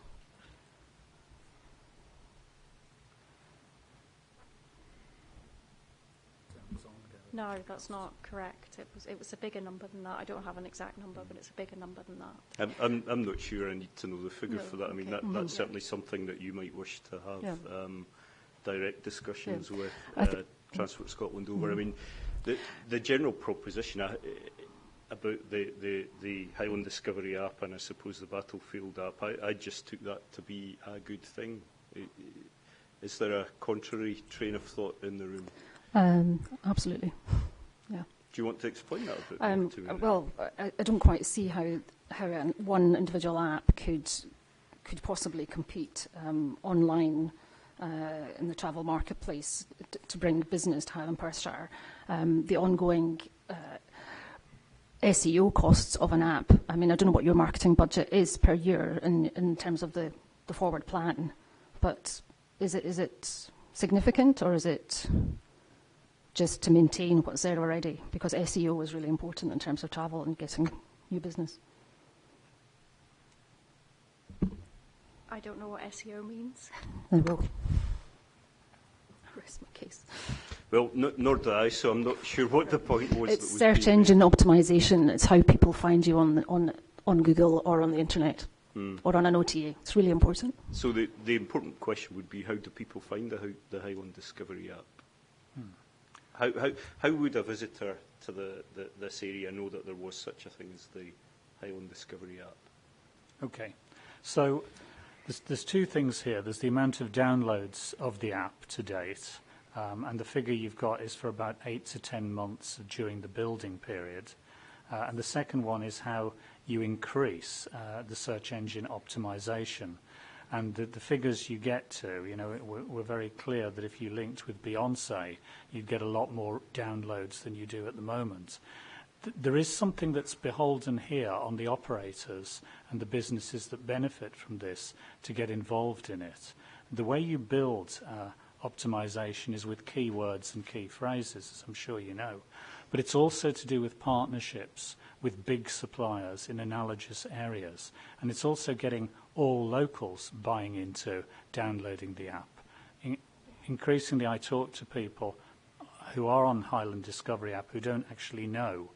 Speaker 9: No, that's not correct. It was a bigger number than that. I don't have an exact number, but it's a bigger number than that.
Speaker 1: I'm not sure I need to know the figure for that. I mean, that's certainly something that you might wish to have direct discussions with Transport Scotland over. I mean, the general proposition about the Highland Discovery app and I suppose the Battlefield app, I just took that to be a good thing. Is there a contrary train of thought in the room?
Speaker 8: Absolutely, yeah.
Speaker 1: Do you want to explain that a bit more?
Speaker 8: Well, I don't quite see how one individual app could possibly compete online in the travel marketplace to bring business to Highland Perthshire. The ongoing SEO costs of an app, I mean, I don't know what your marketing budget is per year in terms of the forward plan, but is it significant, or is it just to maintain what's there already? Because SEO is really important in terms of travel and getting new business.
Speaker 9: I don't know what SEO means.
Speaker 8: I will rest my case.
Speaker 1: Well, nor do I, so I'm not sure what the point was.
Speaker 8: It's search engine optimization. It's how people find you on Google or on the internet or on an OTA. It's really important.
Speaker 1: So the important question would be, how do people find the Highland Discovery app? How would a visitor to this area know that there was such a thing as the Highland Discovery app?
Speaker 7: Okay, so there's two things here. There's the amount of downloads of the app to date, and the figure you've got is for about 8 to 10 months during the building period. And the second one is how you increase the search engine optimization. And the figures you get to, you know, we're very clear that if you linked with Beyonce, you'd get a lot more downloads than you do at the moment. There is something that's beholden here on the operators and the businesses that benefit from this to get involved in it. The way you build optimization is with keywords and key phrases, as I'm sure you know. But it's also to do with partnerships with big suppliers in analogous areas. And it's also getting all locals buying into downloading the app. Increasingly, I talk to people who are on Highland Discovery app who don't actually know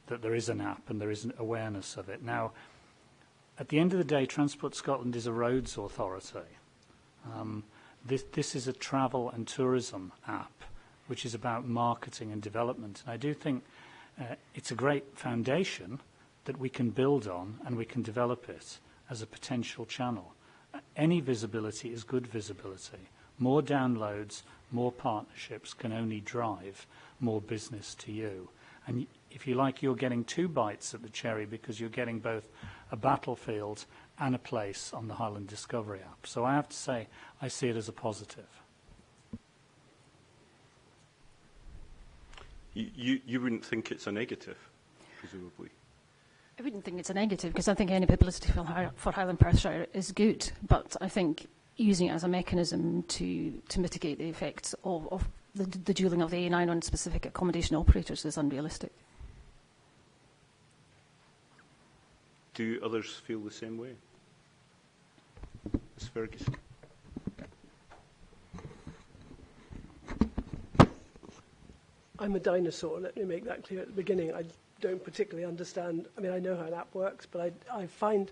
Speaker 7: that there is an app and there is an awareness of it. Now, at the end of the day, Transport Scotland is a roads authority. This is a travel and tourism app, which is about marketing and development. And I do think it's a great foundation that we can build on and we can develop it as a potential channel. Any visibility is good visibility. More downloads, more partnerships can only drive more business to you. And if you like, you're getting two bites at the cherry because you're getting both a battlefield and a place on the Highland Discovery app. So I have to say, I see it as a positive.
Speaker 1: You wouldn't think it's a negative, presumably?
Speaker 8: I wouldn't think it's a negative because I think any publicity for Highland Perthshire is good, but I think using it as a mechanism to mitigate the effects of the dualling of the A9 on specific accommodation operators is unrealistic.
Speaker 1: Do others feel the same way? Ms. Ferguson.
Speaker 6: I'm a dinosaur, let me make that clear at the beginning. I don't particularly understand. I mean, I know how an app works, but I find,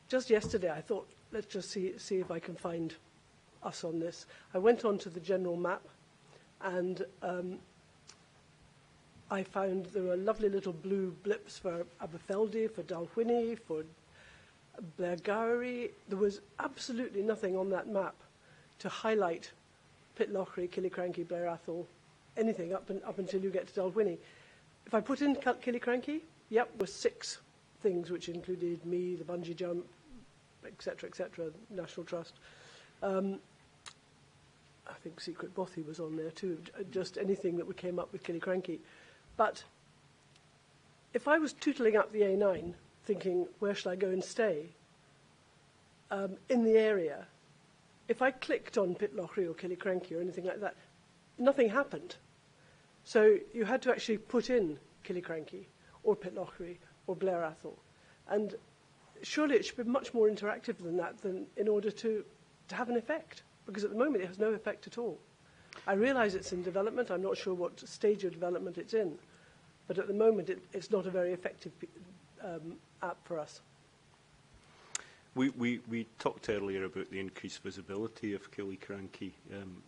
Speaker 6: just yesterday I thought, let's just see if I can find us on this. I went on to the general map, and I found there were lovely little blue blips for Aberfeldy, for Dalwhinnie, for Blairgowrie. There was absolutely nothing on that map to highlight Pitlochry, Killiecrankie, Blair Athol, anything up until you get to Dalwhinnie. If I put in Killiecrankie, yep, there were 6 things, which included me, the bungee jump, etc., National Trust. I think Secret Bothy was on there too, just anything that came up with Killiecrankie. But if I was tootling up the A9, thinking, where shall I go and stay, in the area, if I clicked on Pitlochry or Killiecrankie or anything like that, nothing happened. So you had to actually put in Killiecrankie or Pitlochry or Blair Athol. And surely it should be much more interactive than that, in order to have an effect. Because at the moment it has no effect at all. I realise it's in development. I'm not sure what stage of development it's in. But at the moment, it's not a very effective app for us.
Speaker 1: We talked earlier about the increased visibility of Killiecrankie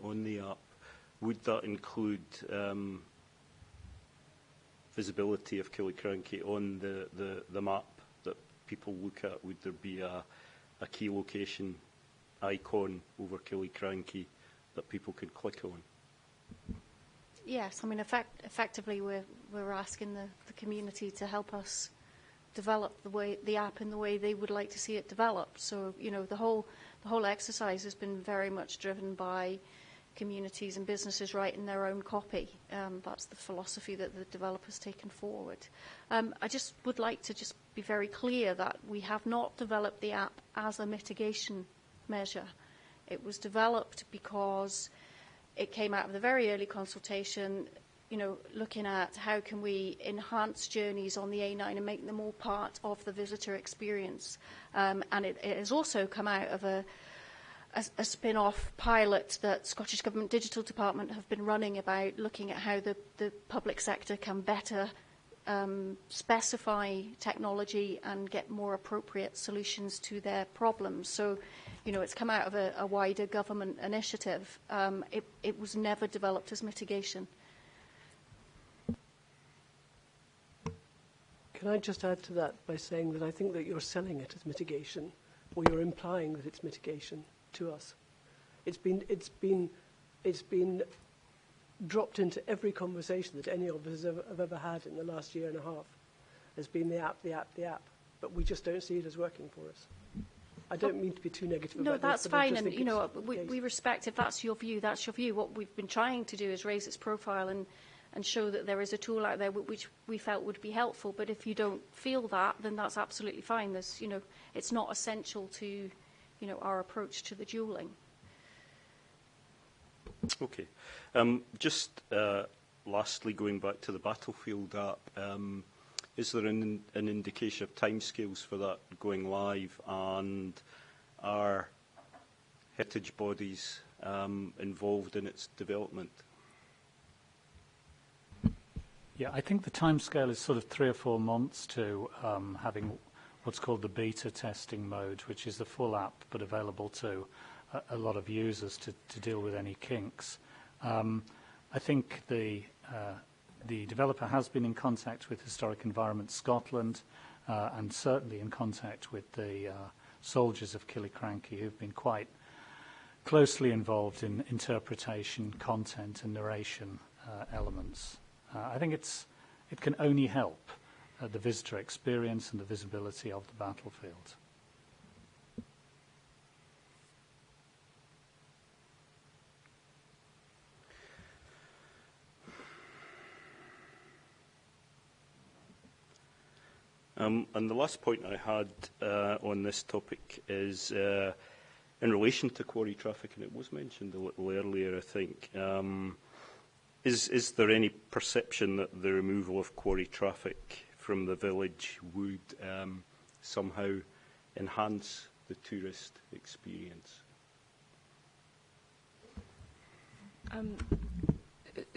Speaker 1: on the app. Would that include visibility of Killiecrankie on the map that people look at? Would there be a key location icon over Killiecrankie that people could click on?
Speaker 9: Yes, I mean, effectively, we're asking the community to help us develop the app in the way they would like to see it developed. So, you know, the whole exercise has been very much driven by communities and businesses writing their own copy. That's the philosophy that the developer's taken forward. I just would like to just be very clear that we have not developed the app as a mitigation measure. It was developed because it came out of the very early consultation, you know, looking at how can we enhance journeys on the A9 and make them all part of the visitor experience. And it has also come out of a spin-off pilot that Scottish Government Digital Department have been running about looking at how the public sector can better specify technology and get more appropriate solutions to their problems. So, you know, it's come out of a wider government initiative. It was never developed as mitigation.
Speaker 6: Can I just add to that by saying that I think that you're selling it as mitigation, or you're implying that it's mitigation to us. It's been dropped into every conversation that any of us have ever had in the last year and a half. Has been the app, the app, the app. But we just don't see it as working for us. I don't mean to be too negative about this.
Speaker 9: No, that's fine, and you know, we respect if that's your view, that's your view. What we've been trying to do is raise its profile and show that there is a tool out there which we felt would be helpful. But if you don't feel that, then that's absolutely fine. There's, you know, it's not essential to, you know, our approach to the dualling.
Speaker 1: Okay. Just lastly, going back to the Battlefield app, is there an indication of timescales for that going live, and are heritage bodies involved in its development?
Speaker 7: Yeah, I think the timescale is sort of 3 or 4 months to having what's called the beta testing mode, which is the full app but available to a lot of users to deal with any kinks. I think the developer has been in contact with Historic Environment Scotland and certainly in contact with the soldiers of Killiecrankie, who've been quite closely involved in interpretation, content and narration elements. I think it can only help the visitor experience and the visibility of the battlefield.
Speaker 1: And the last point I had on this topic is in relation to quarry traffic, and it was mentioned a little earlier, I think. Is there any perception that the removal of quarry traffic from the village would somehow enhance the tourist experience?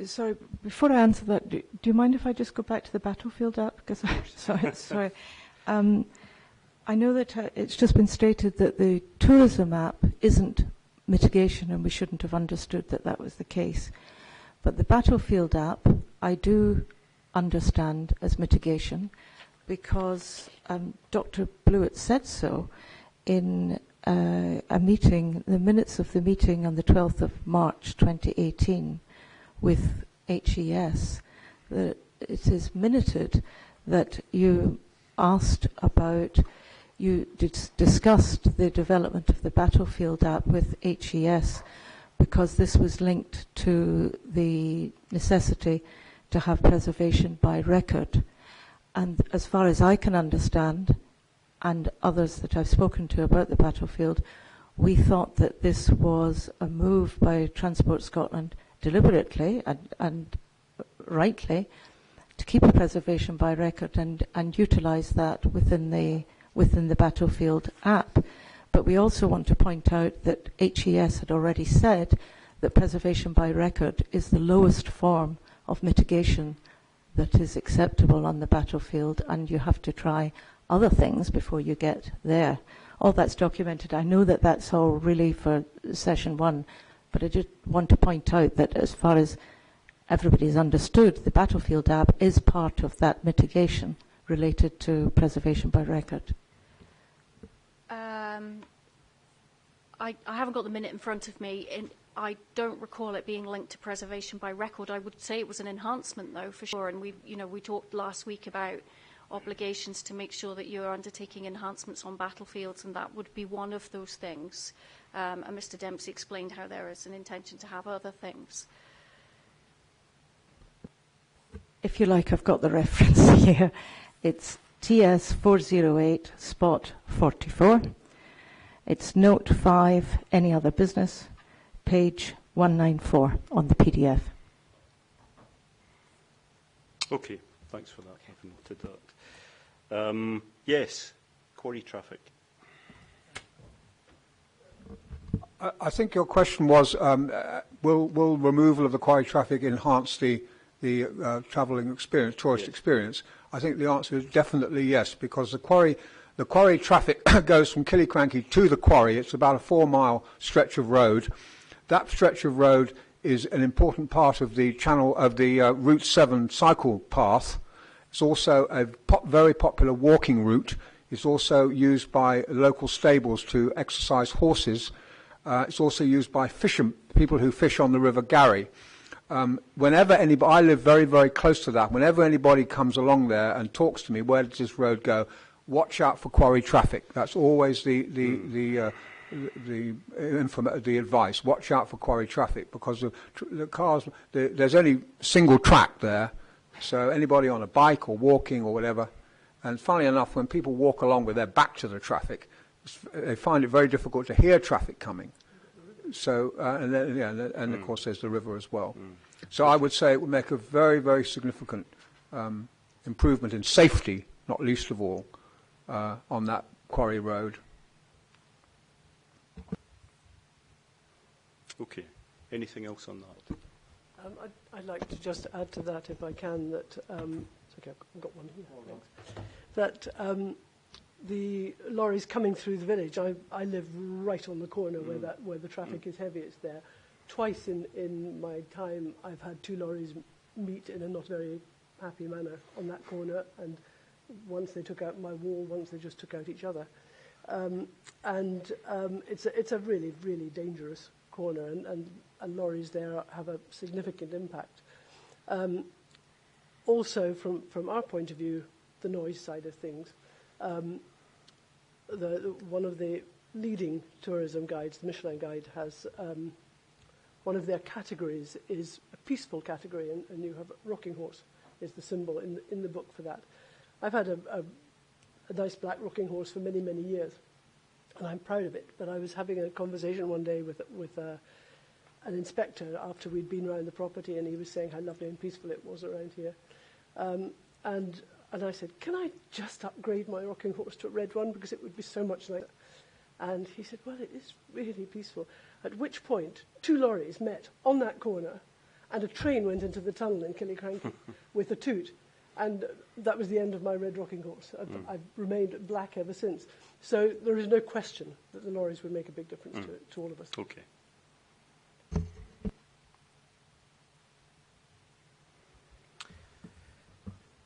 Speaker 4: Sorry, before I answer that, do you mind if I just go back to the Battlefield app? Because sorry. I know that it's just been stated that the tourism app isn't mitigation, and we shouldn't have understood that that was the case. But the Battlefield app, I do understand as mitigation, because Dr. Blewett said so in a meeting, the minutes of the meeting on the 12th of March 2018 with HES, that it is minuted that you asked about, you discussed the development of the Battlefield app with HES because this was linked to the necessity to have preservation by record. And as far as I can understand, and others that I've spoken to about the Battlefield, we thought that this was a move by Transport Scotland deliberately and rightly to keep a preservation by record and utilise that within the Battlefield app. But we also want to point out that HES had already said that preservation by record is the lowest form of mitigation that is acceptable on the battlefield, and you have to try other things before you get there. All that's documented. I know that that's all really for session 1, but I just want to point out that as far as everybody's understood, the battlefield app is part of that mitigation related to preservation by record.
Speaker 9: I haven't got the minute in front of me. I don't recall it being linked to preservation by record. I would say it was an enhancement, though, for sure. And we talked last week about obligations to make sure that you're undertaking enhancements on battlefields, and that would be one of those things. And Mr. Dempsey explained how there is an intention to have other things.
Speaker 4: If you like, I've got the reference here. It's TS408 spot 44. It's note 5, any other business, page 194 on the PDF.
Speaker 1: Okay, thanks for that. I've noted that. Yes, quarry traffic.
Speaker 5: I think your question was, will removal of the quarry traffic enhance the travelling experience, tourist experience? I think the answer is definitely yes, because the quarry traffic goes from Killiecrankie to the quarry. It's about a 4-mile stretch of road. That stretch of road is an important part of the channel of the Route 7 cycle path. It's also a very popular walking route. It's also used by local stables to exercise horses. It's also used by people who fish on the River Garry. Whenever anybody, I live very, very close to that. Whenever anybody comes along there and talks to me, where does this road go? Watch out for quarry traffic. That's always the advice. Watch out for quarry traffic, because the cars, there's only single track there, so anybody on a bike or walking or whatever. And funnily enough, when people walk along with their back to the traffic, they find it very difficult to hear traffic coming. So and of course there's the river as well. So I would say it would make a very, very significant improvement in safety, not least of all, on that quarry road.
Speaker 1: Okay. Anything else on that?
Speaker 6: I'd like to just add to that, if I can, that it's okay, I've got one here. Thanks. That the lorries coming through the village. I live right on the corner where the traffic is heaviest there. Twice in my time, I've had 2 lorries meet in a not very happy manner on that corner, and once they took out my wall, once they just took out each other. It's a really, really dangerous corner, and lorries there have a significant impact. Also, from our point of view, the noise side of things, one of the leading tourism guides, the Michelin Guide, has one of their categories is a peaceful category, and you have rocking horse is the symbol in the book for that. I've had a nice black rocking horse for many, many years, and I'm proud of it. But I was having a conversation one day with an inspector after we'd been around the property, and he was saying how lovely and peaceful it was around here. And I said, can I just upgrade my rocking horse to a red one, because it would be so much nicer? And he said, well, it is really peaceful. At which point, 2 lorries met on that corner, and a train went into the tunnel in Killiecrankie with a toot. And that was the end of my red rocking horse. I've remained black ever since. So there is no question that the lorries would make a big difference to all of us.
Speaker 1: Okay.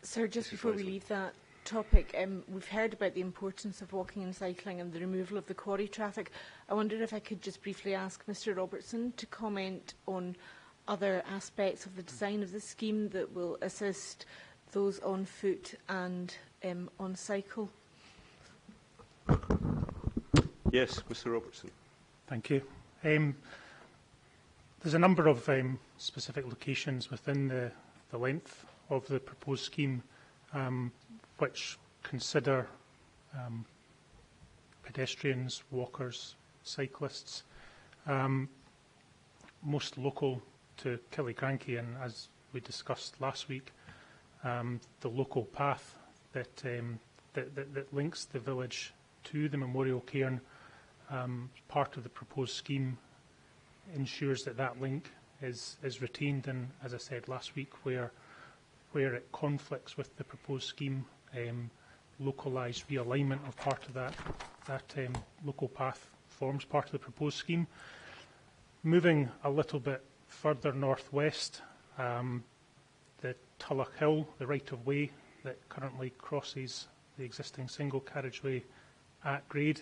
Speaker 2: Sir, just before we leave that topic, we've heard about the importance of walking and cycling and the removal of the quarry traffic. I wondered if I could just briefly ask Mr. Robertson to comment on other aspects of the design of the scheme that will assist those on foot and on cycle.
Speaker 1: Yes, Mr. Robertson.
Speaker 10: Thank you. There's a number of specific locations within the length of the proposed scheme which consider pedestrians, walkers, cyclists, most local to Killiecrankie, and as we discussed last week, the local path that links the village to the memorial cairn, part of the proposed scheme ensures that that link is retained, and as I said last week, where it conflicts with the proposed scheme, localised realignment of part of that local path forms part of the proposed scheme. Moving a little bit further northwest, the Tulloch Hill, the right-of-way that currently crosses the existing single carriageway at grade.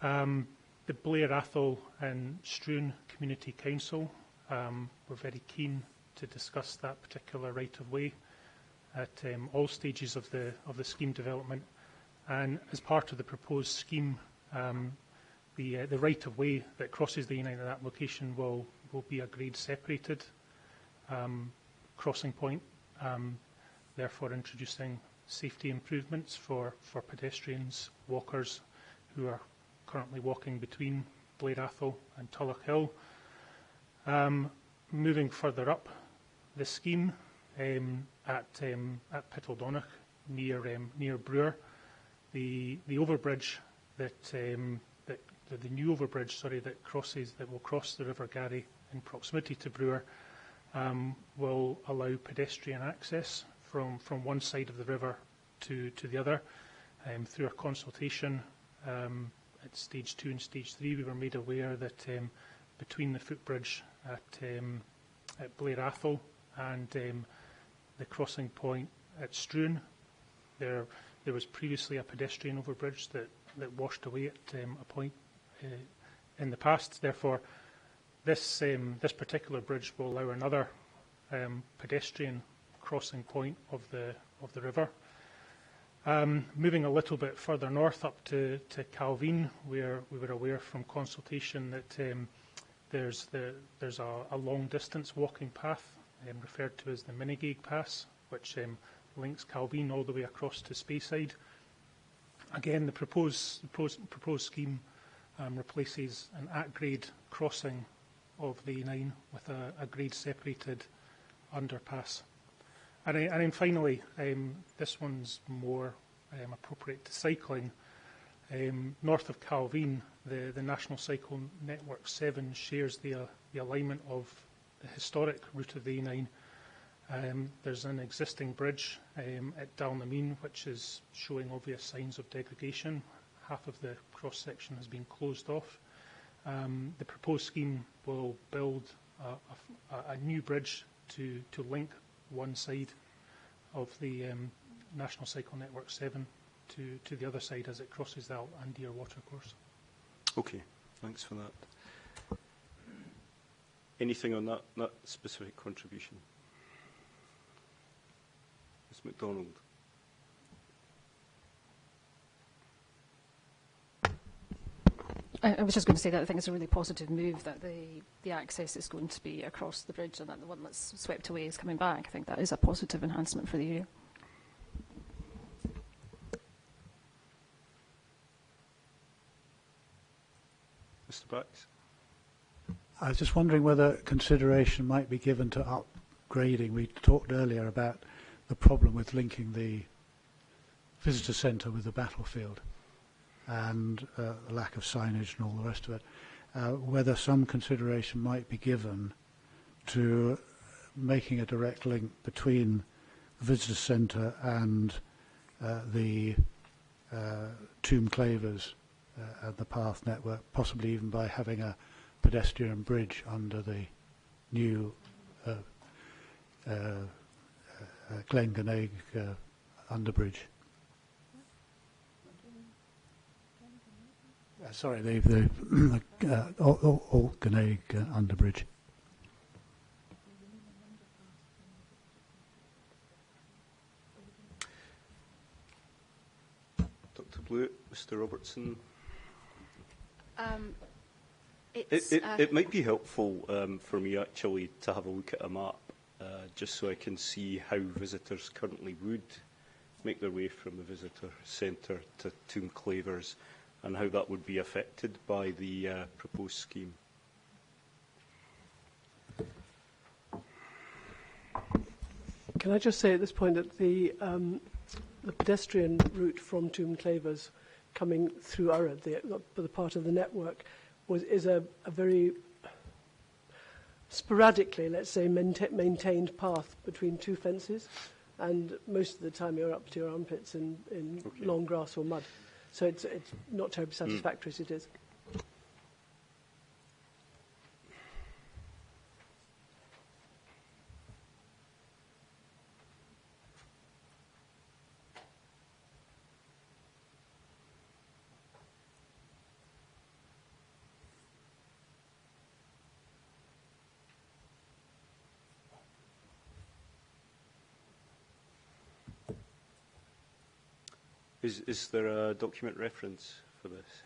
Speaker 10: The Blair Athol and Struan Community Council were very keen to discuss that particular right-of-way at all stages of the scheme development. And as part of the proposed scheme, the right-of-way that crosses the A9 at that location will be a grade-separated crossing point, therefore introducing safety improvements for pedestrians, walkers who are currently walking between Blair Athol and Tulloch Hill. Moving further up the scheme at Pittledonach near Brewer, the overbridge the new overbridge, that will cross the River Garry in proximity to Brewer, will allow pedestrian access from one side of the river to the other. Through our consultation at stage 2 and stage 3, we were made aware that between the footbridge at Blair Athol and the crossing point at Struan, there was previously a pedestrian overbridge that washed away at a point in the past. Therefore, this particular bridge will allow another pedestrian crossing point of the river. Moving a little bit further north up to Calveen, where we were aware from consultation that there's a long distance walking path referred to as the Minigig Pass, which links Calveen all the way across to Speyside. Again, the proposed scheme replaces an at-grade crossing of the A9 with a grade-separated underpass. And then finally, this one's more appropriate to cycling. North of Calveen, the National Cycle Network 7 shares the alignment of the historic route of the A9. There's an existing bridge at Dalnameen, which is showing obvious signs of degradation. Half of the cross-section has been closed off. The proposed scheme will build a new bridge to link one side of the National Cycle Network 7 to the other side as it crosses the Andir watercourse.
Speaker 1: Okay, thanks for that. Anything on that specific contribution? Ms MacDonald.
Speaker 8: I was just going to say that I think it's a really positive move that the access is going to be across the bridge and that the one that's swept away is coming back. I think that is a positive enhancement for the area.
Speaker 1: Mr. Bax.
Speaker 3: I was just wondering whether consideration might be given to upgrading. We talked earlier about the problem with linking the visitor centre with the battlefield and the lack of signage and all the rest of it. Whether some consideration might be given to making a direct link between the visitor centre and the Tomb Clavers and the path network, possibly even by having a pedestrian bridge under the new Glenganeg underbridge. Sorry, the Glenganeg underbridge.
Speaker 1: Dr. Blewett, Mr. Robertson.
Speaker 9: It's,
Speaker 1: it might be helpful for me actually to have a look at a map, just so I can see how visitors currently would make their way from the visitor centre to Tomb Clavers and how that would be affected by the proposed scheme.
Speaker 6: Can I just say at this point that the pedestrian route from Tomb Clavers coming through Urrad, the part of the network, is a very sporadically, let's say, maintained path between two fences, and most of the time you're up to your armpits in long grass or mud. So it's not terribly satisfactory as it is.
Speaker 1: Is there a document reference for this?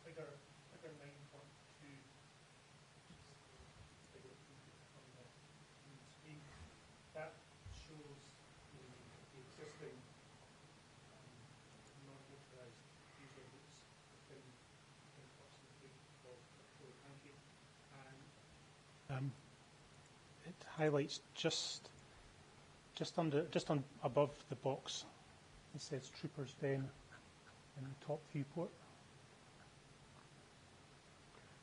Speaker 10: Figure 9.2 on the screen. That shows the existing non-motorised user routes within proximity of Killiecrankie, and it highlights just above the box. It says Troopers Den in the top viewport.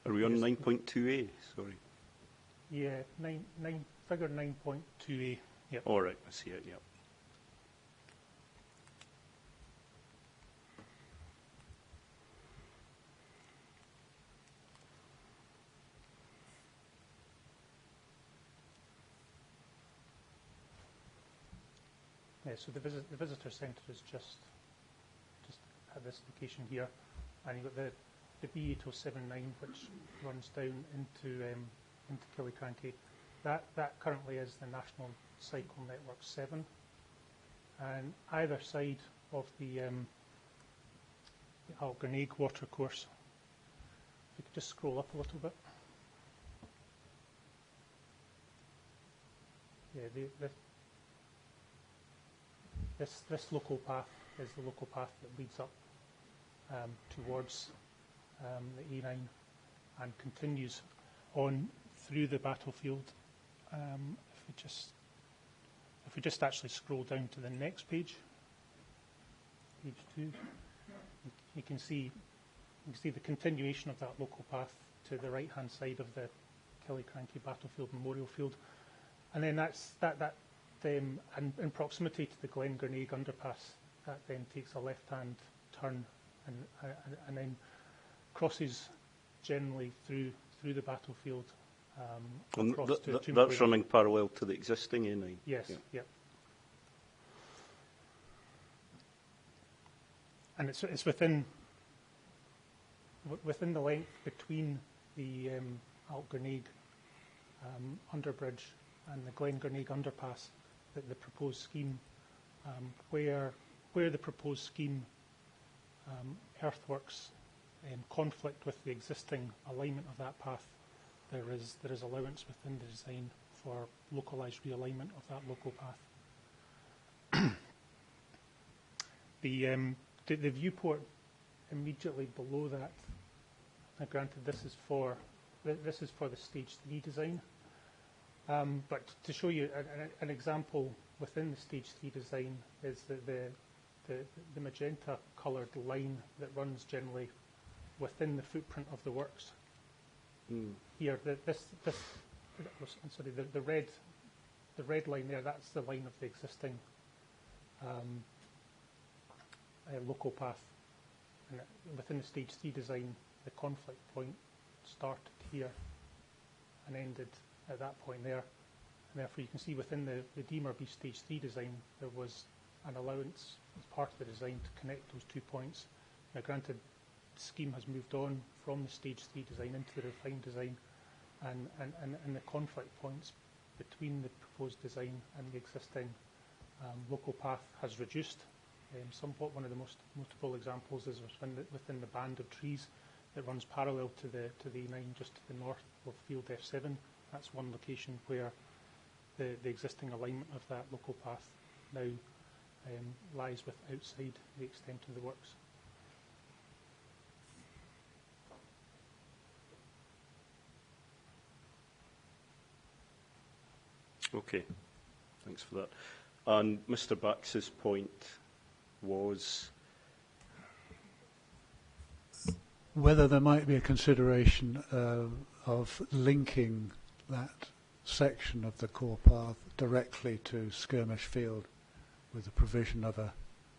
Speaker 1: Are we on 9.2a? Sorry.
Speaker 10: Yeah, figure 9.2a. Yep.
Speaker 1: All right, I see it. Yep.
Speaker 10: Yeah, so the visitor centre is just at this location here, and you've got the B8079, which runs down into Killiecrankie. That currently is the National Cycle Network 7, and either side of the Altgreneg watercourse. If you could just scroll up a little bit. Yeah, this local path is the local path that leads up towards the A9 and continues on through the battlefield. If we just actually scroll down to the next page, page 2, you can see the continuation of that local path to the right-hand side of the Killiecrankie Battlefield Memorial Field, and then and in proximity to the Glengreneg underpass, that then takes a left-hand turn and then crosses generally through the battlefield.
Speaker 1: That's running parallel to the existing A9?
Speaker 10: Yes, yeah. And it's within the length between the Altgreneg underbridge and the Glengreneg underpass that the proposed scheme, where the proposed scheme earthworks in conflict with the existing alignment of that path, there is allowance within the design for localised realignment of that local path. The viewport immediately below that, now granted this is for the stage 3 design, but to show you an example within the stage 3 design is the magenta coloured line that runs generally within the footprint of the works. Here, the red line there, that's the line of the existing local path. And within the stage 3 design, the conflict point started here and ended at that point there. And therefore, you can see within the DMRB stage 3 design, there was an allowance as part of the design to connect those 2 points. Now, granted, the scheme has moved on from the stage 3 design into the refined design, and the conflict points between the proposed design and the existing local path has reduced somewhat. One of the most notable examples is within the band of trees that runs parallel to the E9 just to the north of Field F7. That's one location where the existing alignment of that local path now lies with outside the extent of the works.
Speaker 1: Okay, thanks for that. And Mr. Bax's point was
Speaker 3: whether there might be a consideration of linking that section of the core path directly to Skirmish Field with the provision of a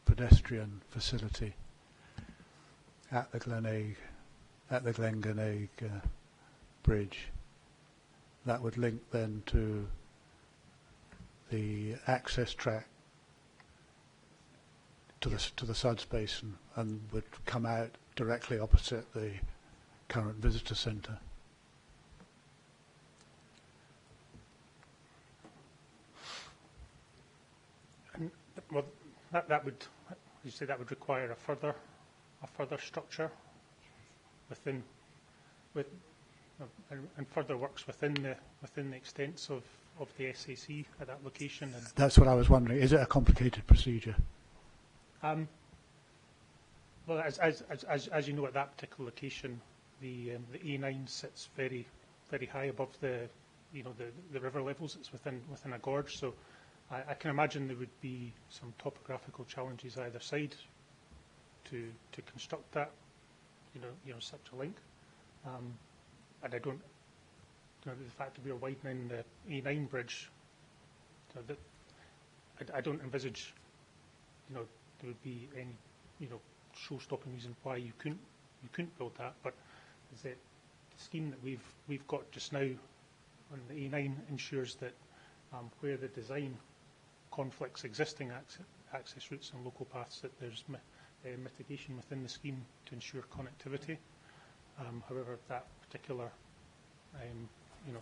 Speaker 3: pedestrian facility at the Glengeneg bridge. That would link then to the access track to the Suds Basin and would come out directly opposite the current visitor centre.
Speaker 10: Well, that would, you say, that would require a further structure within, and further works within the extents of the SAC at that location. And
Speaker 3: that's what I was wondering. Is it a complicated procedure?
Speaker 10: Well, as you know, at that particular location, the E9 sits very high above the river levels. It's within a gorge, so I can imagine there would be some topographical challenges either side to construct that, such a link. And I don't, the fact that we are widening the E9 bridge, I don't envisage, there would be any, show-stopping reason why you couldn't build that. But is it the scheme that we've got just now on the E9 ensures that where the design conflicts existing access routes and local paths, that there's mitigation within the scheme to ensure connectivity. However, that particular,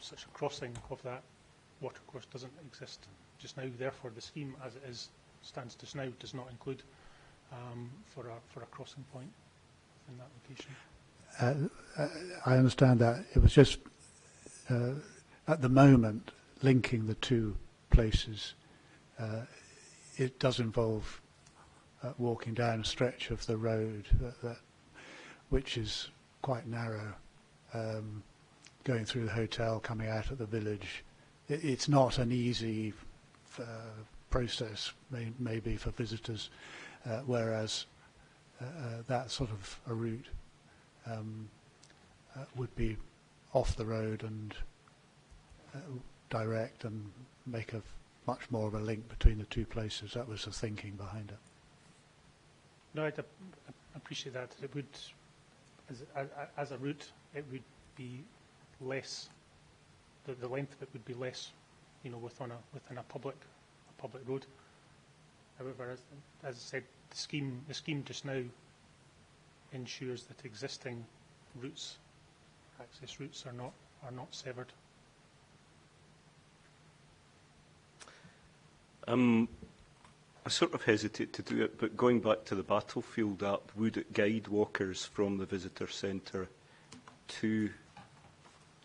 Speaker 10: such a crossing of that watercourse doesn't exist just now. Therefore, the scheme as it stands just now does not include for a crossing point within that location.
Speaker 3: I understand that. It was just at the moment linking the two places. It does involve walking down a stretch of the road which is quite narrow, going through the hotel, coming out of the village. It's not an easy process, maybe for visitors, whereas that sort of a route would be off the road and direct and make a much more of a link between the two places. That was the thinking behind it.
Speaker 10: No, I appreciate that. It would, as a route, it would be less. The length of it would be less, within a public road. However, as I said, the scheme just now ensures that existing routes, access routes, are not severed.
Speaker 1: I sort of hesitate to do it, but going back to the battlefield app, would it guide walkers from the visitor centre to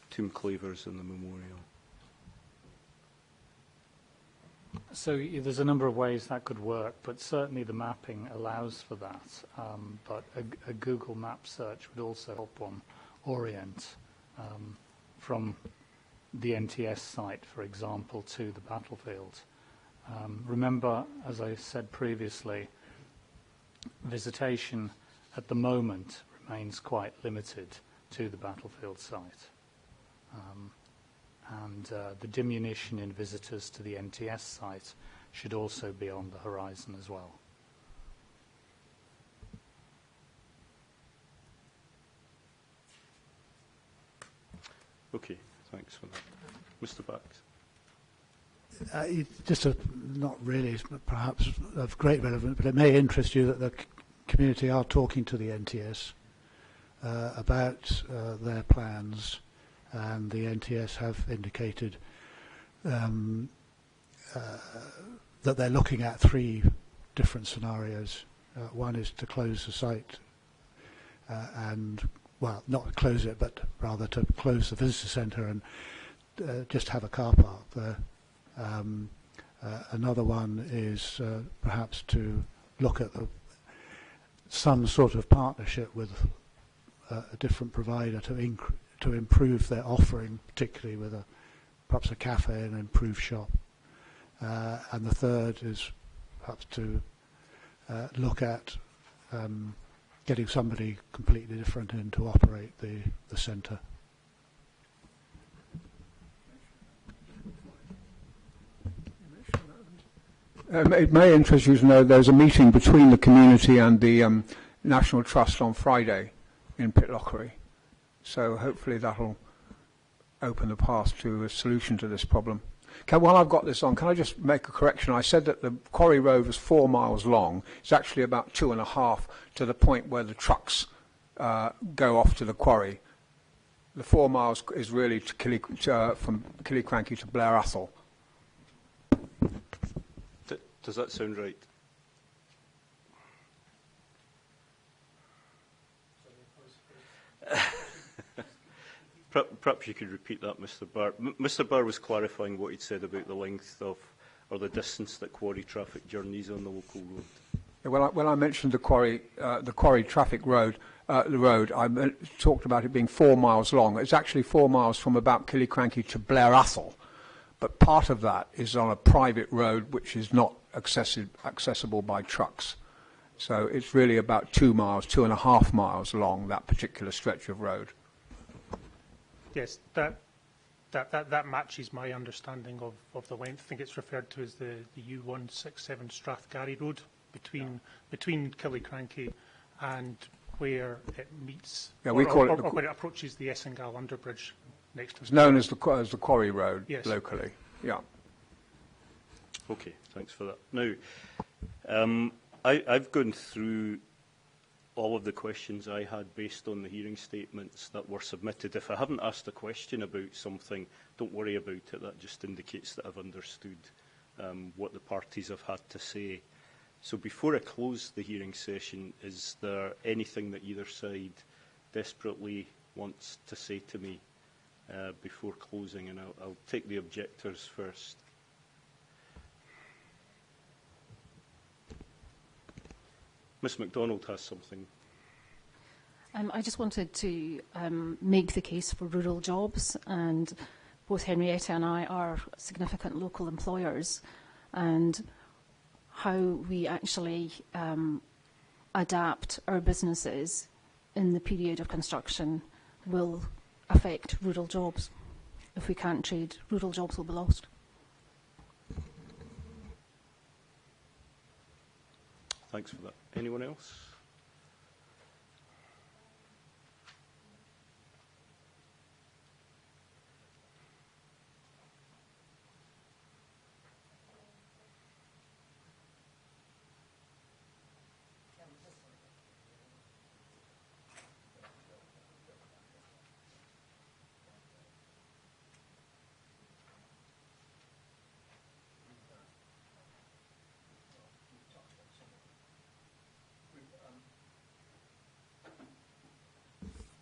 Speaker 1: Tomb Clavers and the memorial?
Speaker 7: So there's a number of ways that could work, but certainly the mapping allows for that. But a Google map search would also help one orient from the NTS site, for example, to the battlefield. Remember, as I said previously, visitation at the moment remains quite limited to the battlefield site. And the diminution in visitors to the NTS site should also be on the horizon as well.
Speaker 1: Okay, thanks for that. Mr. Bax.
Speaker 3: Just not really, perhaps of great relevance, but it may interest you that the community are talking to the NTS about their plans, and the NTS have indicated that they're looking at 3 different scenarios. One is to close the site and, well, not close it, but rather to close the visitor centre and just have a car park there. Another one is perhaps to look at some sort of partnership with a different provider to improve their offering, particularly with perhaps a cafe and an improved shop. And the third is perhaps to look at getting somebody completely different in to operate the centre.
Speaker 5: It may interest you to know there's a meeting between the community and the National Trust on Friday in Pitlochry. So hopefully that'll open the path to a solution to this problem. While I've got this on, can I just make a correction? I said that the quarry road was 4 miles long. It's actually about 2.5 to the point where the trucks go off to the quarry. The 4 miles is really from Killiecrankie to Blair Athol.
Speaker 1: Does that sound right? Perhaps you could repeat that, Mr. Barr. Mr. Barr was clarifying what he'd said about the length of, or the distance that quarry traffic journeys on the local road.
Speaker 5: Yeah, when I mentioned the quarry traffic road, I talked about it being 4 miles long. It's actually 4 miles from about Killiecrankie to Blair Athol, but part of that is on a private road which is not accessible by trucks. So it's really about 2 miles, 2.5 miles long, that particular stretch of road.
Speaker 10: Yes, that matches my understanding of the length. I think it's referred to as the U167 Strathgarry Road between Killiecrankie and where it meets,
Speaker 5: yeah, we call it
Speaker 10: where it approaches the Essingall Underbridge next to it.
Speaker 5: It's known as the Quarry Road,
Speaker 10: yes,
Speaker 5: locally. Yeah.
Speaker 1: Okay, thanks for that. Now, I've gone through all of the questions I had based on the hearing statements that were submitted. If I haven't asked a question about something, don't worry about it. That just indicates that I've understood what the parties have had to say. So before I close the hearing session, is there anything that either side desperately wants to say to me before closing? And I'll take the objectors first. Ms MacDonald has something.
Speaker 8: I just wanted to make the case for rural jobs, and both Henrietta and I are significant local employers, and how we actually adapt our businesses in the period of construction will affect rural jobs. If we can't trade, rural jobs will be lost.
Speaker 1: Thanks for that. Anyone else?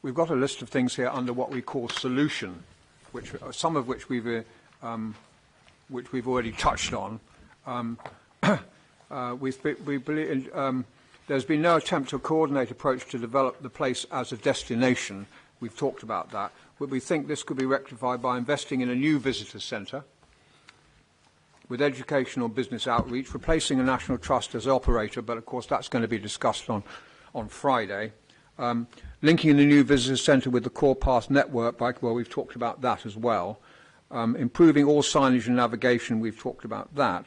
Speaker 5: We've got a list of things here under what we call solution, some of which we've already touched on. We believe there's been no attempt to coordinate approach to develop the place as a destination. We've talked about that. But we think this could be rectified by investing in a new visitor centre with educational business outreach, replacing a national trust as operator, but of course that's going to be discussed on Friday. Linking in the new visitor centre with the core path network, well, we've talked about that as well. Improving all signage and navigation, we've talked about that.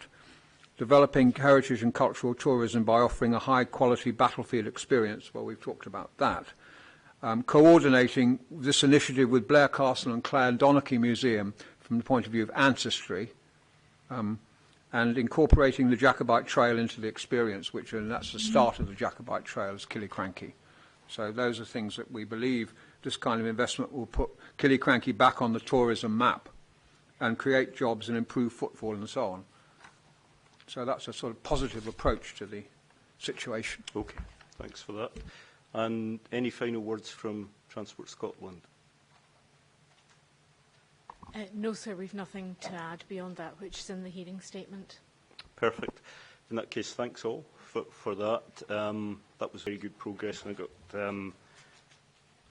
Speaker 5: Developing heritage and cultural tourism by offering a high-quality battlefield experience, well, we've talked about that. Coordinating this initiative with Blair Castle and Clare Donachie Museum from the point of view of ancestry, and incorporating the Jacobite Trail into the experience, and that's the start of the Jacobite Trail, is Killiecrankie. So those are things that we believe this kind of investment will put Killiecrankie back on the tourism map and create jobs and improve footfall and so on. So that's a sort of positive approach to the situation.
Speaker 1: Okay, thanks for that. And any final words from Transport Scotland?
Speaker 2: No, sir, we've nothing to add beyond that, which is in the hearing statement.
Speaker 1: Perfect. In that case, thanks all for that. That was very good progress, and I got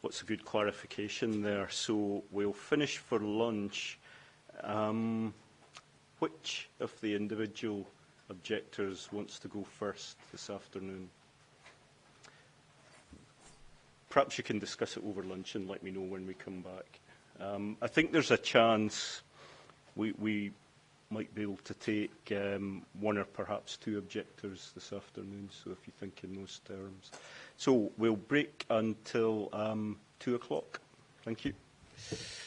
Speaker 1: lots of good clarification there. So we'll finish for lunch. Which of the individual objectors wants to go first this afternoon? Perhaps you can discuss it over lunch and let me know when we come back. I think there's a chance we might be able to take one or perhaps two objectors this afternoon, so if you think in those terms. So we'll break until 2 o'clock. Thank you.